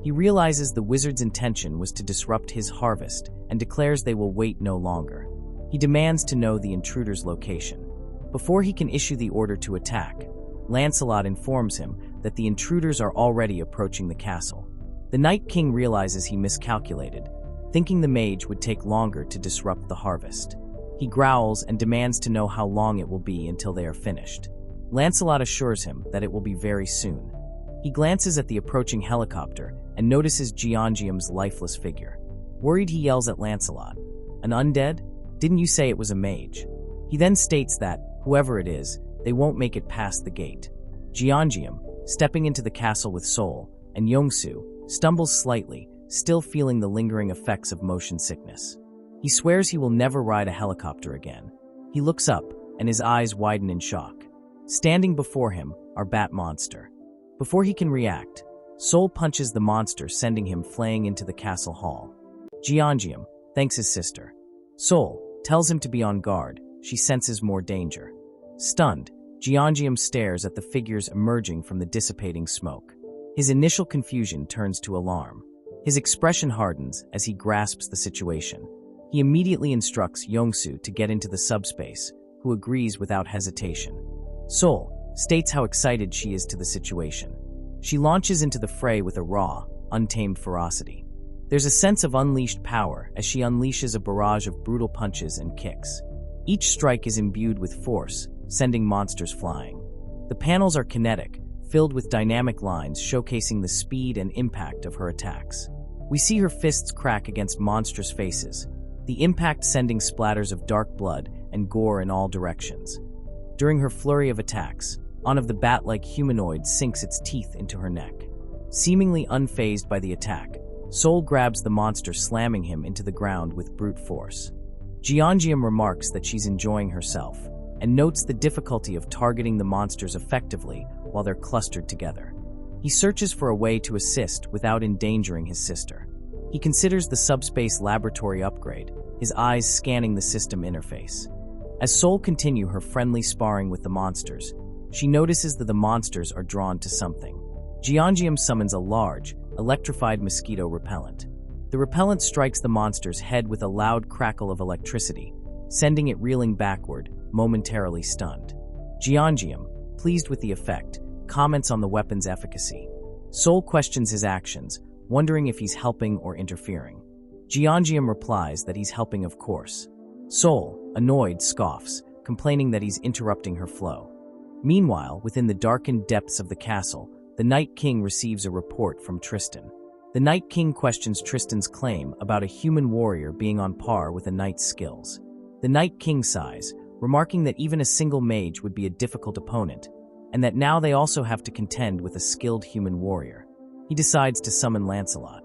He realizes the wizard's intention was to disrupt his harvest and declares they will wait no longer. He demands to know the intruder's location. Before he can issue the order to attack, Lancelot informs him that the intruders are already approaching the castle. The Night King realizes he miscalculated, thinking the mage would take longer to disrupt the harvest. He growls and demands to know how long it will be until they are finished. Lancelot assures him that it will be very soon. He glances at the approaching helicopter and notices Geongium's lifeless figure. Worried, he yells at Lancelot, "An undead? Didn't you say it was a mage?" He then states that, whoever it is, they won't make it past the gate. Geongium, stepping into the castle with Sol, and Yongsu, stumbles slightly, still feeling the lingering effects of motion sickness. He swears he will never ride a helicopter again. He looks up, and his eyes widen in shock. Standing before him are Bat Monster. Before he can react, Sol punches the monster, sending him flaying into the castle hall. Geongium thanks his sister. Sol tells him to be on guard. She senses more danger. Stunned, Geongium stares at the figures emerging from the dissipating smoke. His initial confusion turns to alarm. His expression hardens as he grasps the situation. He immediately instructs Yongsu to get into the subspace, who agrees without hesitation. Sol states how excited she is to the situation. She launches into the fray with a raw, untamed ferocity. There's a sense of unleashed power as she unleashes a barrage of brutal punches and kicks. Each strike is imbued with force, sending monsters flying. The panels are kinetic, filled with dynamic lines showcasing the speed and impact of her attacks. We see her fists crack against monstrous faces, the impact sending splatters of dark blood and gore in all directions. During her flurry of attacks, one of the bat-like humanoids sinks its teeth into her neck. Seemingly unfazed by the attack, Sol grabs the monster, slamming him into the ground with brute force. Geongium remarks that she's enjoying herself, and notes the difficulty of targeting the monsters effectively while they're clustered together. He searches for a way to assist without endangering his sister. He considers the Subspace laboratory upgrade, his eyes scanning the system interface. As Sol continues her friendly sparring with the monsters, she notices that the monsters are drawn to something. Geongium summons a large, electrified mosquito repellent. The repellent strikes the monster's head with a loud crackle of electricity, sending it reeling backward, momentarily stunned. Geongium, pleased with the effect, comments on the weapon's efficacy. Sol questions his actions, wondering if he's helping or interfering. Geongium replies that he's helping, of course. Sol, annoyed, scoffs, complaining that he's interrupting her flow. Meanwhile, within the darkened depths of the castle, the Night King receives a report from Tristan. The Night King questions Tristan's claim about a human warrior being on par with a knight's skills. The Night King sighs, remarking that even a single mage would be a difficult opponent, and that now they also have to contend with a skilled human warrior. He decides to summon Lancelot,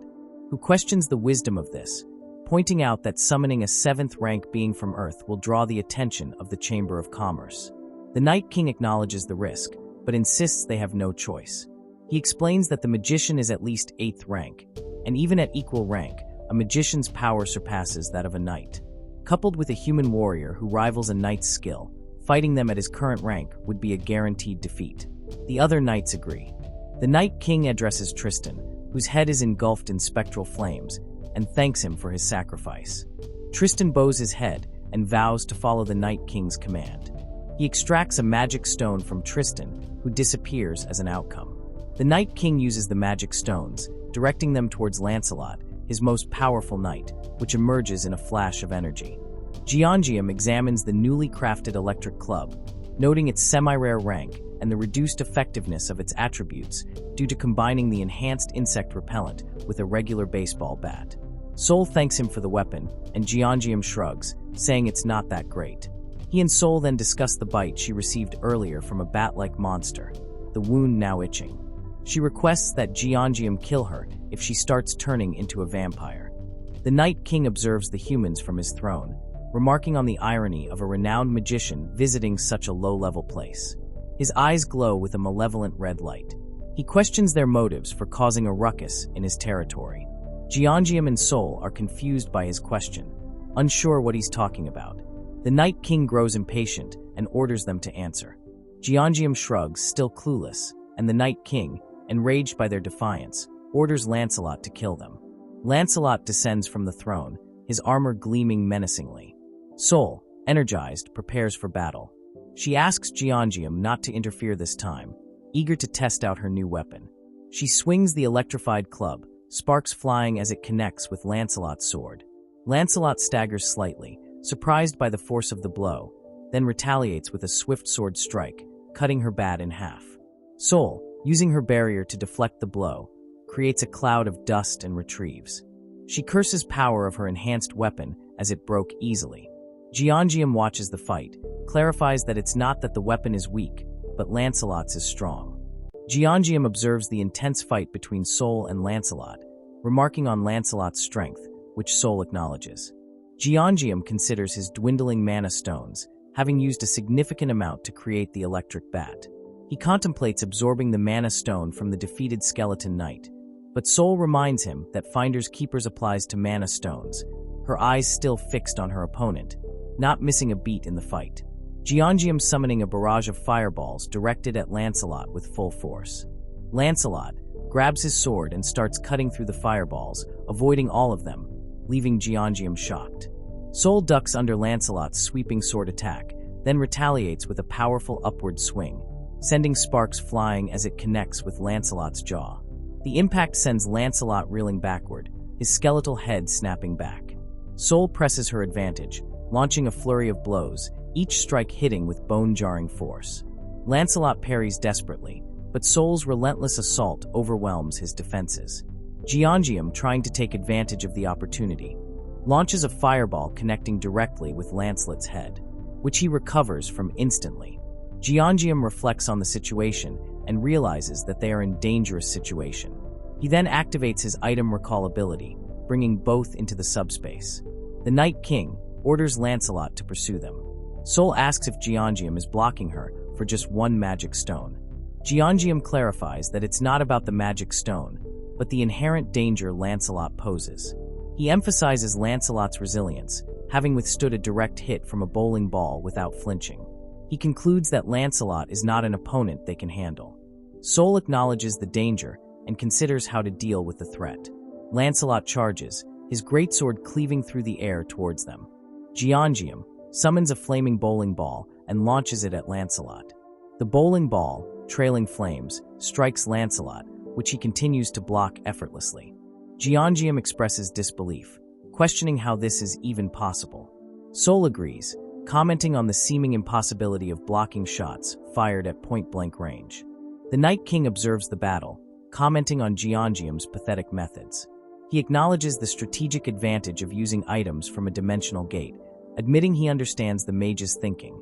who questions the wisdom of this, pointing out that summoning a 7th rank being from Earth will draw the attention of the Chamber of Commerce. The Night King acknowledges the risk, but insists they have no choice. He explains that the magician is at least 8th rank, and even at equal rank, a magician's power surpasses that of a knight. Coupled with a human warrior who rivals a knight's skill, fighting them at his current rank would be a guaranteed defeat. The other knights agree. The Night King addresses Tristan, whose head is engulfed in spectral flames, and thanks him for his sacrifice. Tristan bows his head and vows to follow the Night King's command. He extracts a magic stone from Tristan, who disappears as an outcome. The Night King uses the magic stones, directing them towards Lancelot, his most powerful knight, which emerges in a flash of energy. Geongium examines the newly crafted electric club, noting its semi-rare rank and the reduced effectiveness of its attributes due to combining the enhanced insect repellent with a regular baseball bat. Sol thanks him for the weapon, and Geongium shrugs, saying it's not that great. He and Sol then discuss the bite she received earlier from a bat-like monster, the wound now itching. She requests that Geongium kill her if she starts turning into a vampire. The Night King observes the humans from his throne, remarking on the irony of a renowned magician visiting such a low-level place. His eyes glow with a malevolent red light. He questions their motives for causing a ruckus in his territory. Geongium and Sol are confused by his question, unsure what he's talking about. The Night King grows impatient and orders them to answer. Geongium shrugs, still clueless, and the Night King, enraged by their defiance, orders Lancelot to kill them. Lancelot descends from the throne, his armor gleaming menacingly. Sol, energized, prepares for battle. She asks Geongium not to interfere this time, eager to test out her new weapon. She swings the electrified club, sparks flying as it connects with Lancelot's sword. Lancelot staggers slightly, surprised by the force of the blow, then retaliates with a swift sword strike, cutting her bat in half. Sol, using her barrier to deflect the blow, creates a cloud of dust and retrieves. She curses power of her enhanced weapon as it broke easily. Geongium watches the fight, clarifies that it's not that the weapon is weak, but Lancelot's is strong. Geongium observes the intense fight between Sol and Lancelot, remarking on Lancelot's strength, which Sol acknowledges. Geongium considers his dwindling mana stones, having used a significant amount to create the electric bat. He contemplates absorbing the mana stone from the defeated skeleton knight, but Sol reminds him that Finders Keepers applies to mana stones, her eyes still fixed on her opponent, not missing a beat in the fight. Geongium summoning a barrage of fireballs directed at Lancelot with full force. Lancelot grabs his sword and starts cutting through the fireballs, avoiding all of them, leaving Geongium shocked. Sol ducks under Lancelot's sweeping sword attack, then retaliates with a powerful upward swing, sending sparks flying as it connects with Lancelot's jaw. The impact sends Lancelot reeling backward, his skeletal head snapping back. Sol presses her advantage, launching a flurry of blows, each strike hitting with bone-jarring force. Lancelot parries desperately, but Sol's relentless assault overwhelms his defenses. Geongium, trying to take advantage of the opportunity, launches a fireball connecting directly with Lancelot's head, which he recovers from instantly. Geongium reflects on the situation and realizes that they are in a dangerous situation. He then activates his item recall ability, bringing both into the subspace. The Night King orders Lancelot to pursue them. Sol asks if Geongium is blocking her for just one magic stone. Geongium clarifies that it's not about the magic stone, but the inherent danger Lancelot poses. He emphasizes Lancelot's resilience, having withstood a direct hit from a bowling ball without flinching. He concludes that Lancelot is not an opponent they can handle. Sol acknowledges the danger and considers how to deal with the threat. Lancelot charges, his greatsword cleaving through the air towards them. Geongium summons a flaming bowling ball and launches it at Lancelot. The bowling ball, trailing flames, strikes Lancelot, which he continues to block effortlessly. Geongium expresses disbelief, questioning how this is even possible. Sol agrees, commenting on the seeming impossibility of blocking shots fired at point-blank range. The Night King observes the battle, commenting on Geongium's pathetic methods. He acknowledges the strategic advantage of using items from a dimensional gate, admitting he understands the mage's thinking,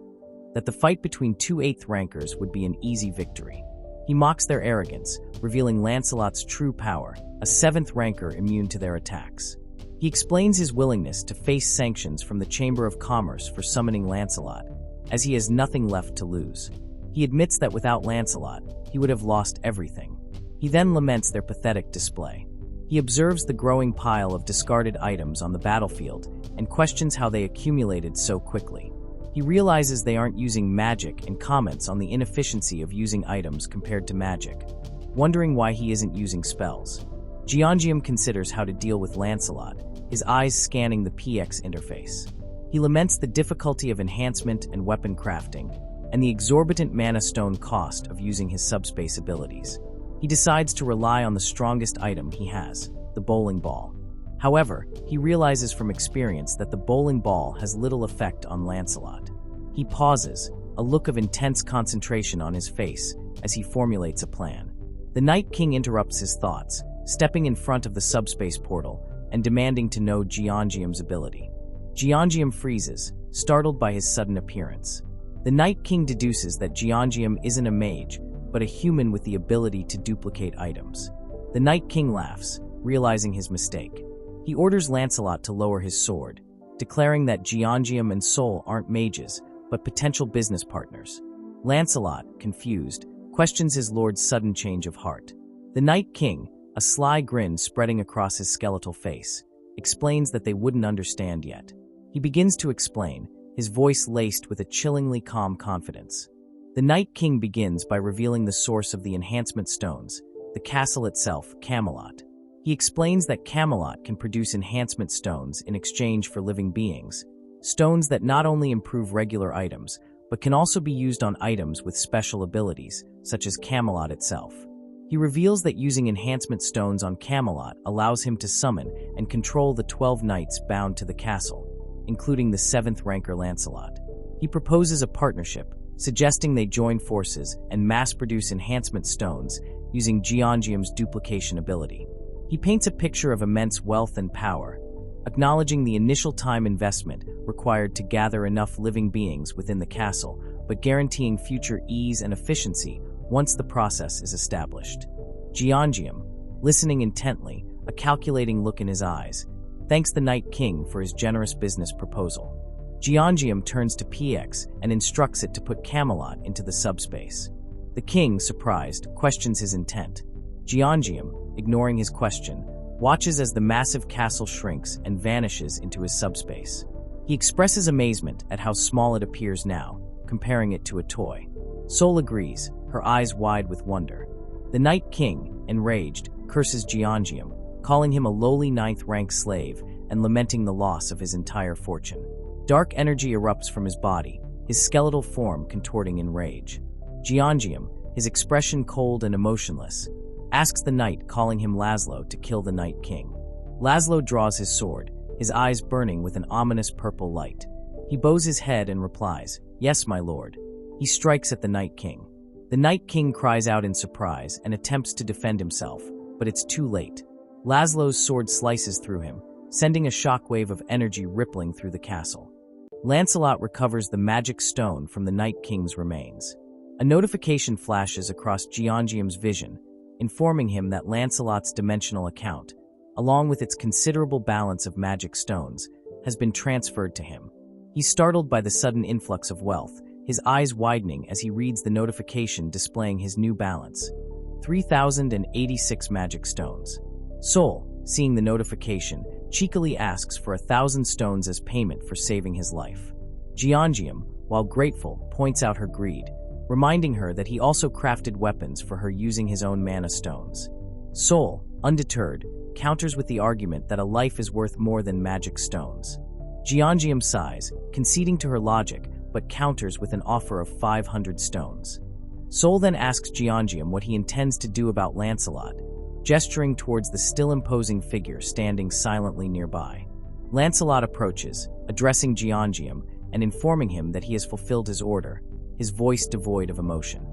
that the fight between two 8th rankers would be an easy victory. He mocks their arrogance, revealing Lancelot's true power, a 7th ranker immune to their attacks. He explains his willingness to face sanctions from the Chamber of Commerce for summoning Lancelot, as he has nothing left to lose. He admits that without Lancelot, he would have lost everything. He then laments their pathetic display. He observes the growing pile of discarded items on the battlefield and questions how they accumulated so quickly. He realizes they aren't using magic and comments on the inefficiency of using items compared to magic, wondering why he isn't using spells. Geongium considers how to deal with Lancelot, his eyes scanning the PX interface. He laments the difficulty of enhancement and weapon crafting, and the exorbitant mana stone cost of using his subspace abilities. He decides to rely on the strongest item he has, the bowling ball. However, he realizes from experience that the bowling ball has little effect on Lancelot. He pauses, a look of intense concentration on his face as he formulates a plan. The Night King interrupts his thoughts, stepping in front of the subspace portal and demanding to know Geongium's ability. Geongium freezes, startled by his sudden appearance. The Night King deduces that Geongium isn't a mage, but a human with the ability to duplicate items. The Night King laughs, realizing his mistake. He orders Lancelot to lower his sword, declaring that Geongium and Sol aren't mages, but potential business partners. Lancelot, confused, questions his lord's sudden change of heart. The Night King, a sly grin spreading across his skeletal face, explains that they wouldn't understand yet. He begins to explain, his voice laced with a chillingly calm confidence. The Night King begins by revealing the source of the enhancement stones, the castle itself, Camelot. He explains that Camelot can produce enhancement stones in exchange for living beings, stones that not only improve regular items, but can also be used on items with special abilities, such as Camelot itself. He reveals that using enhancement stones on Camelot allows him to summon and control the 12 knights bound to the castle, including the 7th ranker Lancelot. He proposes a partnership, suggesting they join forces and mass-produce enhancement stones using Geongium's duplication ability. He paints a picture of immense wealth and power, acknowledging the initial time investment required to gather enough living beings within the castle, but guaranteeing future ease and efficiency once the process is established. Geongium, listening intently, a calculating look in his eyes, thanks the Night King for his generous business proposal. Geongium turns to PX and instructs it to put Camelot into the subspace. The king, surprised, questions his intent. Geongium, ignoring his question, watches as the massive castle shrinks and vanishes into his subspace. He expresses amazement at how small it appears now, comparing it to a toy. Sol agrees, her eyes wide with wonder. The Night King, enraged, curses Geongium, calling him a lowly 9th-rank slave and lamenting the loss of his entire fortune. Dark energy erupts from his body, his skeletal form contorting in rage. Geongium, his expression cold and emotionless, asks the knight calling him Laszlo to kill the Night King. Laszlo draws his sword, his eyes burning with an ominous purple light. He bows his head and replies, "Yes, my lord." He strikes at the Night King. The Night King cries out in surprise and attempts to defend himself, but it's too late. Laszlo's sword slices through him, sending a shockwave of energy rippling through the castle. Lancelot recovers the magic stone from the Night King's remains. A notification flashes across Geongium's vision, informing him that Lancelot's dimensional account, along with its considerable balance of magic stones, has been transferred to him. He's startled by the sudden influx of wealth, his eyes widening as he reads the notification displaying his new balance. 3,086 magic stones. Sol, seeing the notification, cheekily asks for 1,000 stones as payment for saving his life. Geongium, while grateful, points out her greed, reminding her that he also crafted weapons for her using his own mana stones. Sol, undeterred, counters with the argument that a life is worth more than magic stones. Geongium sighs, conceding to her logic, but counters with an offer of 500 stones. Sol then asks Geongium what he intends to do about Lancelot, gesturing towards the still imposing figure standing silently nearby. Lancelot approaches, addressing Geongium and informing him that he has fulfilled his order, his voice devoid of emotion.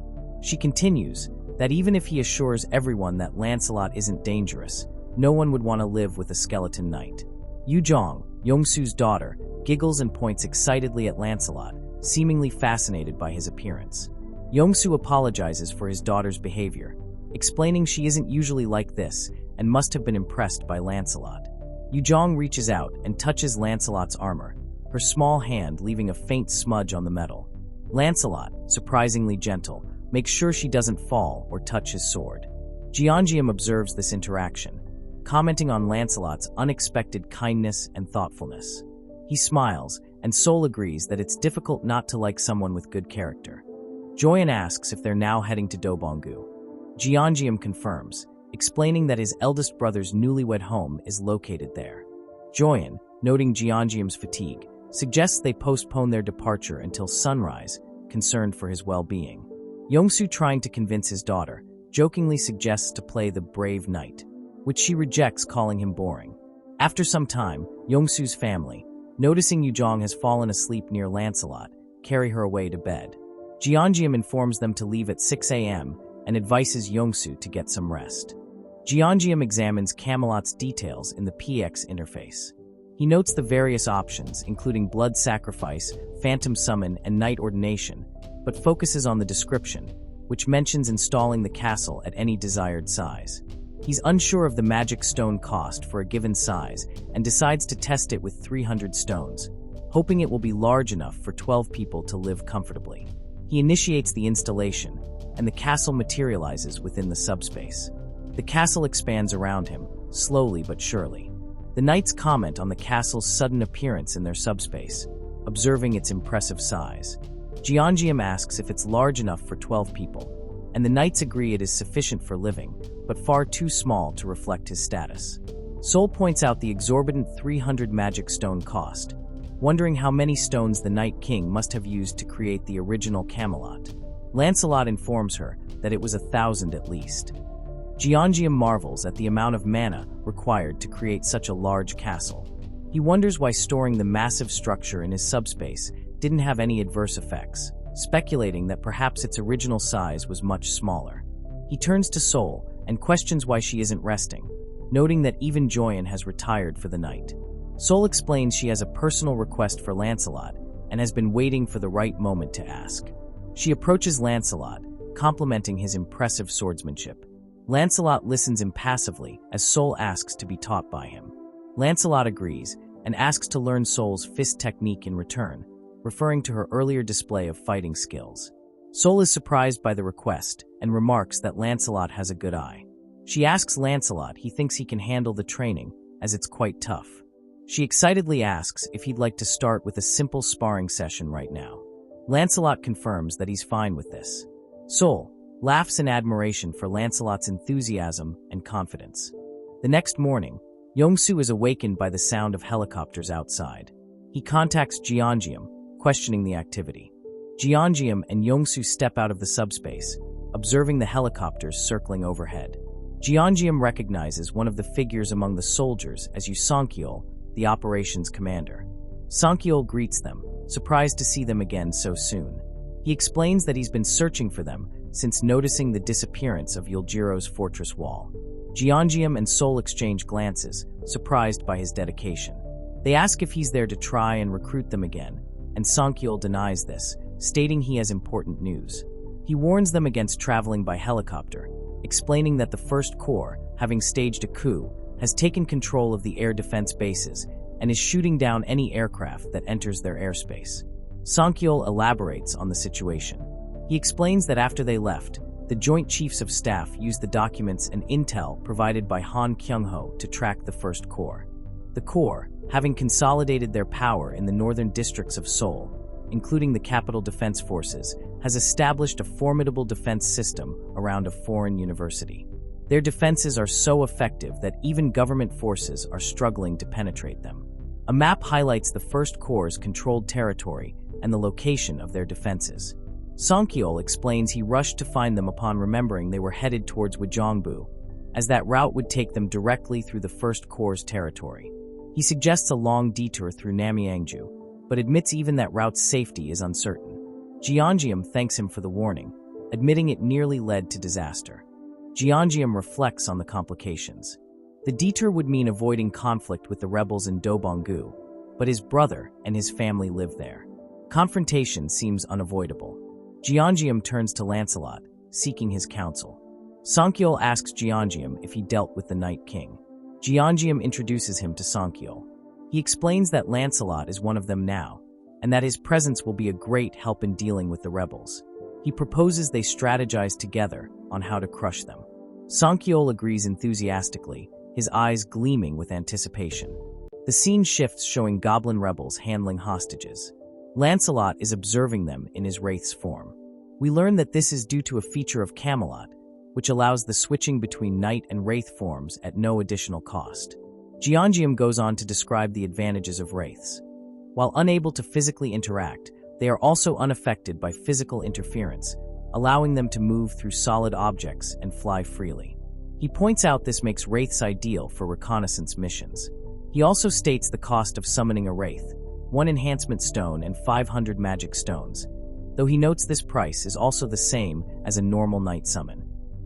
She continues that even if he assures everyone that Lancelot isn't dangerous, no one would want to live with a skeleton knight. Yuzhong, Yongsu's daughter, giggles and points excitedly at Lancelot, seemingly fascinated by his appearance. Yongsu apologizes for his daughter's behavior, explaining she isn't usually like this and must have been impressed by Lancelot. Yuzhong reaches out and touches Lancelot's armor, her small hand leaving a faint smudge on the metal. Lancelot, surprisingly gentle, makes sure she doesn't fall or touch his sword. Geongium observes this interaction, commenting on Lancelot's unexpected kindness and thoughtfulness. He smiles, and Sol agrees that it's difficult not to like someone with good character. Joyen asks if they're now heading to Dobongu. Geongium confirms, explaining that his eldest brother's newlywed home is located there. Joyen, noting Geongium's fatigue, suggests they postpone their departure until sunrise, concerned for his well-being. Yongsu, trying to convince his daughter, jokingly suggests to play the brave knight, which she rejects, calling him boring. After some time, Yongsu's family, noticing Yuzhong has fallen asleep near Lancelot, carry her away to bed. Geongium informs them to leave at 6 a.m. and advises Yongsu to get some rest. Geongium examines Camelot's details in the PX interface. He notes the various options, including blood sacrifice, phantom summon, and knight ordination, but focuses on the description, which mentions installing the castle at any desired size. He's unsure of the magic stone cost for a given size and decides to test it with 300 stones, hoping it will be large enough for 12 people to live comfortably. He initiates the installation, and the castle materializes within the subspace. The castle expands around him, slowly but surely. The knights comment on the castle's sudden appearance in their subspace, observing its impressive size. Geongium asks if it's large enough for 12 people, and the knights agree it is sufficient for living, but far too small to reflect his status. Sol points out the exorbitant 300 magic stone cost, wondering how many stones the Night King must have used to create the original Camelot. Lancelot informs her that it was 1,000 at least. Giangium marvels at the amount of mana required to create such a large castle. He wonders why storing the massive structure in his subspace didn't have any adverse effects, speculating that perhaps its original size was much smaller. He turns to Sol and questions why she isn't resting, noting that even Joyen has retired for the night. Sol explains she has a personal request for Lancelot and has been waiting for the right moment to ask. She approaches Lancelot, complimenting his impressive swordsmanship. Lancelot listens impassively as Sol asks to be taught by him. Lancelot agrees and asks to learn Sol's fist technique in return, referring to her earlier display of fighting skills. Sol is surprised by the request and remarks that Lancelot has a good eye. She asks Lancelot he thinks he can handle the training, as it's quite tough. She excitedly asks if he'd like to start with a simple sparring session right now. Lancelot confirms that he's fine with this. Sol laughs in admiration for Lancelot's enthusiasm and confidence. The next morning, Yongsu is awakened by the sound of helicopters outside. He contacts Giangium, questioning the activity. Giangium and Yongsu step out of the subspace, observing the helicopters circling overhead. Giangium recognizes one of the figures among the soldiers as Yusankiol, the operations commander. Sankiol greets them, surprised to see them again so soon. He explains that he's been searching for them since noticing the disappearance of Yuljiro's fortress wall. Giangium and Sol exchange glances, surprised by his dedication. They ask if he's there to try and recruit them again, and Sankiol denies this, stating he has important news. He warns them against traveling by helicopter, explaining that the First Corps, having staged a coup, has taken control of the air defense bases and is shooting down any aircraft that enters their airspace. Sankiol elaborates on the situation. He explains that after they left, the Joint Chiefs of Staff used the documents and intel provided by Han Kyung-ho to track the First Corps. The Corps, having consolidated their power in the northern districts of Seoul, including the Capital Defense Forces, has established a formidable defense system around a foreign university. Their defenses are so effective that even government forces are struggling to penetrate them. A map highlights the First Corps' controlled territory and the location of their defenses. Sankiol explains he rushed to find them upon remembering they were headed towards Wajongbu, as that route would take them directly through the First Corps' territory. He suggests a long detour through Namyangju, but admits even that route's safety is uncertain. Giangium thanks him for the warning, admitting it nearly led to disaster. Giangium reflects on the complications. The detour would mean avoiding conflict with the rebels in Dobonggu, but his brother and his family live there. Confrontation seems unavoidable. Giangium turns to Lancelot, seeking his counsel. Sankiol asks Giangium if he dealt with the Night King. Giangium introduces him to Sankiol. He explains that Lancelot is one of them now, and that his presence will be a great help in dealing with the rebels. He proposes they strategize together on how to crush them. Sankiol agrees enthusiastically, his eyes gleaming with anticipation. The scene shifts, showing goblin rebels handling hostages. Lancelot is observing them in his wraith's form. We learn that this is due to a feature of Camelot, which allows the switching between knight and wraith forms at no additional cost. Giangium goes on to describe the advantages of wraiths. While unable to physically interact, they are also unaffected by physical interference, allowing them to move through solid objects and fly freely. He points out this makes wraiths ideal for reconnaissance missions. He also states the cost of summoning a wraith, 1 enhancement stone and 500 magic stones, though he notes this price is also the same as a normal knight summon.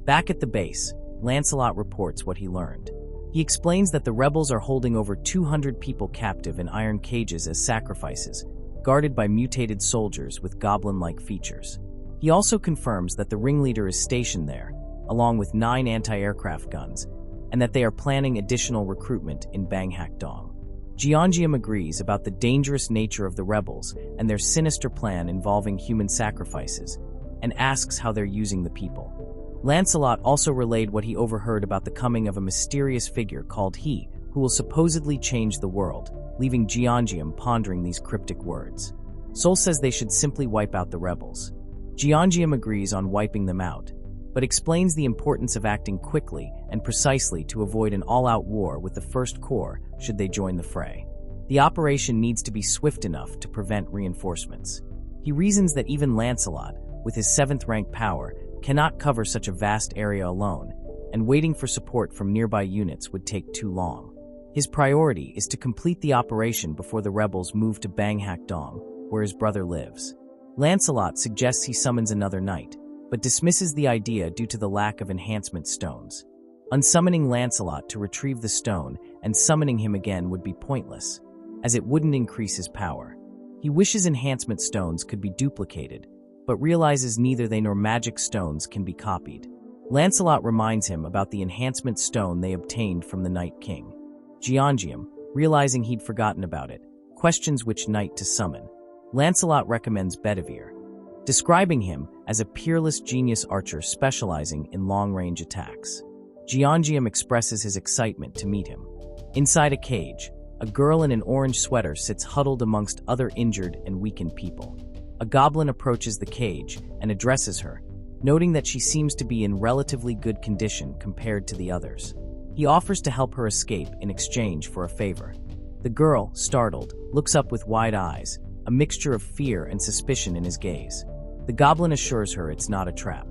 Back at the base, Lancelot reports what he learned. He explains that the rebels are holding over 200 people captive in iron cages as sacrifices, guarded by mutated soldiers with goblin-like features. He also confirms that the ringleader is stationed there, along with 9 anti-aircraft guns, and that they are planning additional recruitment in Banghak-dong. Giangium agrees about the dangerous nature of the rebels and their sinister plan involving human sacrifices, and asks how they're using the people. Lancelot also relayed what he overheard about the coming of a mysterious figure called He, who will supposedly change the world, leaving Giangium pondering these cryptic words. Sol says they should simply wipe out the rebels. Giangium agrees on wiping them out, but explains the importance of acting quickly and precisely to avoid an all-out war with the First Corps should they join the fray. The operation needs to be swift enough to prevent reinforcements. He reasons that even Lancelot, with his 7th rank power, cannot cover such a vast area alone, and waiting for support from nearby units would take too long. His priority is to complete the operation before the rebels move to Banghak Dong, where his brother lives. Lancelot suggests he summons another knight, but dismisses the idea due to the lack of enhancement stones. Unsummoning Lancelot to retrieve the stone and summoning him again would be pointless, as it wouldn't increase his power. He wishes enhancement stones could be duplicated, but realizes neither they nor magic stones can be copied. Lancelot reminds him about the enhancement stone they obtained from the Night King. Jeongeum, realizing he'd forgotten about it, questions which knight to summon. Lancelot recommends Bedivere, describing him as a peerless genius archer specializing in long-range attacks. Jeongeum expresses his excitement to meet him. Inside a cage, a girl in an orange sweater sits huddled amongst other injured and weakened people. A goblin approaches the cage and addresses her, noting that she seems to be in relatively good condition compared to the others. He offers to help her escape in exchange for a favor. The girl, startled, looks up with wide eyes, a mixture of fear and suspicion in his gaze. The goblin assures her it's not a trap.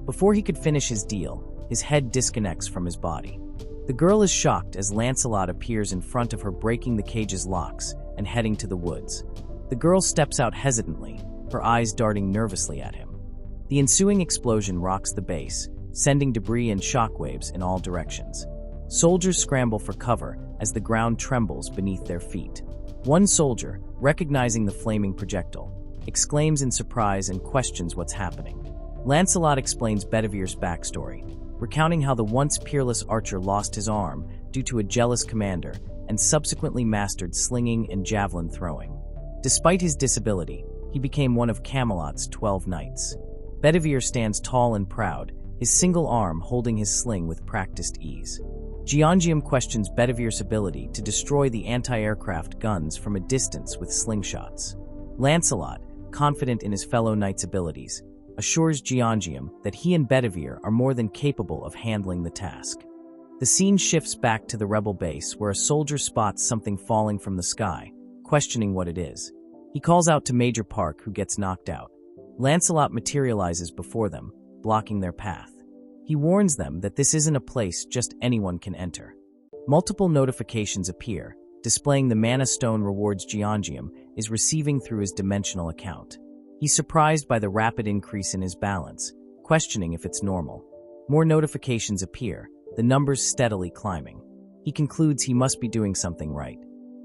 Before he could finish his deal, his head disconnects from his body. The girl is shocked as Lancelot appears in front of her, breaking the cage's locks and heading to the woods. The girl steps out hesitantly, her eyes darting nervously at him. The ensuing explosion rocks the base, sending debris and shockwaves in all directions. Soldiers scramble for cover as the ground trembles beneath their feet. One soldier, recognizing the flaming projectile, exclaims in surprise and questions what's happening. Lancelot explains Bedivere's backstory, recounting how the once peerless archer lost his arm due to a jealous commander and subsequently mastered slinging and javelin throwing. Despite his disability, he became one of Camelot's 12 knights. Bedivere stands tall and proud, his single arm holding his sling with practiced ease. Jeongeum questions Bedivere's ability to destroy the anti-aircraft guns from a distance with slingshots. Lancelot, confident in his fellow knight's abilities, assures Jeongeum that he and Bedivere are more than capable of handling the task. The scene shifts back to the rebel base where a soldier spots something falling from the sky, questioning what it is. He calls out to Major Park, who gets knocked out. Lancelot materializes before them, blocking their path. He warns them that this isn't a place just anyone can enter. Multiple notifications appear, displaying the mana stone rewards Jeongeum is receiving through his dimensional account. He's surprised by the rapid increase in his balance, questioning if it's normal. More notifications appear, the numbers steadily climbing. He concludes he must be doing something right.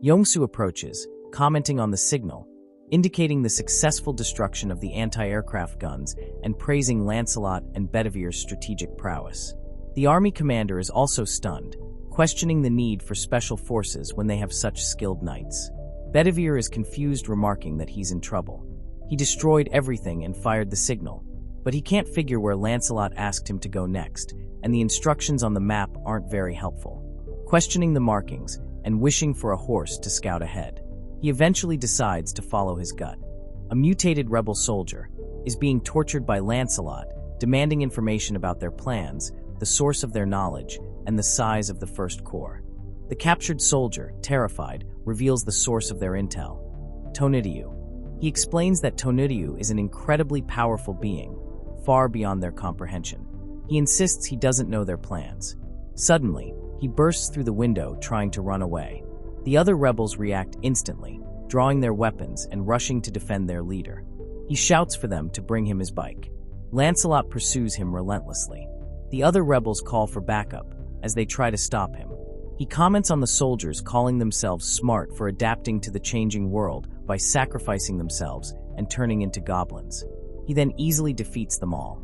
Yongsu approaches, commenting on the signal, indicating the successful destruction of the anti-aircraft guns and praising Lancelot and Bedivere's strategic prowess. The army commander is also stunned, questioning the need for special forces when they have such skilled knights. Bedivere is confused, remarking that he's in trouble. He destroyed everything and fired the signal, but he can't figure where Lancelot asked him to go next, and the instructions on the map aren't very helpful. Questioning the markings and wishing for a horse to scout ahead, he eventually decides to follow his gut. A mutated rebel soldier is being tortured by Lancelot, demanding information about their plans, the source of their knowledge, and the size of the First Corps. The captured soldier, terrified, reveals the source of their intel: Tonitiu. He explains that Tonitiu is an incredibly powerful being, far beyond their comprehension. He insists he doesn't know their plans. Suddenly, he bursts through the window, trying to run away. The other rebels react instantly, drawing their weapons and rushing to defend their leader. He shouts for them to bring him his bike. Lancelot pursues him relentlessly. The other rebels call for backup as they try to stop him. He comments on the soldiers calling themselves smart for adapting to the changing world by sacrificing themselves and turning into goblins. He then easily defeats them all.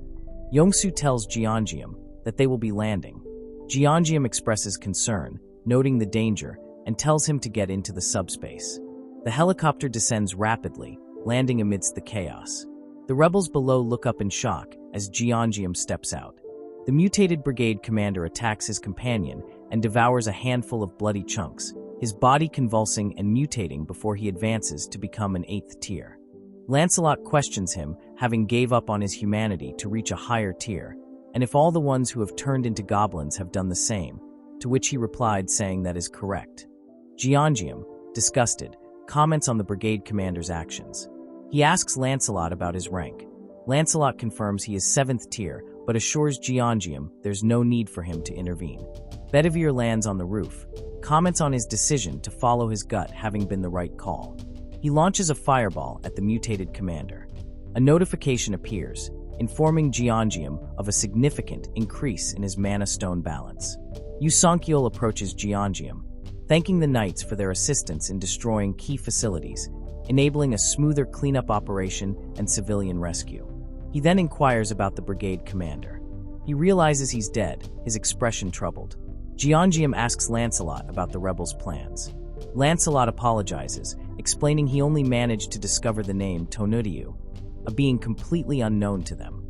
Yongsu tells Jeongeum that they will be landing. Jeongeum expresses concern, noting the danger, and tells him to get into the subspace. The helicopter descends rapidly, landing amidst the chaos. The rebels below look up in shock as Jeongeum steps out. The mutated brigade commander attacks his companion and devours a handful of bloody chunks, his body convulsing and mutating before he advances to become an 8th tier. Lancelot questions him, having gave up on his humanity to reach a higher tier, and if all the ones who have turned into goblins have done the same, to which he replied saying that is correct. Giangium, disgusted, comments on the brigade commander's actions. He asks Lancelot about his rank. Lancelot confirms he is 7th tier, but assures Giangium there's no need for him to intervene. Bedivere lands on the roof, comments on his decision to follow his gut having been the right call. He launches a fireball at the mutated commander. A notification appears, informing Giangium of a significant increase in his mana stone balance. Eusankiel approaches Giangium, thanking the knights for their assistance in destroying key facilities, enabling a smoother cleanup operation and civilian rescue. He then inquires about the brigade commander. He realizes he's dead, his expression troubled. Giangium asks Lancelot about the rebels' plans. Lancelot apologizes, explaining he only managed to discover the name Tonudiu, a being completely unknown to them.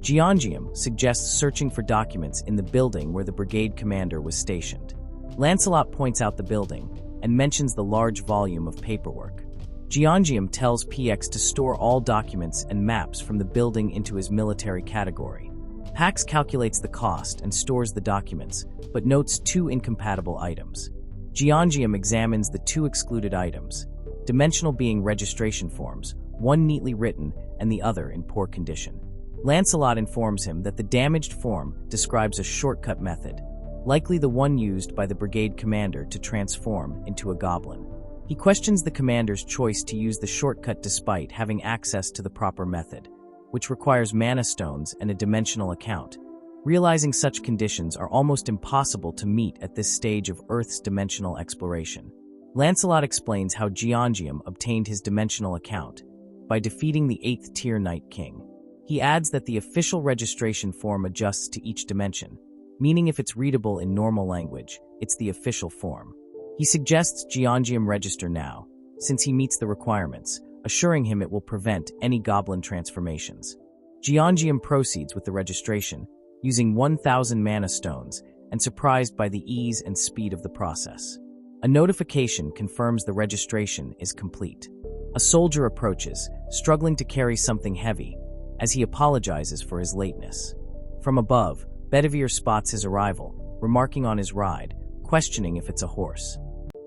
Giangium suggests searching for documents in the building where the brigade commander was stationed. Lancelot points out the building and mentions the large volume of paperwork. Giangium tells PX to store all documents and maps from the building into his military category. Pax calculates the cost and stores the documents, but notes 2 incompatible items. Giangium examines the 2 excluded items, dimensional being registration forms, one neatly written and the other in poor condition. Lancelot informs him that the damaged form describes a shortcut method, likely the one used by the brigade commander to transform into a goblin. He questions the commander's choice to use the shortcut despite having access to the proper method, which requires mana stones and a dimensional account, realizing such conditions are almost impossible to meet at this stage of Earth's dimensional exploration. Lancelot explains how Giangium obtained his dimensional account by defeating the 8th tier Night King. He adds that the official registration form adjusts to each dimension, meaning if it's readable in normal language, it's the official form. He suggests Giangium register now, since he meets the requirements, assuring him it will prevent any goblin transformations. Giangium proceeds with the registration, using 1,000 mana stones, and surprised by the ease and speed of the process. A notification confirms the registration is complete. A soldier approaches, struggling to carry something heavy, as he apologizes for his lateness. From above, Bedivere spots his arrival, remarking on his ride, questioning if it's a horse.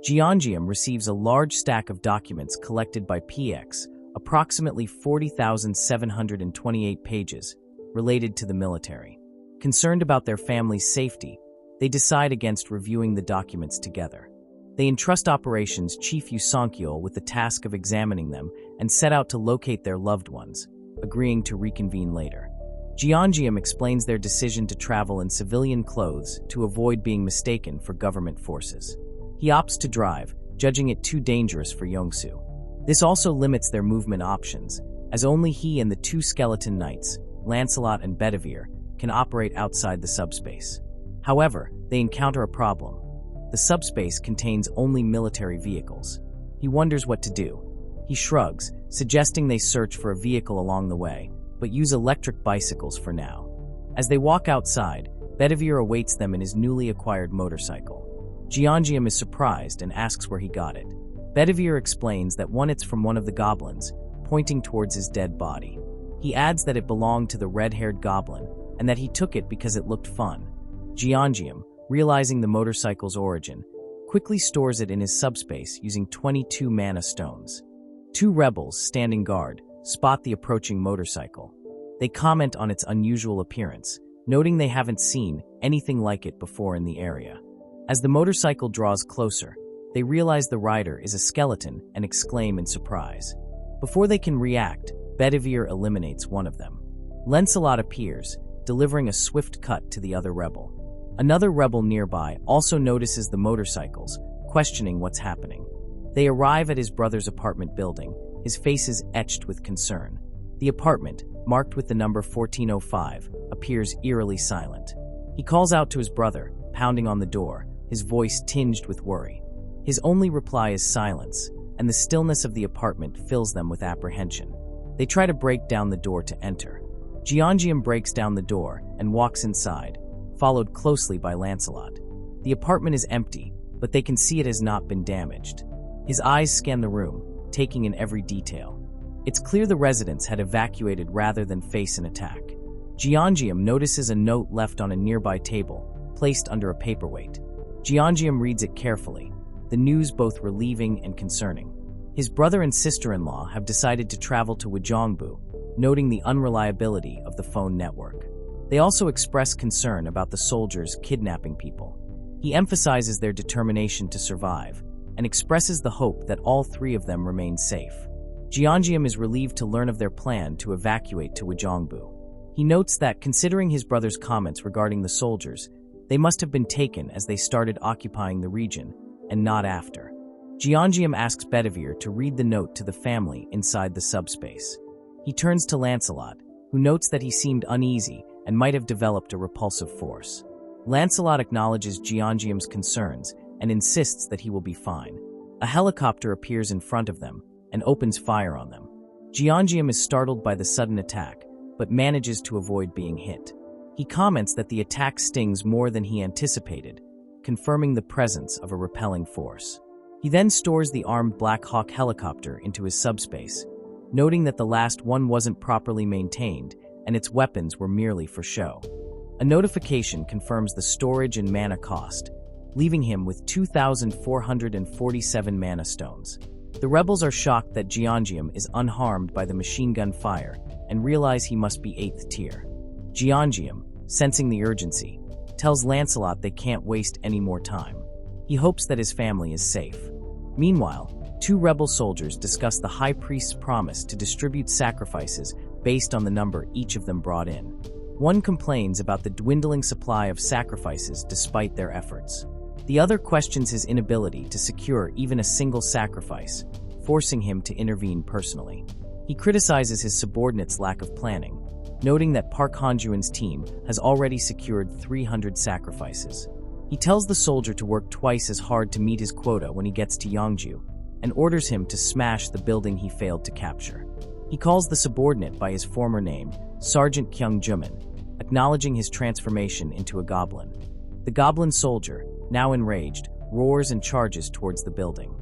Giangium receives a large stack of documents collected by PX, approximately 40,728 pages, related to the military. Concerned about their family's safety, they decide against reviewing the documents together. They entrust Operations Chief Eusankiel with the task of examining them and set out to locate their loved ones, agreeing to reconvene later. Giangium explains their decision to travel in civilian clothes to avoid being mistaken for government forces. He opts to drive, judging it too dangerous for Yongsu. This also limits their movement options, as only he and the 2 skeleton knights, Lancelot and Bedivere, can operate outside the subspace. However, they encounter a problem. The subspace contains only military vehicles. He wonders what to do. He shrugs, suggesting they search for a vehicle along the way, but use electric bicycles for now. As they walk outside, Bedivere awaits them in his newly acquired motorcycle. Giangium is surprised and asks where he got it. Bedivere explains that it's from one of the goblins, pointing towards his dead body. He adds that it belonged to the red-haired goblin, and that he took it because it looked fun. Giangium, realizing the motorcycle's origin, quickly stores it in his subspace using 22 mana stones. 2 rebels, standing guard, spot the approaching motorcycle. They comment on its unusual appearance, noting they haven't seen anything like it before in the area. As the motorcycle draws closer, they realize the rider is a skeleton and exclaim in surprise. Before they can react, Bedivere eliminates one of them. Lancelot appears, delivering a swift cut to the other rebel. Another rebel nearby also notices the motorcycles, questioning what's happening. They arrive at his brother's apartment building, his face is etched with concern. The apartment, marked with the number 1405, appears eerily silent. He calls out to his brother, pounding on the door, his voice tinged with worry. His only reply is silence, and the stillness of the apartment fills them with apprehension. They try to break down the door to enter. Giangium breaks down the door and walks inside, followed closely by Lancelot. The apartment is empty, but they can see it has not been damaged. His eyes scan the room, taking in every detail. It's clear the residents had evacuated rather than face an attack. Jeongeum notices a note left on a nearby table, placed under a paperweight. Jeongeum reads it carefully, the news both relieving and concerning. His brother and sister-in-law have decided to travel to Wajongbu, noting the unreliability of the phone network. They also express concern about the soldiers kidnapping people. He emphasizes their determination to survive and expresses the hope that all three of them remain safe. Jeongeum is relieved to learn of their plan to evacuate to Wajongbu. He notes that, considering his brother's comments regarding the soldiers, they must have been taken as they started occupying the region, and not after. Jeongeum asks Bedivere to read the note to the family inside the subspace. He turns to Lancelot, who notes that he seemed uneasy and might have developed a repulsive force. Lancelot acknowledges Jeongeum's concerns and insists that he will be fine. A helicopter appears in front of them and opens fire on them. Jeongeum is startled by the sudden attack, but manages to avoid being hit. He comments that the attack stings more than he anticipated, confirming the presence of a repelling force. He then stores the armed Black Hawk helicopter into his subspace, noting that the last one wasn't properly maintained and its weapons were merely for show. A notification confirms the storage and mana cost, leaving him with 2,447 mana stones. The rebels are shocked that Jeongeum is unharmed by the machine gun fire and realize he must be 8th tier. Jeongeum, sensing the urgency, tells Lancelot they can't waste any more time. He hopes that his family is safe. Meanwhile, two rebel soldiers discuss the High Priest's promise to distribute sacrifices based on the number each of them brought in. One complains about the dwindling supply of sacrifices despite their efforts. The other questions his inability to secure even a single sacrifice, forcing him to intervene personally. He criticizes his subordinate's lack of planning, noting that Park Hanjuan's team has already secured 300 sacrifices. He tells the soldier to work twice as hard to meet his quota when he gets to Yangju, and orders him to smash the building he failed to capture. He calls the subordinate by his former name, Sergeant Kyung Juman, acknowledging his transformation into a goblin. The goblin soldier, now enraged, roars and charges towards the building.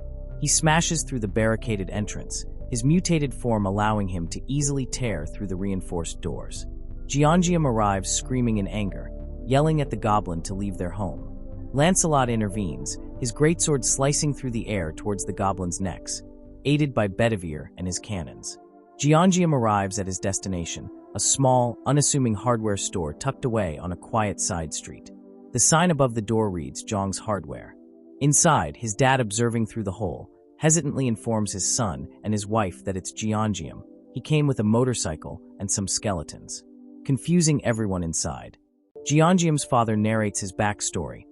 He smashes through the barricaded entrance, his mutated form allowing him to easily tear through the reinforced doors. Jeongeum arrives screaming in anger, yelling at the goblin to leave their home. Lancelot intervenes, his greatsword slicing through the air towards the goblin's necks, aided by Bedivere and his cannons. Jeongeum arrives at his destination, a small, unassuming hardware store tucked away on a quiet side street. The sign above the door reads Zhong's Hardware. Inside, his dad, observing through the hole, hesitantly informs his son and his wife that it's Jeongeum. He came with a motorcycle and some skeletons, confusing everyone inside. Jeongeum's father narrates his backstory,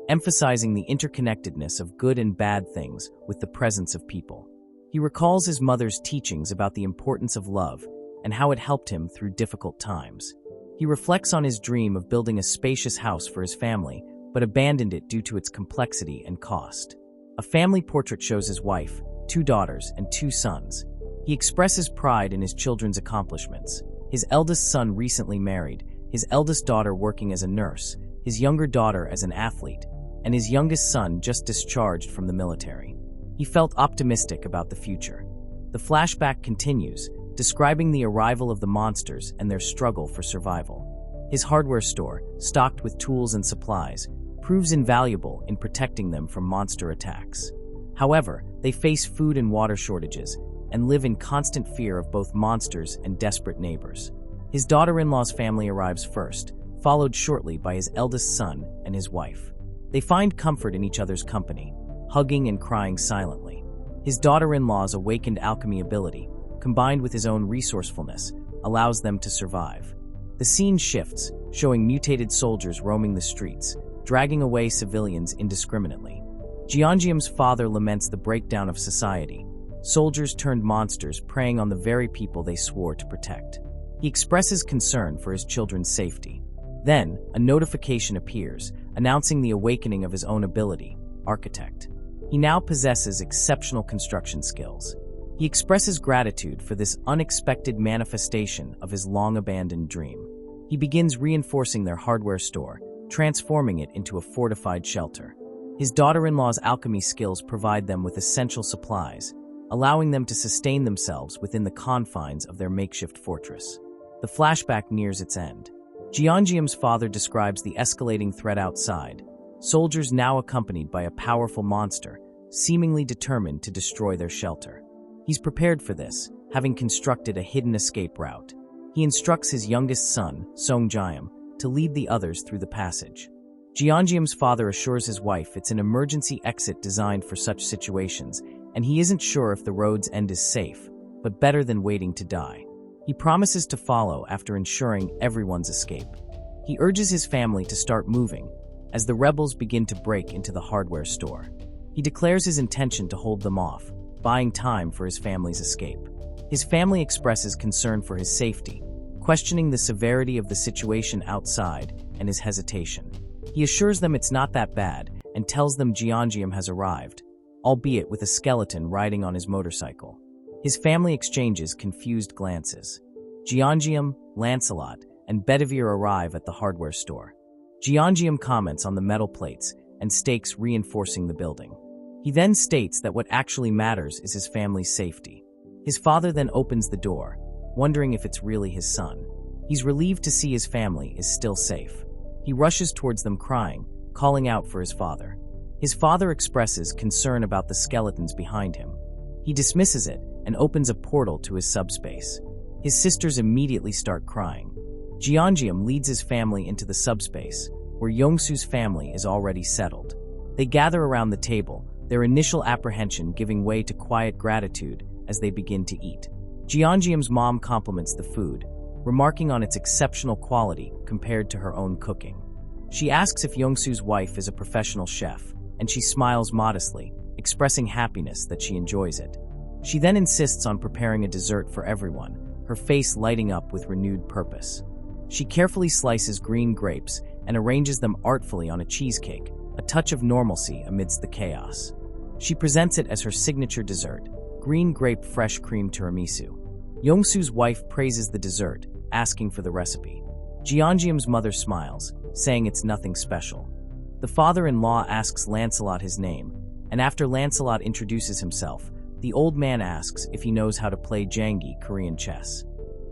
emphasizing the interconnectedness of good and bad things with the presence of people. He recalls his mother's teachings about the importance of love and how it helped him through difficult times. He reflects on his dream of building a spacious house for his family, but abandoned it due to its complexity and cost. A family portrait shows his wife, 2 daughters, and 2 sons. He expresses pride in his children's accomplishments. His eldest son recently married, his eldest daughter working as a nurse, his younger daughter as an athlete, and his youngest son just discharged from the military. He felt optimistic about the future. The flashback continues, describing the arrival of the monsters and their struggle for survival. His hardware store, stocked with tools and supplies, proves invaluable in protecting them from monster attacks. However, they face food and water shortages and live in constant fear of both monsters and desperate neighbors. His daughter-in-law's family arrives first, followed shortly by his eldest son and his wife. They find comfort in each other's company, hugging and crying silently. His daughter-in-law's awakened alchemy ability, combined with his own resourcefulness, allows them to survive. The scene shifts, showing mutated soldiers roaming the streets, dragging away civilians indiscriminately. Jeongeum's father laments the breakdown of society. Soldiers turned monsters preying on the very people they swore to protect. He expresses concern for his children's safety. Then, a notification appears, announcing the awakening of his own ability, Architect. He now possesses exceptional construction skills. He expresses gratitude for this unexpected manifestation of his long-abandoned dream. He begins reinforcing their hardware store, transforming it into a fortified shelter. His daughter-in-law's alchemy skills provide them with essential supplies, allowing them to sustain themselves within the confines of their makeshift fortress. The flashback nears its end. Jeongeum's father describes the escalating threat outside, soldiers now accompanied by a powerful monster, seemingly determined to destroy their shelter. He's prepared for this, having constructed a hidden escape route. He instructs his youngest son, Songjiam, to lead the others through the passage. Jeongeum's father assures his wife it's an emergency exit designed for such situations, and he isn't sure if the road's end is safe, but better than waiting to die. He promises to follow after ensuring everyone's escape. He urges his family to start moving, as the rebels begin to break into the hardware store. He declares his intention to hold them off, buying time for his family's escape. His family expresses concern for his safety, questioning the severity of the situation outside and his hesitation. He assures them it's not that bad and tells them Jeongeum has arrived, albeit with a skeleton riding on his motorcycle. His family exchanges confused glances. Jeongeum, Lancelot, and Bedivere arrive at the hardware store. Jeongeum comments on the metal plates and stakes reinforcing the building. He then states that what actually matters is his family's safety. His father then opens the door, wondering if it's really his son. He's relieved to see his family is still safe. He rushes towards them crying, calling out for his father. His father expresses concern about the skeletons behind him. He dismisses it and opens a portal to his subspace. His sisters immediately start crying. Jeongeum leads his family into the subspace, where Yongsu's family is already settled. They gather around the table, their initial apprehension giving way to quiet gratitude as they begin to eat. Jeongeum's mom compliments the food, remarking on its exceptional quality compared to her own cooking. She asks if Yongsu's wife is a professional chef, and she smiles modestly, expressing happiness that she enjoys it. She then insists on preparing a dessert for everyone, her face lighting up with renewed purpose. She carefully slices green grapes and arranges them artfully on a cheesecake, a touch of normalcy amidst the chaos. She presents it as her signature dessert, green grape fresh cream tiramisu. Yongsu's wife praises the dessert, asking for the recipe. Jeongeum's mother smiles, saying it's nothing special. The father-in-law asks Lancelot his name, and after Lancelot introduces himself, the old man asks if he knows how to play Jangi Korean chess.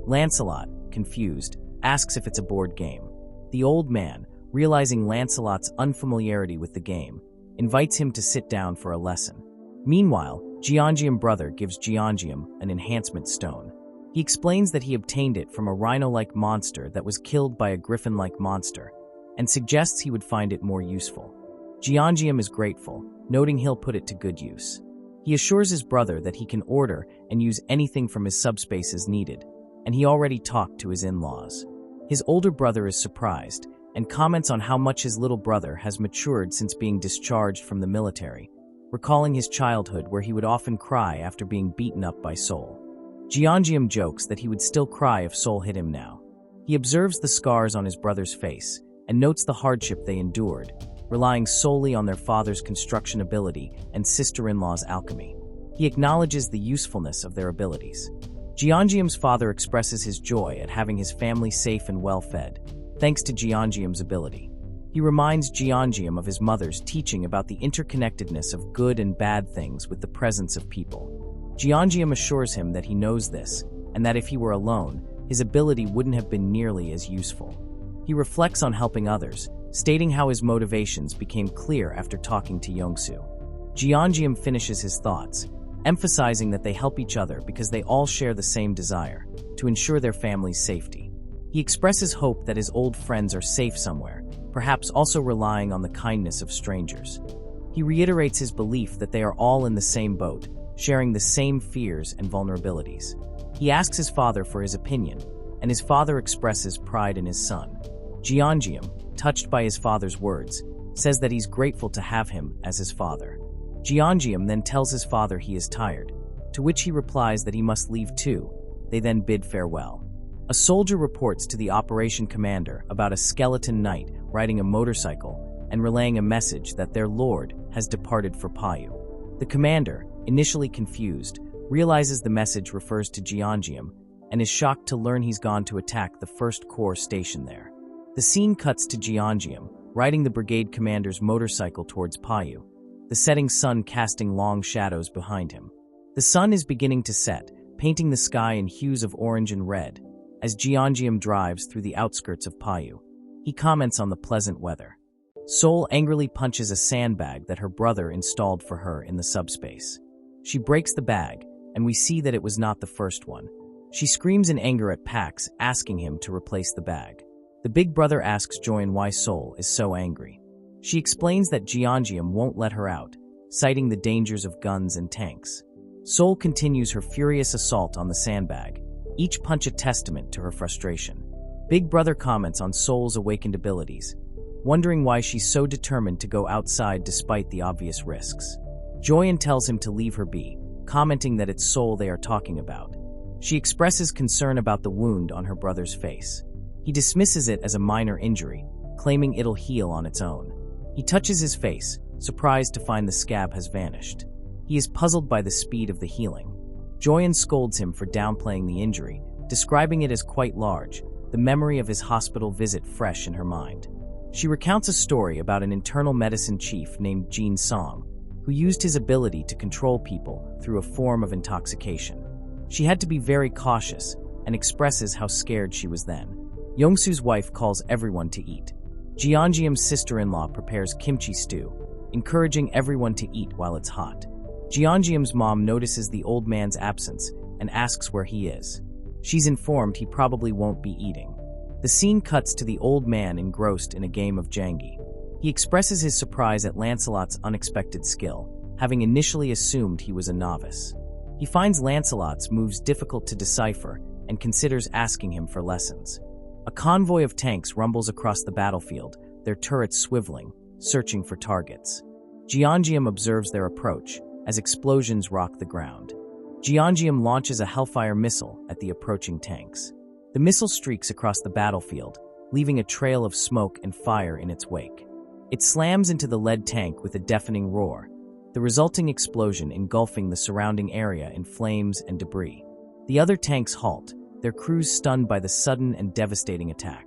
Lancelot, confused, asks if it's a board game. The old man, realizing Lancelot's unfamiliarity with the game, invites him to sit down for a lesson. Meanwhile, Jeongeum brother gives Jeongeum an enhancement stone. He explains that he obtained it from a rhino-like monster that was killed by a griffin-like monster, and suggests he would find it more useful. Jeongeum is grateful, noting he'll put it to good use. He assures his brother that he can order and use anything from his subspace as needed, and he already talked to his in-laws. His older brother is surprised, and comments on how much his little brother has matured since being discharged from the military, recalling his childhood where he would often cry after being beaten up by Sol. Jeongeum jokes that he would still cry if Sol hit him now. He observes the scars on his brother's face, and notes the hardship they endured, relying solely on their father's construction ability and sister-in-law's alchemy. He acknowledges the usefulness of their abilities. Jeongeum's father expresses his joy at having his family safe and well-fed, thanks to Jeongeum's ability. He reminds Jeongeum of his mother's teaching about the interconnectedness of good and bad things with the presence of people. Jeongeum assures him that he knows this, and that if he were alone, his ability wouldn't have been nearly as useful. He reflects on helping others, stating how his motivations became clear after talking to Yongsu. Jeongeum finishes his thoughts, emphasizing that they help each other because they all share the same desire, to ensure their family's safety. He expresses hope that his old friends are safe somewhere, perhaps also relying on the kindness of strangers. He reiterates his belief that they are all in the same boat, sharing the same fears and vulnerabilities. He asks his father for his opinion, and his father expresses pride in his son. Jeongeum, touched by his father's words, says that he's grateful to have him as his father. Jeongeum then tells his father he is tired, to which he replies that he must leave too. They then bid farewell. A soldier reports to the operation commander about a skeleton knight riding a motorcycle and relaying a message that their lord has departed for Payu. The commander, initially confused, realizes the message refers to Jeongeum and is shocked to learn he's gone to attack the 1st Corps station there. The scene cuts to Jeongeum, riding the brigade commander's motorcycle towards Payu, the setting sun casting long shadows behind him. The sun is beginning to set, painting the sky in hues of orange and red, as Jeongeum drives through the outskirts of Payu. He comments on the pleasant weather. Sol angrily punches a sandbag that her brother installed for her in the subspace. She breaks the bag, and we see that it was not the first one. She screams in anger at Pax, asking him to replace the bag. The big brother asks Joyen why Sol is so angry. She explains that Jeongeum won't let her out, citing the dangers of guns and tanks. Sol continues her furious assault on the sandbag, each punch a testament to her frustration. Big brother comments on Sol's awakened abilities, wondering why she's so determined to go outside despite the obvious risks. Joyen tells him to leave her be, commenting that it's Sol they are talking about. She expresses concern about the wound on her brother's face. He dismisses it as a minor injury, claiming it'll heal on its own. He touches his face, surprised to find the scab has vanished. He is puzzled by the speed of the healing. Joyen scolds him for downplaying the injury, describing it as quite large, the memory of his hospital visit fresh in her mind. She recounts a story about an internal medicine chief named Jin Song, who used his ability to control people through a form of intoxication. She had to be very cautious and expresses how scared she was then. Yongsu's wife calls everyone to eat. Jeongeum's sister-in-law prepares kimchi stew, encouraging everyone to eat while it's hot. Jeongeum's mom notices the old man's absence and asks where he is. She's informed he probably won't be eating. The scene cuts to the old man engrossed in a game of Jengi. He expresses his surprise at Lancelot's unexpected skill, having initially assumed he was a novice. He finds Lancelot's moves difficult to decipher and considers asking him for lessons. A convoy of tanks rumbles across the battlefield, their turrets swiveling, searching for targets. Jeongeum observes their approach as explosions rock the ground. Jeongeum launches a Hellfire missile at the approaching tanks. The missile streaks across the battlefield, leaving a trail of smoke and fire in its wake. It slams into the lead tank with a deafening roar, the resulting explosion engulfing the surrounding area in flames and debris. The other tanks halt, their crews stunned by the sudden and devastating attack.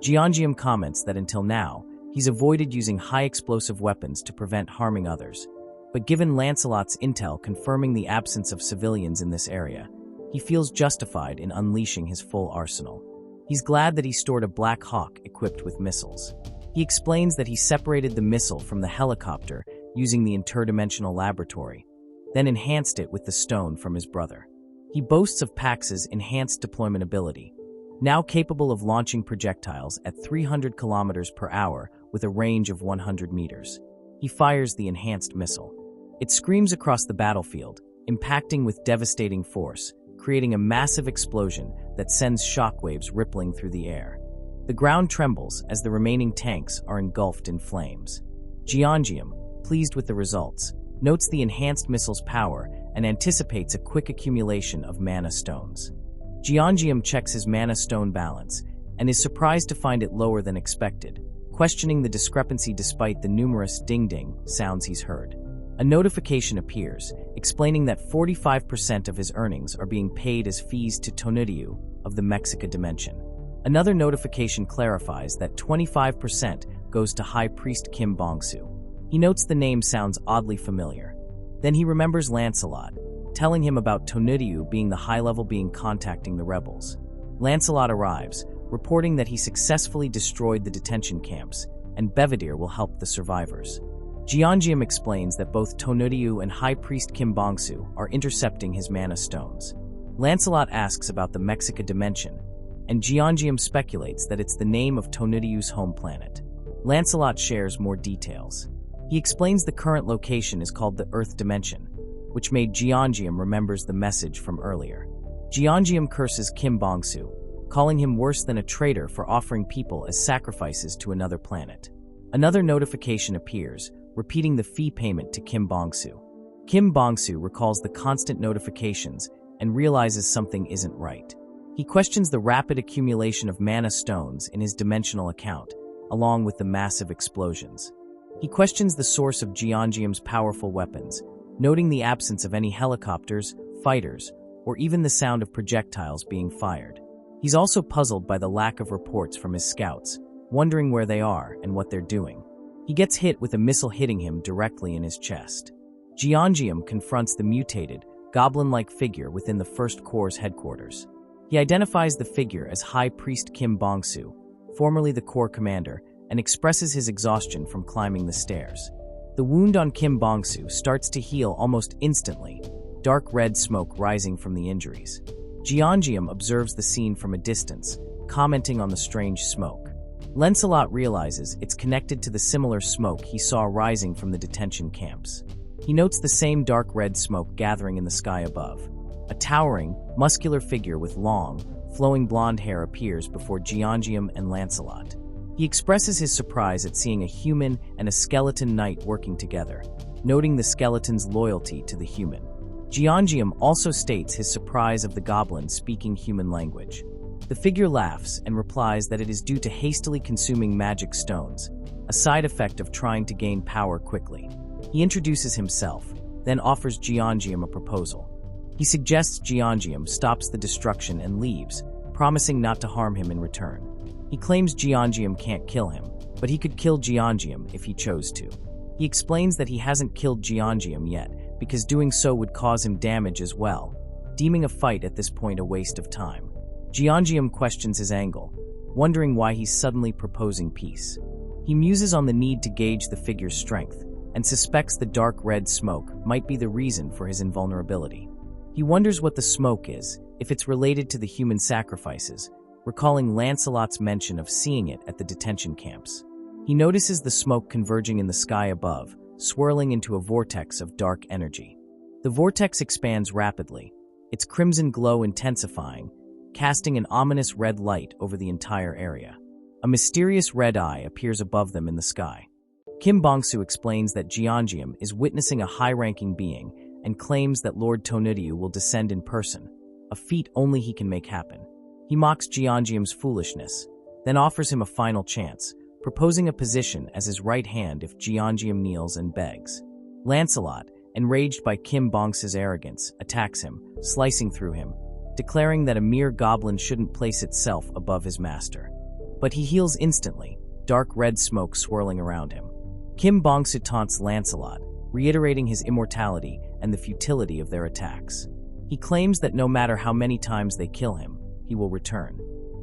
Jeongeum comments that until now, he's avoided using high-explosive weapons to prevent harming others. But given Lancelot's intel confirming the absence of civilians in this area, he feels justified in unleashing his full arsenal. He's glad that he stored a Black Hawk equipped with missiles. He explains that he separated the missile from the helicopter using the interdimensional laboratory, then enhanced it with the stone from his brother. He boasts of Pax's enhanced deployment ability, now capable of launching projectiles at 300 kilometers per hour with a range of 100 meters. He fires the enhanced missile. It screams across the battlefield, impacting with devastating force, creating a massive explosion that sends shockwaves rippling through the air. The ground trembles as the remaining tanks are engulfed in flames. Jeongeum, pleased with the results, notes the enhanced missile's power and anticipates a quick accumulation of mana stones. Jeongeum checks his mana stone balance and is surprised to find it lower than expected, questioning the discrepancy despite the numerous ding-ding sounds he's heard. A notification appears, explaining that 45% of his earnings are being paid as fees to Tonuryu of the Mexica dimension. Another notification clarifies that 25% goes to High Priest Kim Bongsu. He notes the name sounds oddly familiar. Then he remembers Lancelot, telling him about Tonuryu being the high-level being contacting the rebels. Lancelot arrives, reporting that he successfully destroyed the detention camps, and Belvedere will help the survivors. Jeongeum explains that both Tonuryu and High Priest Kim Bongsu are intercepting his mana stones. Lancelot asks about the Mexica dimension, and Jeongeum speculates that it's the name of Tonuryu's home planet. Lancelot shares more details. He explains the current location is called the Earth Dimension, which made Jeongeum remembers the message from earlier. Jeongeum curses Kim Bongsu, calling him worse than a traitor for offering people as sacrifices to another planet. Another notification appears, repeating the fee payment to Kim Bongsu. Kim Bongsu recalls the constant notifications and realizes something isn't right. He questions the rapid accumulation of mana stones in his dimensional account, along with the massive explosions. He questions the source of Jeongeum's powerful weapons, noting the absence of any helicopters, fighters, or even the sound of projectiles being fired. He's also puzzled by the lack of reports from his scouts, wondering where they are and what they're doing. He gets hit with a missile hitting him directly in his chest. Jeongeum confronts the mutated, goblin-like figure within the First Corps' headquarters. He He identifies the figure as High Priest Kim Bong-soo, formerly the Corps commander, and expresses his exhaustion from climbing the stairs. The wound on Kim Bong-soo starts to heal almost instantly, dark red smoke rising from the injuries. Jeongeum observes the scene from a distance, commenting on the strange smoke. Lancelot realizes it's connected to the similar smoke he saw rising from the detention camps. He notes the same dark red smoke gathering in the sky above. A towering, muscular figure with long, flowing blonde hair appears before Jeongeum and Lancelot. He expresses his surprise at seeing a human and a skeleton knight working together, noting the skeleton's loyalty to the human. Jeongeum also states his surprise of the goblin speaking human language. The figure laughs and replies that it is due to hastily consuming magic stones, a side effect of trying to gain power quickly. He introduces himself, then offers Jeongeum a proposal. He suggests Jeongeum stops the destruction and leaves, promising not to harm him in return. He claims Jeongeum can't kill him, but he could kill Jeongeum if he chose to. He explains that he hasn't killed Jeongeum yet, because doing so would cause him damage as well, deeming a fight at this point a waste of time. Jeongeum questions his angle, wondering why he's suddenly proposing peace. He muses on the need to gauge the figure's strength, and suspects the dark red smoke might be the reason for his invulnerability. He wonders what the smoke is, if it's related to the human sacrifices, recalling Lancelot's mention of seeing it at the detention camps. He notices the smoke converging in the sky above, swirling into a vortex of dark energy. The vortex expands rapidly, its crimson glow intensifying, casting an ominous red light over the entire area. A mysterious red eye appears above them in the sky. Kim Bong-soo explains that Jeongeum is witnessing a high-ranking being and claims that Lord Tonuryu will descend in person, a feat only he can make happen. He mocks Jeongeum's foolishness, then offers him a final chance, proposing a position as his right hand if Jeongeum kneels and begs. Lancelot, enraged by Kim Bong-soo's arrogance, attacks him, slicing through him, declaring that a mere goblin shouldn't place itself above his master. But he heals instantly, dark red smoke swirling around him. Kim Bong-soo taunts Lancelot, reiterating his immortality and the futility of their attacks. He claims that no matter how many times they kill him, he will return.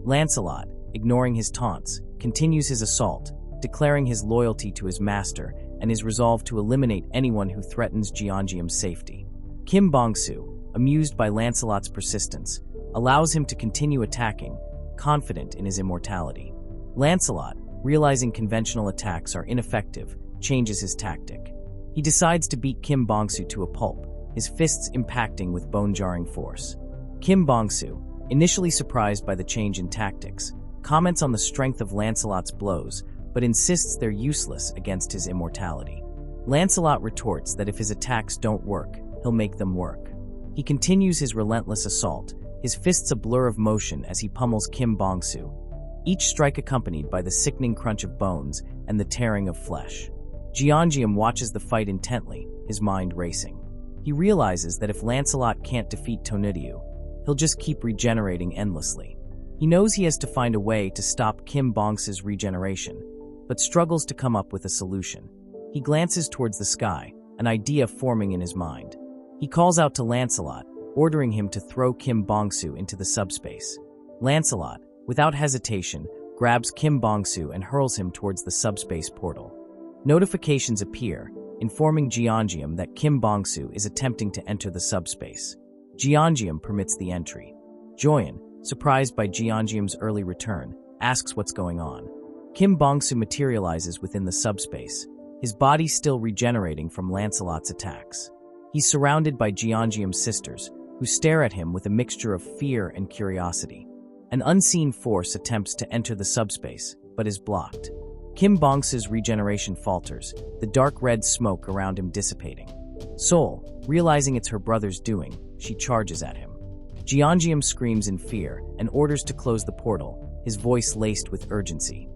Lancelot, ignoring his taunts, continues his assault, declaring his loyalty to his master and his resolve to eliminate anyone who threatens Jeongeum's safety. Kim Bong-soo, amused by Lancelot's persistence, allows him to continue attacking, confident in his immortality. Lancelot, realizing conventional attacks are ineffective, changes his tactic. He decides to beat Kim Bong-soo to a pulp, his fists impacting with bone-jarring force. Kim Bong-soo, initially surprised by the change in tactics, comments on the strength of Lancelot's blows, but insists they're useless against his immortality. Lancelot retorts that if his attacks don't work, he'll make them work. He continues his relentless assault, his fists a blur of motion as he pummels Kim Bong-soo, each strike accompanied by the sickening crunch of bones and the tearing of flesh. Jeongeum watches the fight intently, his mind racing. He realizes that if Lancelot can't defeat Tonuryu, he'll just keep regenerating endlessly. He knows he has to find a way to stop Kim Bong-soo's regeneration, but struggles to come up with a solution. He glances towards the sky, an idea forming in his mind. He calls out to Lancelot, ordering him to throw Kim Bong-soo into the subspace. Lancelot, without hesitation, grabs Kim Bong-soo and hurls him towards the subspace portal. Notifications appear, informing Jeongeum that Kim Bong-soo is attempting to enter the subspace. Jeongeum permits the entry. Joyen, surprised by Jeongeum's early return, asks what's going on. Kim Bong-soo materializes within the subspace, his body still regenerating from Lancelot's attacks. He's surrounded by Jeongeum's sisters, who stare at him with a mixture of fear and curiosity. An unseen force attempts to enter the subspace, but is blocked. Kim Bong-soo's regeneration falters, the dark red smoke around him dissipating. Sol, realizing it's her brother's doing, she charges at him. Jeongeum screams in fear and orders to close the portal, his voice laced with urgency.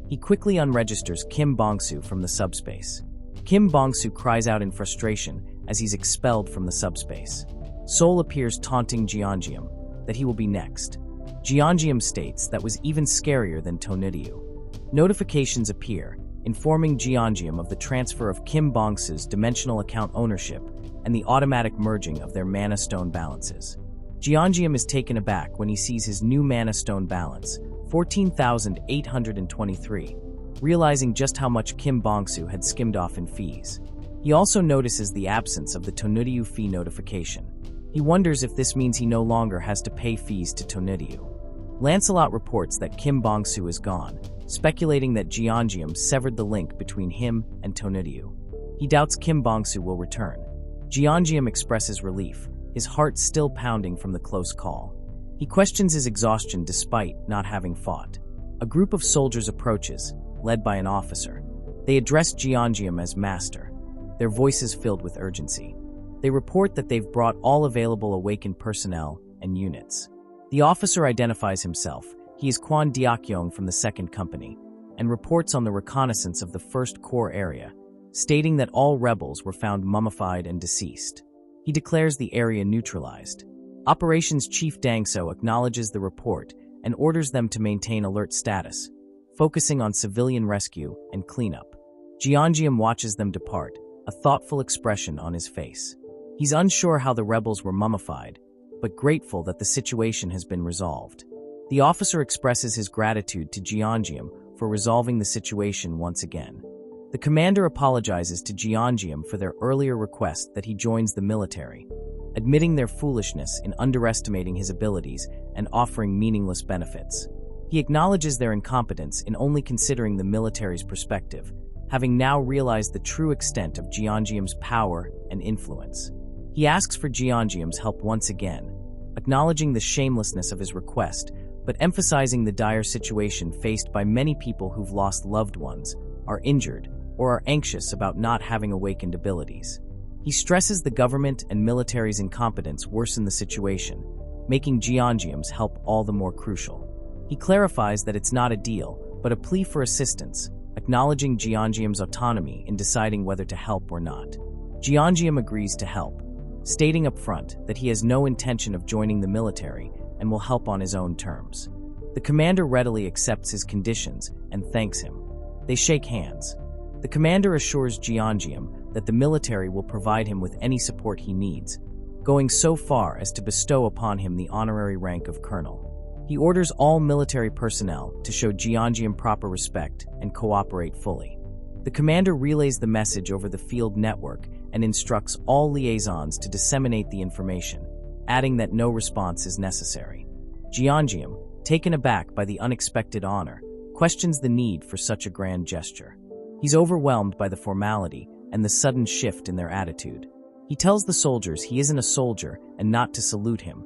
He quickly unregisters Kim Bong-soo from the subspace. Kim Bong-soo cries out in frustration as he's expelled from the subspace. Sol appears taunting Jeongeum that he will be next. Jeongeum states that was even scarier than Tonuryu. Notifications appear, informing Jeongeum of the transfer of Kim Bong-soo's dimensional account ownership and the automatic merging of their mana stone balances. Jeongeum is taken aback when he sees his new mana stone balance, 14,823, realizing just how much Kim Bongsu had skimmed off in fees. He also notices the absence of the Tonutiu fee notification. He wonders if this means he no longer has to pay fees to Tonutiu. Lancelot reports that Kim Bongsu is gone, speculating that Jeongeum severed the link between him and Tonutiu. He doubts Kim Bongsu will return. Jeongeum expresses relief, his heart still pounding from the close call. He questions his exhaustion despite not having fought. A group of soldiers approaches, led by an officer. They address Jeongeum as master, their voices filled with urgency. They report that they've brought all available awakened personnel and units. The officer identifies himself. He is Quan Diakyong from the 2nd Company, and reports on the reconnaissance of the 1st Corps area, stating that all rebels were found mummified and deceased. He declares the area neutralized. Operations Chief Dangso acknowledges the report and orders them to maintain alert status, focusing on civilian rescue and cleanup. Jeongeum watches them depart, a thoughtful expression on his face. He's unsure how the rebels were mummified, but grateful that the situation has been resolved. The officer expresses his gratitude to Jeongeum for resolving the situation once again. The commander apologizes to Jeongeum for their earlier request that he joins the military, admitting their foolishness in underestimating his abilities and offering meaningless benefits. He acknowledges their incompetence in only considering the military's perspective, having now realized the true extent of Jeongeum's power and influence. He asks for Jeongeum's help once again, acknowledging the shamelessness of his request, but emphasizing the dire situation faced by many people who've lost loved ones, are injured, or are anxious about not having awakened abilities. He stresses the government and military's incompetence worsen the situation, making Jeongeum's help all the more crucial. He clarifies that it's not a deal, but a plea for assistance, acknowledging Jeongeum's autonomy in deciding whether to help or not. Jeongeum agrees to help, stating up front that he has no intention of joining the military and will help on his own terms. The commander readily accepts his conditions and thanks him. They shake hands. The commander assures Jeongeum that the military will provide him with any support he needs, going so far as to bestow upon him the honorary rank of colonel. He orders all military personnel to show Jeongeum proper respect and cooperate fully. The commander relays the message over the field network and instructs all liaisons to disseminate the information, adding that no response is necessary. Jeongeum, taken aback by the unexpected honor, questions the need for such a grand gesture. He's overwhelmed by the formality and the sudden shift in their attitude. He tells the soldiers he isn't a soldier and not to salute him,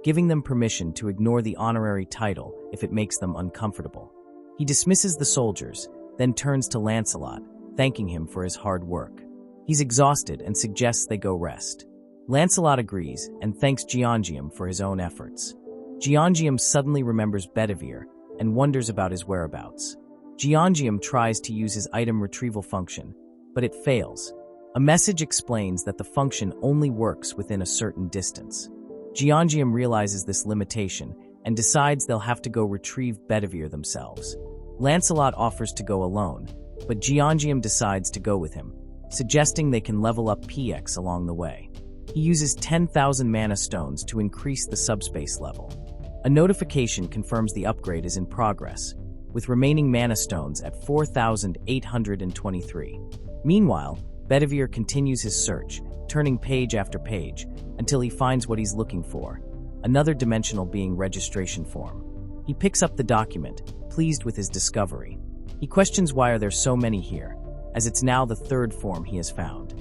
giving them permission to ignore the honorary title if it makes them uncomfortable. He dismisses the soldiers, then turns to Lancelot, thanking him for his hard work. He's exhausted and suggests they go rest. Lancelot agrees and thanks Jeongeum for his own efforts. Jeongeum suddenly remembers Bedivere and wonders about his whereabouts. Jeongeum tries to use his item retrieval function, but it fails. A message explains that the function only works within a certain distance. Jeongeum realizes this limitation and decides they'll have to go retrieve Bedivere themselves. Lancelot offers to go alone, but Jeongeum decides to go with him, suggesting they can level up PX along the way. He uses 10,000 mana stones to increase the subspace level. A notification confirms the upgrade is in progress, with remaining mana stones at 4,823. Meanwhile, Bedivere continues his search, turning page after page, until he finds what he's looking for, another dimensional being registration form. He picks up the document, pleased with his discovery. He questions why are there so many here, as it's now the 3rd form he has found.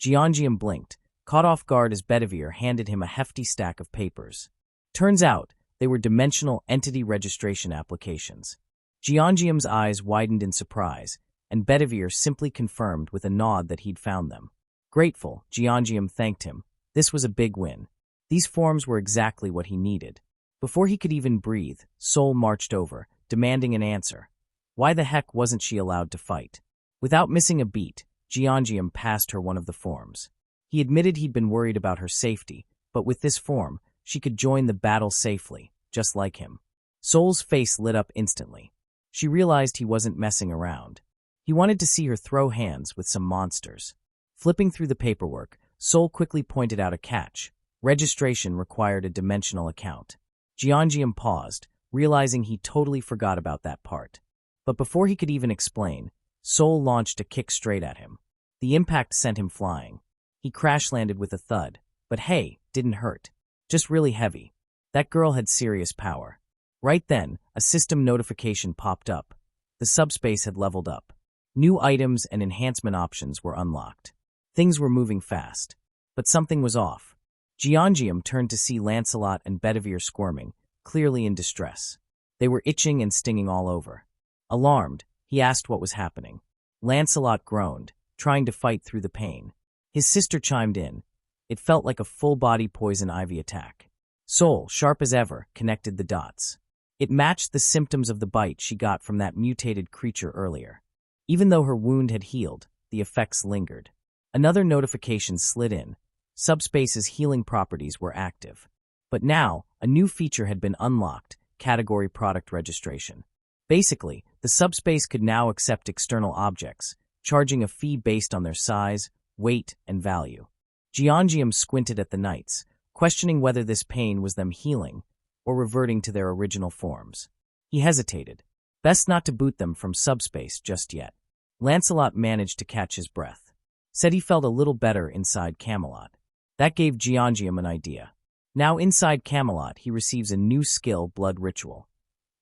Jeongeum blinked, caught off guard as Bedivere handed him a hefty stack of papers. Turns out, they were dimensional entity registration applications. Jeongeum's eyes widened in surprise, and Bedivere simply confirmed with a nod that he'd found them. Grateful, Jeongeum thanked him. This was a big win. These forms were exactly what he needed. Before he could even breathe, Sol marched over, demanding an answer. Why the heck wasn't she allowed to fight? Without missing a beat, Jeongeum passed her one of the forms. He admitted he'd been worried about her safety, but with this form, she could join the battle safely, just like him. Sol's face lit up instantly. She realized he wasn't messing around. He wanted to see her throw hands with some monsters. Flipping through the paperwork, Sol quickly pointed out a catch. Registration required a dimensional account. Jeongeum paused, realizing he totally forgot about that part. But before he could even explain, Seoul launched a kick straight at him. The impact sent him flying. He crash-landed with a thud, but hey, didn't hurt. Just really heavy. That girl had serious power. Right then, a system notification popped up. The subspace had leveled up. New items and enhancement options were unlocked. Things were moving fast. But something was off. Jeongeum turned to see Lancelot and Bedivere squirming, clearly in distress. They were itching and stinging all over. Alarmed, he asked what was happening. Lancelot groaned, trying to fight through the pain. His sister chimed in. It felt like a full-body poison ivy attack. Seoul, sharp as ever, connected the dots. It matched the symptoms of the bite she got from that mutated creature earlier. Even though her wound had healed, the effects lingered. Another notification slid in. Subspace's healing properties were active. But now, a new feature had been unlocked, category product registration. Basically, the subspace could now accept external objects, charging a fee based on their size, weight, and value. Jeongeum squinted at the knights, questioning whether this pain was them healing or reverting to their original forms. He hesitated. Best not to boot them from subspace just yet. Lancelot managed to catch his breath. Said he felt a little better inside Camelot. That gave Jeongeum an idea. Now inside Camelot, he receives a new skill, Blood Ritual,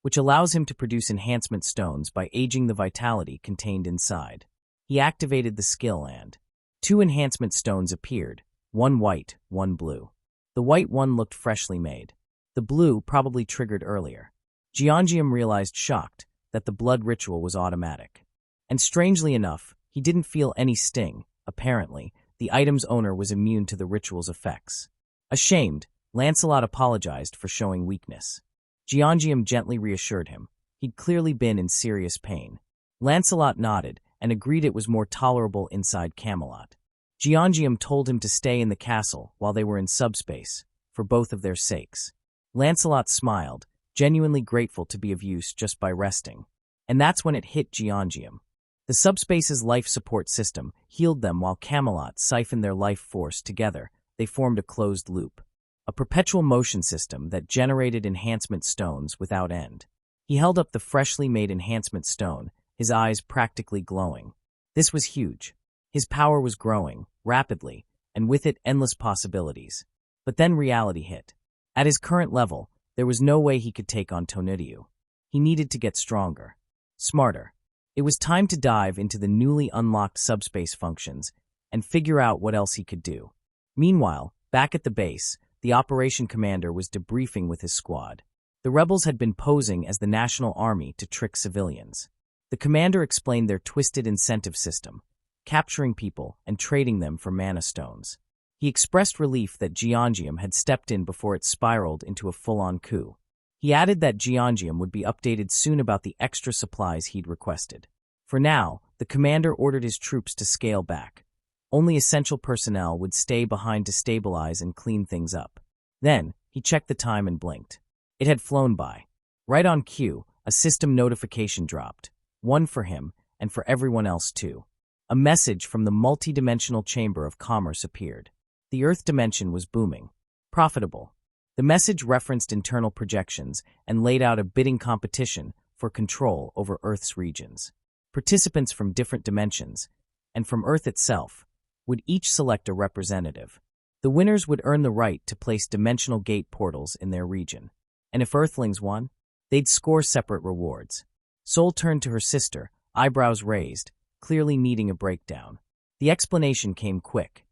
which allows him to produce enhancement stones by aging the vitality contained inside. He activated the skill and 2 enhancement stones appeared, one white, one blue. The white one looked freshly made. The blue probably triggered earlier. Jeongeum realized, shocked, that the blood ritual was automatic. And strangely enough, he didn't feel any sting. Apparently, the item's owner was immune to the ritual's effects. Ashamed, Lancelot apologized for showing weakness. Jeongeum gently reassured him. He'd clearly been in serious pain. Lancelot nodded and agreed it was more tolerable inside Camelot. Jeongeum told him to stay in the castle while they were in subspace, for both of their sakes. Lancelot smiled, genuinely grateful to be of use just by resting. And that's when it hit Jeongeum. The subspace's life support system healed them while Camelot siphoned their life force together. They formed a closed loop. A perpetual motion system that generated enhancement stones without end. He held up the freshly made enhancement stone, his eyes practically glowing. This was huge. His power was growing, rapidly, and with it endless possibilities. But then reality hit. At his current level, there was no way he could take on Toniryu. He needed to get stronger. Smarter. It was time to dive into the newly unlocked subspace functions and figure out what else he could do. Meanwhile, back at the base, the operation commander was debriefing with his squad. The rebels had been posing as the national army to trick civilians. The commander explained their twisted incentive system, capturing people and trading them for mana stones. He expressed relief that Jeongeum had stepped in before it spiraled into a full-on coup. He added that Jeongeum would be updated soon about the extra supplies he'd requested. For now, the commander ordered his troops to scale back. Only essential personnel would stay behind to stabilize and clean things up. Then, he checked the time and blinked. It had flown by. Right on cue, a system notification dropped. One for him, and for everyone else too. A message from the multidimensional chamber of commerce appeared. The Earth dimension was booming. Profitable. The message referenced internal projections and laid out a bidding competition for control over Earth's regions. Participants from different dimensions, and from Earth itself, would each select a representative. The winners would earn the right to place dimensional gate portals in their region. And if Earthlings won, they'd score separate rewards. Seoul turned to her sister, eyebrows raised, clearly needing a breakdown. The explanation came quick.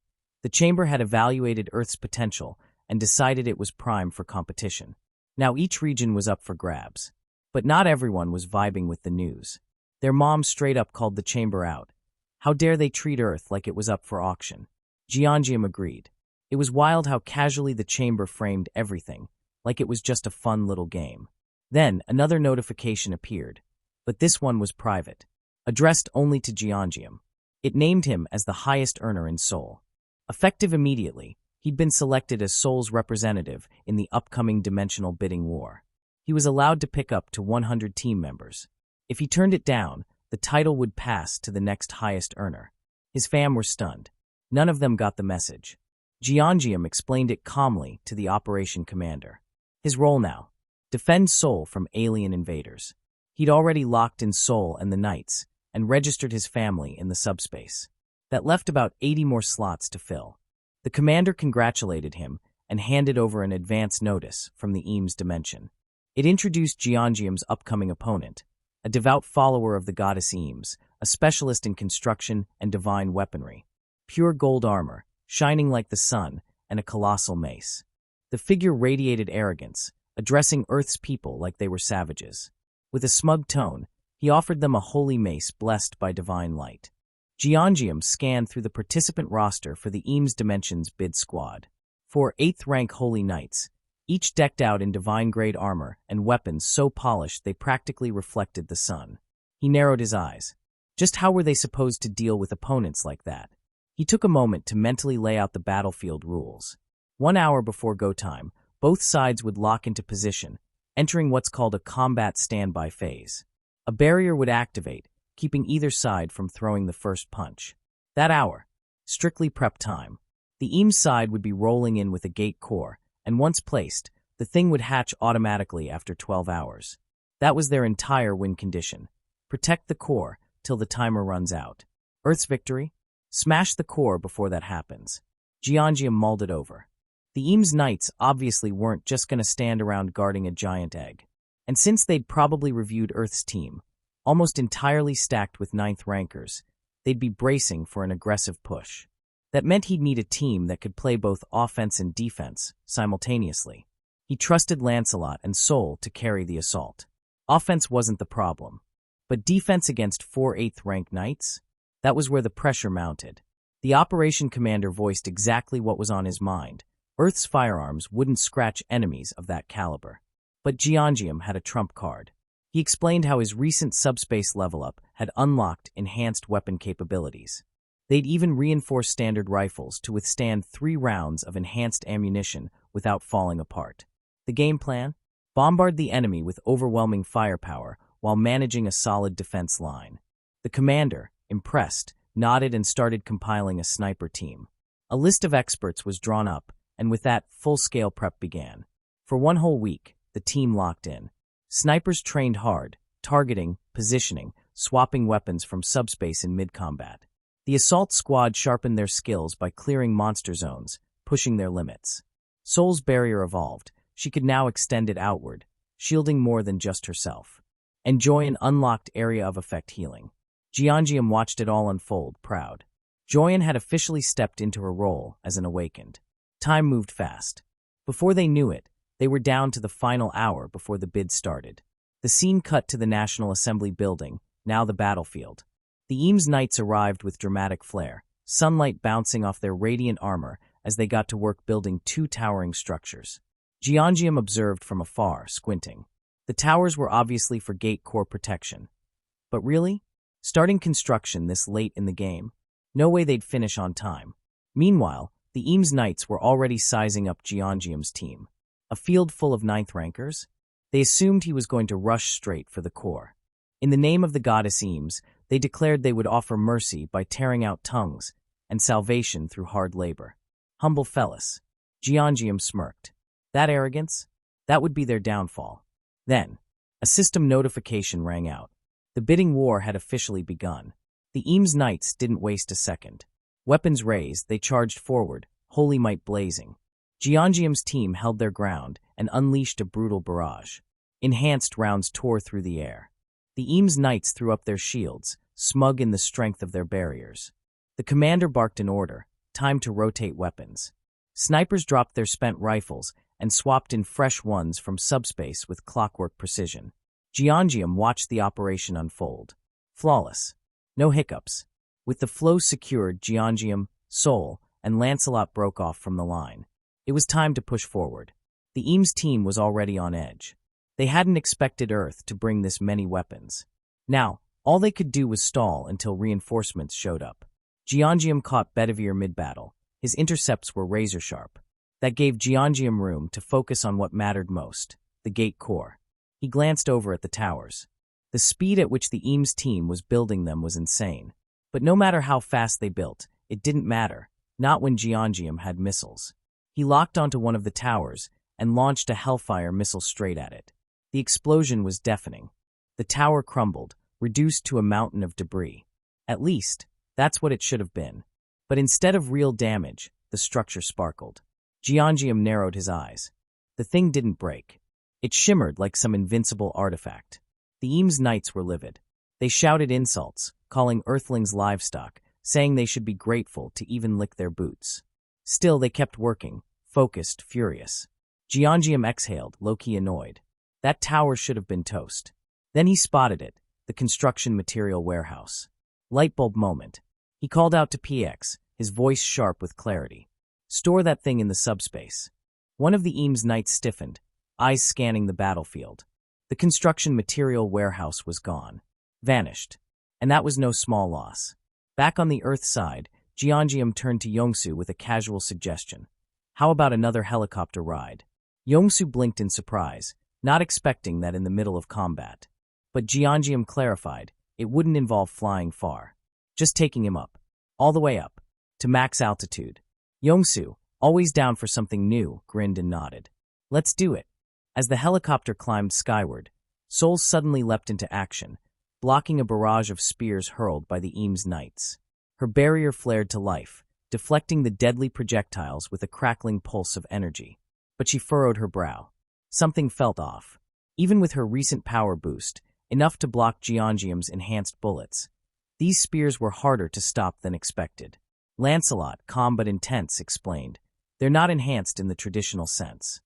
The chamber had evaluated Earth's potential and decided it was prime for competition. Now each region was up for grabs. But not everyone was vibing with the news. Their mom straight up called the chamber out. How dare they treat Earth like it was up for auction? Jeongeum agreed. It was wild how casually the chamber framed everything, like it was just a fun little game. Then another notification appeared, but this one was private, addressed only to Jeongeum. It named him as the highest earner in Seoul. Effective immediately, he'd been selected as Seoul's representative in the upcoming dimensional bidding war. He was allowed to pick up to 100 team members. If he turned it down, the title would pass to the next highest earner. His fam were stunned. None of them got the message. Jeongeum explained it calmly to the operation commander. His role now: defend Seoul from alien invaders. He'd already locked in Seoul and the Knights, and registered his family in the subspace. That left about 80 more slots to fill. The commander congratulated him and handed over an advance notice from the Eames dimension. It introduced Jeongeum's upcoming opponent, a devout follower of the goddess Eames, a specialist in construction and divine weaponry. Pure gold armor, shining like the sun, and a colossal mace. The figure radiated arrogance, addressing Earth's people like they were savages. With a smug tone, he offered them a holy mace blessed by divine light. Jeongeum scanned through the participant roster for the Eames Dimension's bid squad. 4 8th-rank holy knights, each decked out in divine-grade armor and weapons so polished they practically reflected the sun. He narrowed his eyes. Just how were they supposed to deal with opponents like that? He took a moment to mentally lay out the battlefield rules. 1 hour before go time, both sides would lock into position, entering what's called a combat standby phase. A barrier would activate, keeping either side from throwing the first punch. That hour, strictly prep time. The Eames side would be rolling in with a gate core, and once placed, the thing would hatch automatically after 12 hours. That was their entire win condition. Protect the core till the timer runs out. Earth's victory? Smash the core before that happens. Jeongeum mulled it over. The Eames Knights obviously weren't just going to stand around guarding a giant egg. And since they'd probably reviewed Earth's team, almost entirely stacked with 9th rankers, they'd be bracing for an aggressive push. That meant he'd need a team that could play both offense and defense simultaneously. He trusted Lancelot and Sol to carry the assault. Offense wasn't the problem. But defense against 4 8th-ranked knights? That was where the pressure mounted. The operation commander voiced exactly what was on his mind. Earth's firearms wouldn't scratch enemies of that caliber. But Jeongeum had a trump card. He explained how his recent subspace level-up had unlocked enhanced weapon capabilities. They'd even reinforced standard rifles to withstand 3 rounds of enhanced ammunition without falling apart. The game plan? Bombard the enemy with overwhelming firepower while managing a solid defense line. The commander, impressed, nodded and started compiling a sniper team. A list of experts was drawn up, and with that, full-scale prep began. For 1 whole week, the team locked in. Snipers trained hard, targeting, positioning, swapping weapons from subspace in mid-combat. The assault squad sharpened their skills by clearing monster zones, pushing their limits. Sol's barrier evolved. She could now extend it outward, shielding more than just herself. Enjoy an unlocked area of effect healing. Jeongeum watched it all unfold, proud. Joyen had officially stepped into her role as an awakened. Time moved fast. Before they knew it, they were down to the final hour before the bid started. The scene cut to the National Assembly building, now the battlefield. The Eames Knights arrived with dramatic flair, sunlight bouncing off their radiant armor as they got to work building 2 towering structures. Jeongeum observed from afar, squinting. The towers were obviously for gate core protection. But really? Starting construction this late in the game? No way they'd finish on time. Meanwhile, the Eames Knights were already sizing up Jeongeum's team. A field full of 9th rankers? They assumed he was going to rush straight for the core. In the name of the goddess Eames, they declared they would offer mercy by tearing out tongues and salvation through hard labor. Humble fellas. Jeongeum smirked. That arrogance? That would be their downfall. Then, a system notification rang out. The bidding war had officially begun. The Eames Knights didn't waste a second. Weapons raised, they charged forward, holy might blazing. Jeongeum's team held their ground and unleashed a brutal barrage. Enhanced rounds tore through the air. The Eames Knights threw up their shields, smug in the strength of their barriers. The commander barked an order, time to rotate weapons. Snipers dropped their spent rifles and swapped in fresh ones from subspace with clockwork precision. Jeongeum watched the operation unfold. Flawless. No hiccups. With the flow secured, Jeongeum, Sol, and Lancelot broke off from the line. It was time to push forward. The Eames team was already on edge. They hadn't expected Earth to bring this many weapons. Now, all they could do was stall until reinforcements showed up. Jeongeum caught Bedivere mid-battle. His intercepts were razor-sharp. That gave Jeongeum room to focus on what mattered most, the gate core. He glanced over at the towers. The speed at which the Eames team was building them was insane. But no matter how fast they built, it didn't matter. Not when Jeongeum had missiles. He locked onto one of the towers and launched a Hellfire missile straight at it. The explosion was deafening. The tower crumbled, reduced to a mountain of debris. At least, that's what it should have been. But instead of real damage, the structure sparkled. Jeongeum narrowed his eyes. The thing didn't break. It shimmered like some invincible artifact. The Eames knights were livid. They shouted insults, calling Earthlings livestock, saying they should be grateful to even lick their boots. Still, they kept working, focused, furious. Jeongeum exhaled, low-key annoyed. That tower should have been toast. Then he spotted it, the construction material warehouse. Lightbulb moment. He called out to PX, his voice sharp with clarity. Store that thing in the subspace. One of the Eames knights stiffened, eyes scanning the battlefield. The construction material warehouse was gone. Vanished. And that was no small loss. Back on the Earth side, Jeongeum turned to Yongsu with a casual suggestion. How about another helicopter ride? Yongsu blinked in surprise, not expecting that in the middle of combat. But Jeongeum clarified, it wouldn't involve flying far. Just taking him up. All the way up. To max altitude. Yongsu, always down for something new, grinned and nodded. Let's do it. As the helicopter climbed skyward, Sol suddenly leapt into action, blocking a barrage of spears hurled by the Eames knights. Her barrier flared to life, deflecting the deadly projectiles with a crackling pulse of energy. But she furrowed her brow. Something felt off. Even with her recent power boost, enough to block Jeongeum's enhanced bullets, these spears were harder to stop than expected. Lancelot, calm but intense, explained, they're not enhanced in the traditional sense.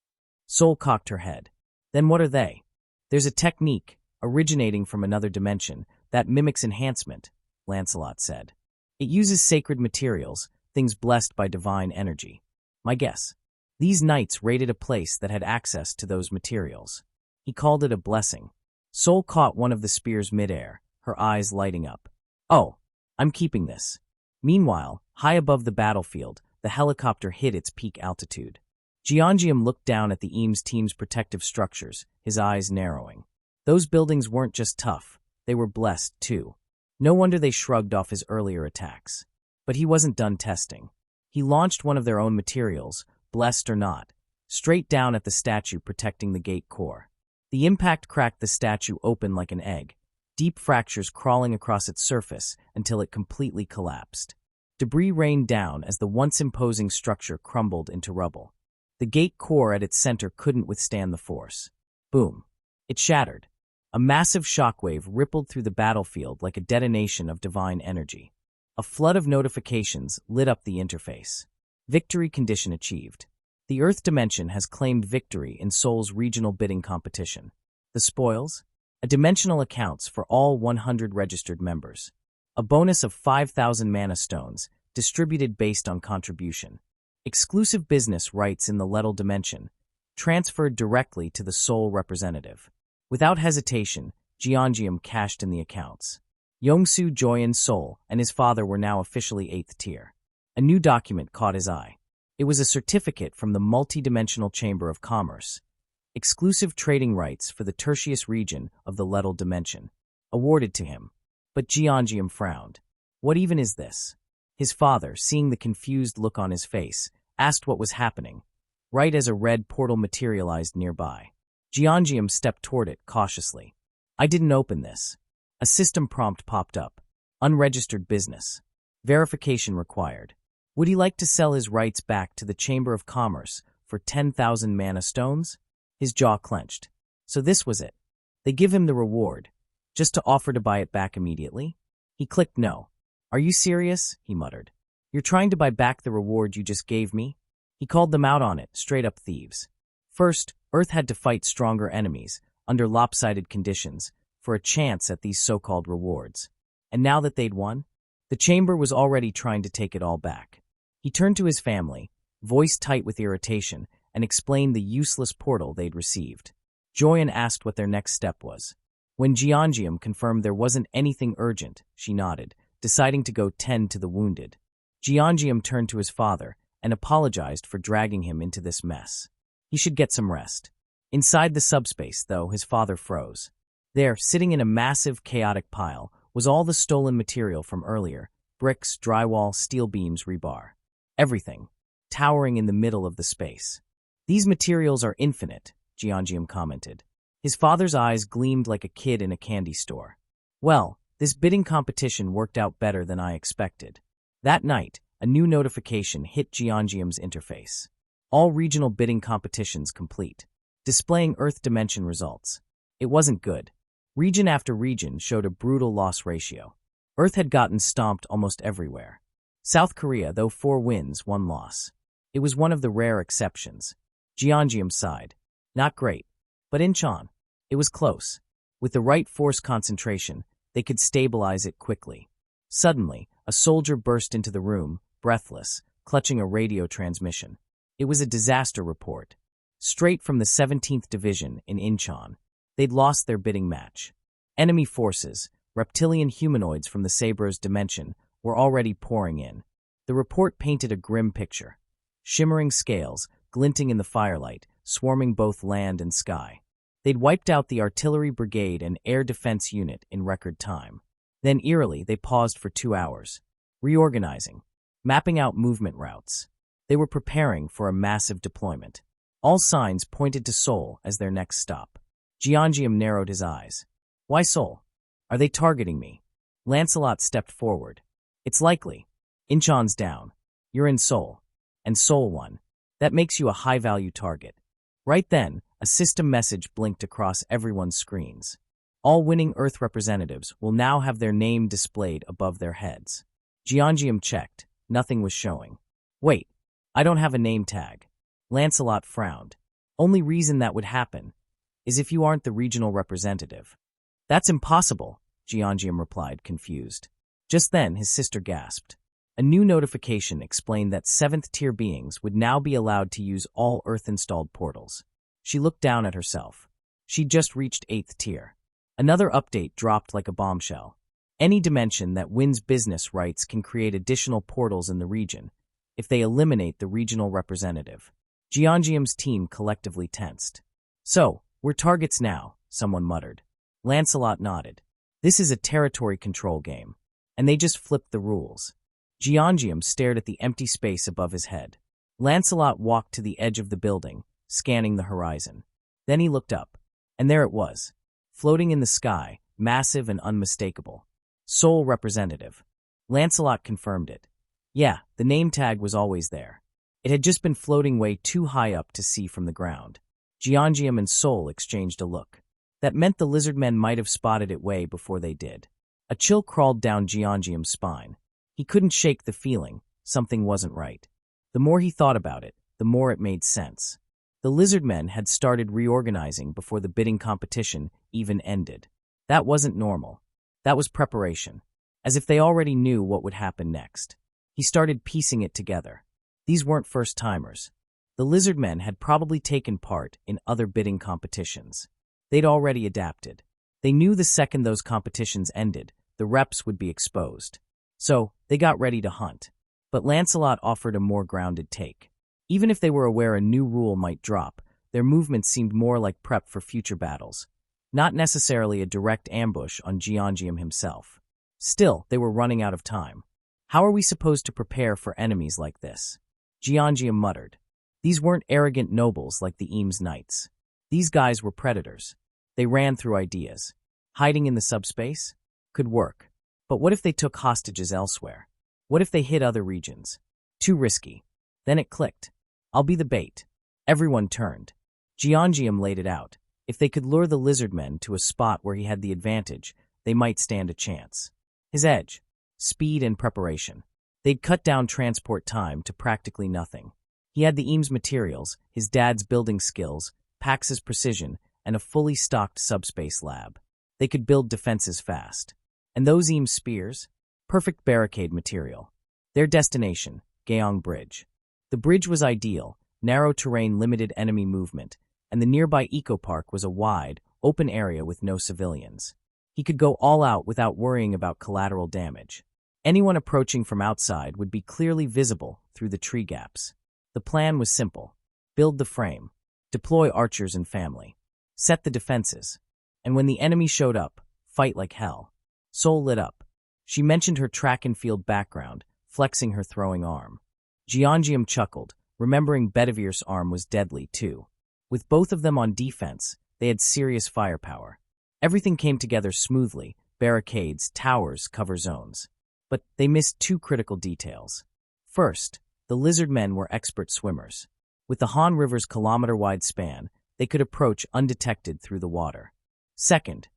Sol cocked her head. Then what are they? There's a technique, originating from another dimension, that mimics enhancement, Lancelot said. It uses sacred materials, things blessed by divine energy. My guess. These knights raided a place that had access to those materials. He called it a blessing. Sol caught one of the spears midair, her eyes lighting up. Oh, I'm keeping this. Meanwhile, high above the battlefield, the helicopter hit its peak altitude. Jeongeum looked down at the Eames team's protective structures, his eyes narrowing. Those buildings weren't just tough, they were blessed, too. No wonder they shrugged off his earlier attacks. But he wasn't done testing. He launched one of their own materials, blessed or not, straight down at the statue protecting the gate core. The impact cracked the statue open like an egg, deep fractures crawling across its surface until it completely collapsed. Debris rained down as the once imposing structure crumbled into rubble. The gate core at its center couldn't withstand the force. Boom. It shattered. A massive shockwave rippled through the battlefield like a detonation of divine energy. A flood of notifications lit up the interface. Victory condition achieved. The Earth dimension has claimed victory in Sol's regional bidding competition. The spoils? A dimensional accounts for all 100 registered members. A bonus of 5,000 mana stones, distributed based on contribution. Exclusive business rights in the Lettal dimension, transferred directly to the Sol representative. Without hesitation, Jeongeum cashed in the accounts. Yongsu, Joyan, Sol, and his father were now officially 8th tier. A new document caught his eye. It was a certificate from the Multi-Dimensional Chamber of Commerce. Exclusive trading rights for the Tertius region of the Lettal dimension. Awarded to him. But Jeongeum frowned. What even is this? His father, seeing the confused look on his face, asked what was happening, right as a red portal materialized nearby. Jeongeum stepped toward it cautiously. I didn't open this. A system prompt popped up. Unregistered business. Verification required. Would he like to sell his rights back to the Chamber of Commerce for 10,000 mana stones? His jaw clenched. So this was it. They give him the reward, just to offer to buy it back immediately? He clicked no. Are you serious? He muttered. You're trying to buy back the reward you just gave me? He called them out on it, straight up thieves. First, Earth had to fight stronger enemies, under lopsided conditions, for a chance at these so-called rewards. And now that they'd won, the Chamber was already trying to take it all back. He turned to his family, voice tight with irritation, and explained the useless portal they'd received. Joyan asked what their next step was. When Jeongeum confirmed there wasn't anything urgent, she nodded, deciding to go tend to the wounded. Jeongeum turned to his father and apologized for dragging him into this mess. He should get some rest. Inside the subspace, though, his father froze. There, sitting in a massive, chaotic pile, was all the stolen material from earlier: bricks, drywall, steel beams, rebar. Everything, towering in the middle of the space. These materials are infinite, Jianjium commented. His father's eyes gleamed like a kid in a candy store. Well, this bidding competition worked out better than I expected. That night, a new notification hit Jianjium's interface. All regional bidding competitions complete. Displaying Earth dimension results. It wasn't good. Region after region showed a brutal loss ratio. Earth had gotten stomped almost everywhere. South Korea, though 4 wins, 1 loss. It was one of the rare exceptions. Jianjium sighed. Not great. But Incheon. It was close. With the right force concentration, they could stabilize it quickly. Suddenly, a soldier burst into the room, breathless, clutching a radio transmission. It was a disaster report. Straight from the 17th Division in Incheon. They'd lost their bidding match. Enemy forces, reptilian humanoids from the Sabre's dimension, were already pouring in. The report painted a grim picture. Shimmering scales, glinting in the firelight, swarming both land and sky. They'd wiped out the artillery brigade and air defense unit in record time. Then eerily, they paused for 2 hours. Reorganizing. Mapping out movement routes. They were preparing for a massive deployment. All signs pointed to Seoul as their next stop. Jianjium narrowed his eyes. Why Seoul? Are they targeting me? Lancelot stepped forward. It's likely. Incheon's down. You're in Seoul. And Seoul won. That makes you a high-value target. Right then, a system message blinked across everyone's screens. All winning Earth representatives will now have their name displayed above their heads. Jianjium checked. Nothing was showing. Wait, I don't have a name tag. Lancelot frowned. Only reason that would happen is if you aren't the regional representative. That's impossible, Jianjium replied, confused. Just then, his sister gasped. A new notification explained that 7th-tier beings would now be allowed to use all Earth-installed portals. She looked down at herself. She'd just reached 8th tier. Another update dropped like a bombshell. Any dimension that wins business rights can create additional portals in the region if they eliminate the regional representative. Jianjium's team collectively tensed. So, we're targets now, someone muttered. Lancelot nodded. This is a territory control game. And they just flipped the rules. Jianjium stared at the empty space above his head. Lancelot walked to the edge of the building, scanning the horizon. Then he looked up. And there it was. Floating in the sky, massive and unmistakable. Seoul representative. Lancelot confirmed it. Yeah, the name tag was always there. It had just been floating way too high up to see from the ground. Jianjium and Seoul exchanged a look. That meant the lizardmen might have spotted it way before they did. A chill crawled down Jianjium's spine. He couldn't shake the feeling. Something wasn't right. The more he thought about it, the more it made sense. The lizardmen had started reorganizing before the bidding competition even ended. That wasn't normal. That was preparation. As if they already knew what would happen next. He started piecing it together. These weren't first-timers. The lizardmen had probably taken part in other bidding competitions. They'd already adapted. They knew the second those competitions ended, the reps would be exposed. So, they got ready to hunt. But Lancelot offered a more grounded take. Even if they were aware a new rule might drop, their movements seemed more like prep for future battles. Not necessarily a direct ambush on Jianjium himself. Still, they were running out of time. How are we supposed to prepare for enemies like this? Jianjium muttered. These weren't arrogant nobles like the Eames Knights. These guys were predators. They ran through ideas. Hiding in the subspace? Could work. But what if they took hostages elsewhere? What if they hit other regions? Too risky. Then it clicked. I'll be the bait. Everyone turned. Jianjium laid it out. If they could lure the lizardmen to a spot where he had the advantage, they might stand a chance. His edge. Speed and preparation. They'd cut down transport time to practically nothing. He had the Eames materials, his dad's building skills, Pax's precision, and a fully stocked subspace lab. They could build defenses fast. And those Eames spears? Perfect barricade material. Their destination, Gyeong Bridge. The bridge was ideal, narrow terrain limited enemy movement, and the nearby eco-park was a wide, open area with no civilians. He could go all out without worrying about collateral damage. Anyone approaching from outside would be clearly visible through the tree gaps. The plan was simple. Build the frame. Deploy archers and family. Set the defenses. And when the enemy showed up, fight like hell. Seoul lit up. She mentioned her track and field background, flexing her throwing arm. Giangium chuckled, remembering Bedivir's arm was deadly, too. With both of them on defense, they had serious firepower. Everything came together smoothly: barricades, towers, cover zones. But they missed two critical details. First, the lizard men were expert swimmers. With the Han River's kilometer-wide span, they could approach undetected through the water. Second,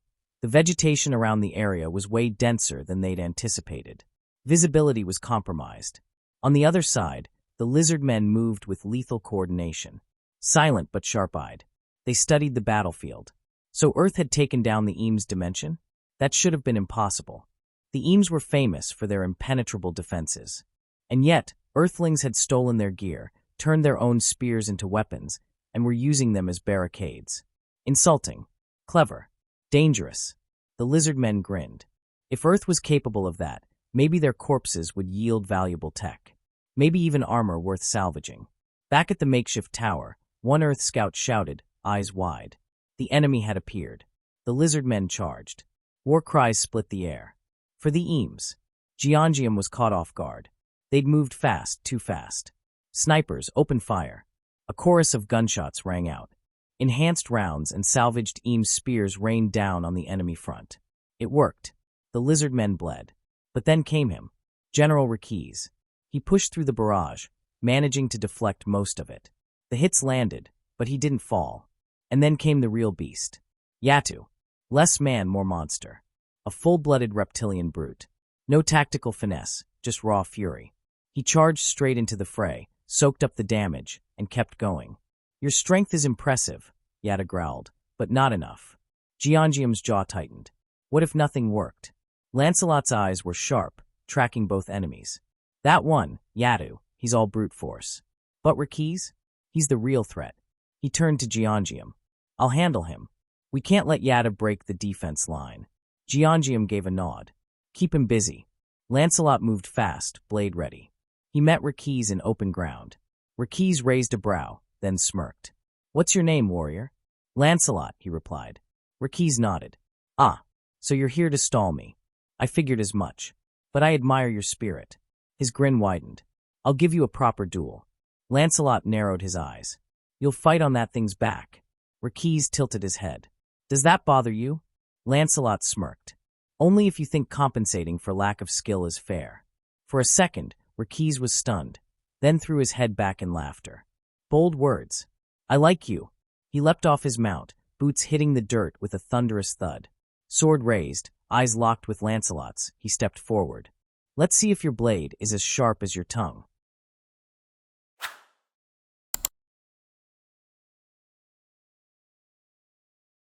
the vegetation around the area was way denser than they'd anticipated. Visibility was compromised. On the other side, the lizard men moved with lethal coordination. Silent but sharp-eyed, they studied the battlefield. So Earth had taken down the Eames dimension? That should have been impossible. The Eames were famous for their impenetrable defenses. And yet, Earthlings had stolen their gear, turned their own spears into weapons, and were using them as barricades. Insulting, clever, dangerous. The lizard men grinned. If Earth was capable of that, maybe their corpses would yield valuable tech. Maybe even armor worth salvaging. Back at the makeshift tower, one Earth scout shouted, eyes wide. The enemy had appeared. The lizard men charged. War cries split the air. For the Eames, Giangium was caught off guard. They'd moved fast, too fast. Snipers, open fire. A chorus of gunshots rang out. Enhanced rounds and salvaged Eames spears rained down on the enemy front. It worked. The lizard men bled. But then came him, General Riquez. He pushed through the barrage, managing to deflect most of it. The hits landed, but he didn't fall. And then came the real beast. Yatu. Less man, more monster. A full-blooded reptilian brute. No tactical finesse, just raw fury. He charged straight into the fray, soaked up the damage, and kept going. Your strength is impressive, Yatu growled, but not enough. Giangium's jaw tightened. What if nothing worked? Lancelot's eyes were sharp, tracking both enemies. That one, Yatu, he's all brute force. But Riquez? He's the real threat. He turned to Giangium. I'll handle him. We can't let Yatu break the defense line. Giangium gave a nod. Keep him busy. Lancelot moved fast, blade ready. He met Riquez in open ground. Riquez raised a brow, then smirked. What's your name, warrior? Lancelot, he replied. Riquez nodded. Ah, so you're here to stall me. I figured as much. But I admire your spirit. His grin widened. I'll give you a proper duel. Lancelot narrowed his eyes. You'll fight on that thing's back. Riquez tilted his head. Does that bother you? Lancelot smirked. Only if you think compensating for lack of skill is fair. For a second, Riquez was stunned, then threw his head back in laughter. Bold words. I like you. He leapt off his mount, boots hitting the dirt with a thunderous thud. Sword raised, eyes locked with Lancelot's, he stepped forward. Let's see if your blade is as sharp as your tongue.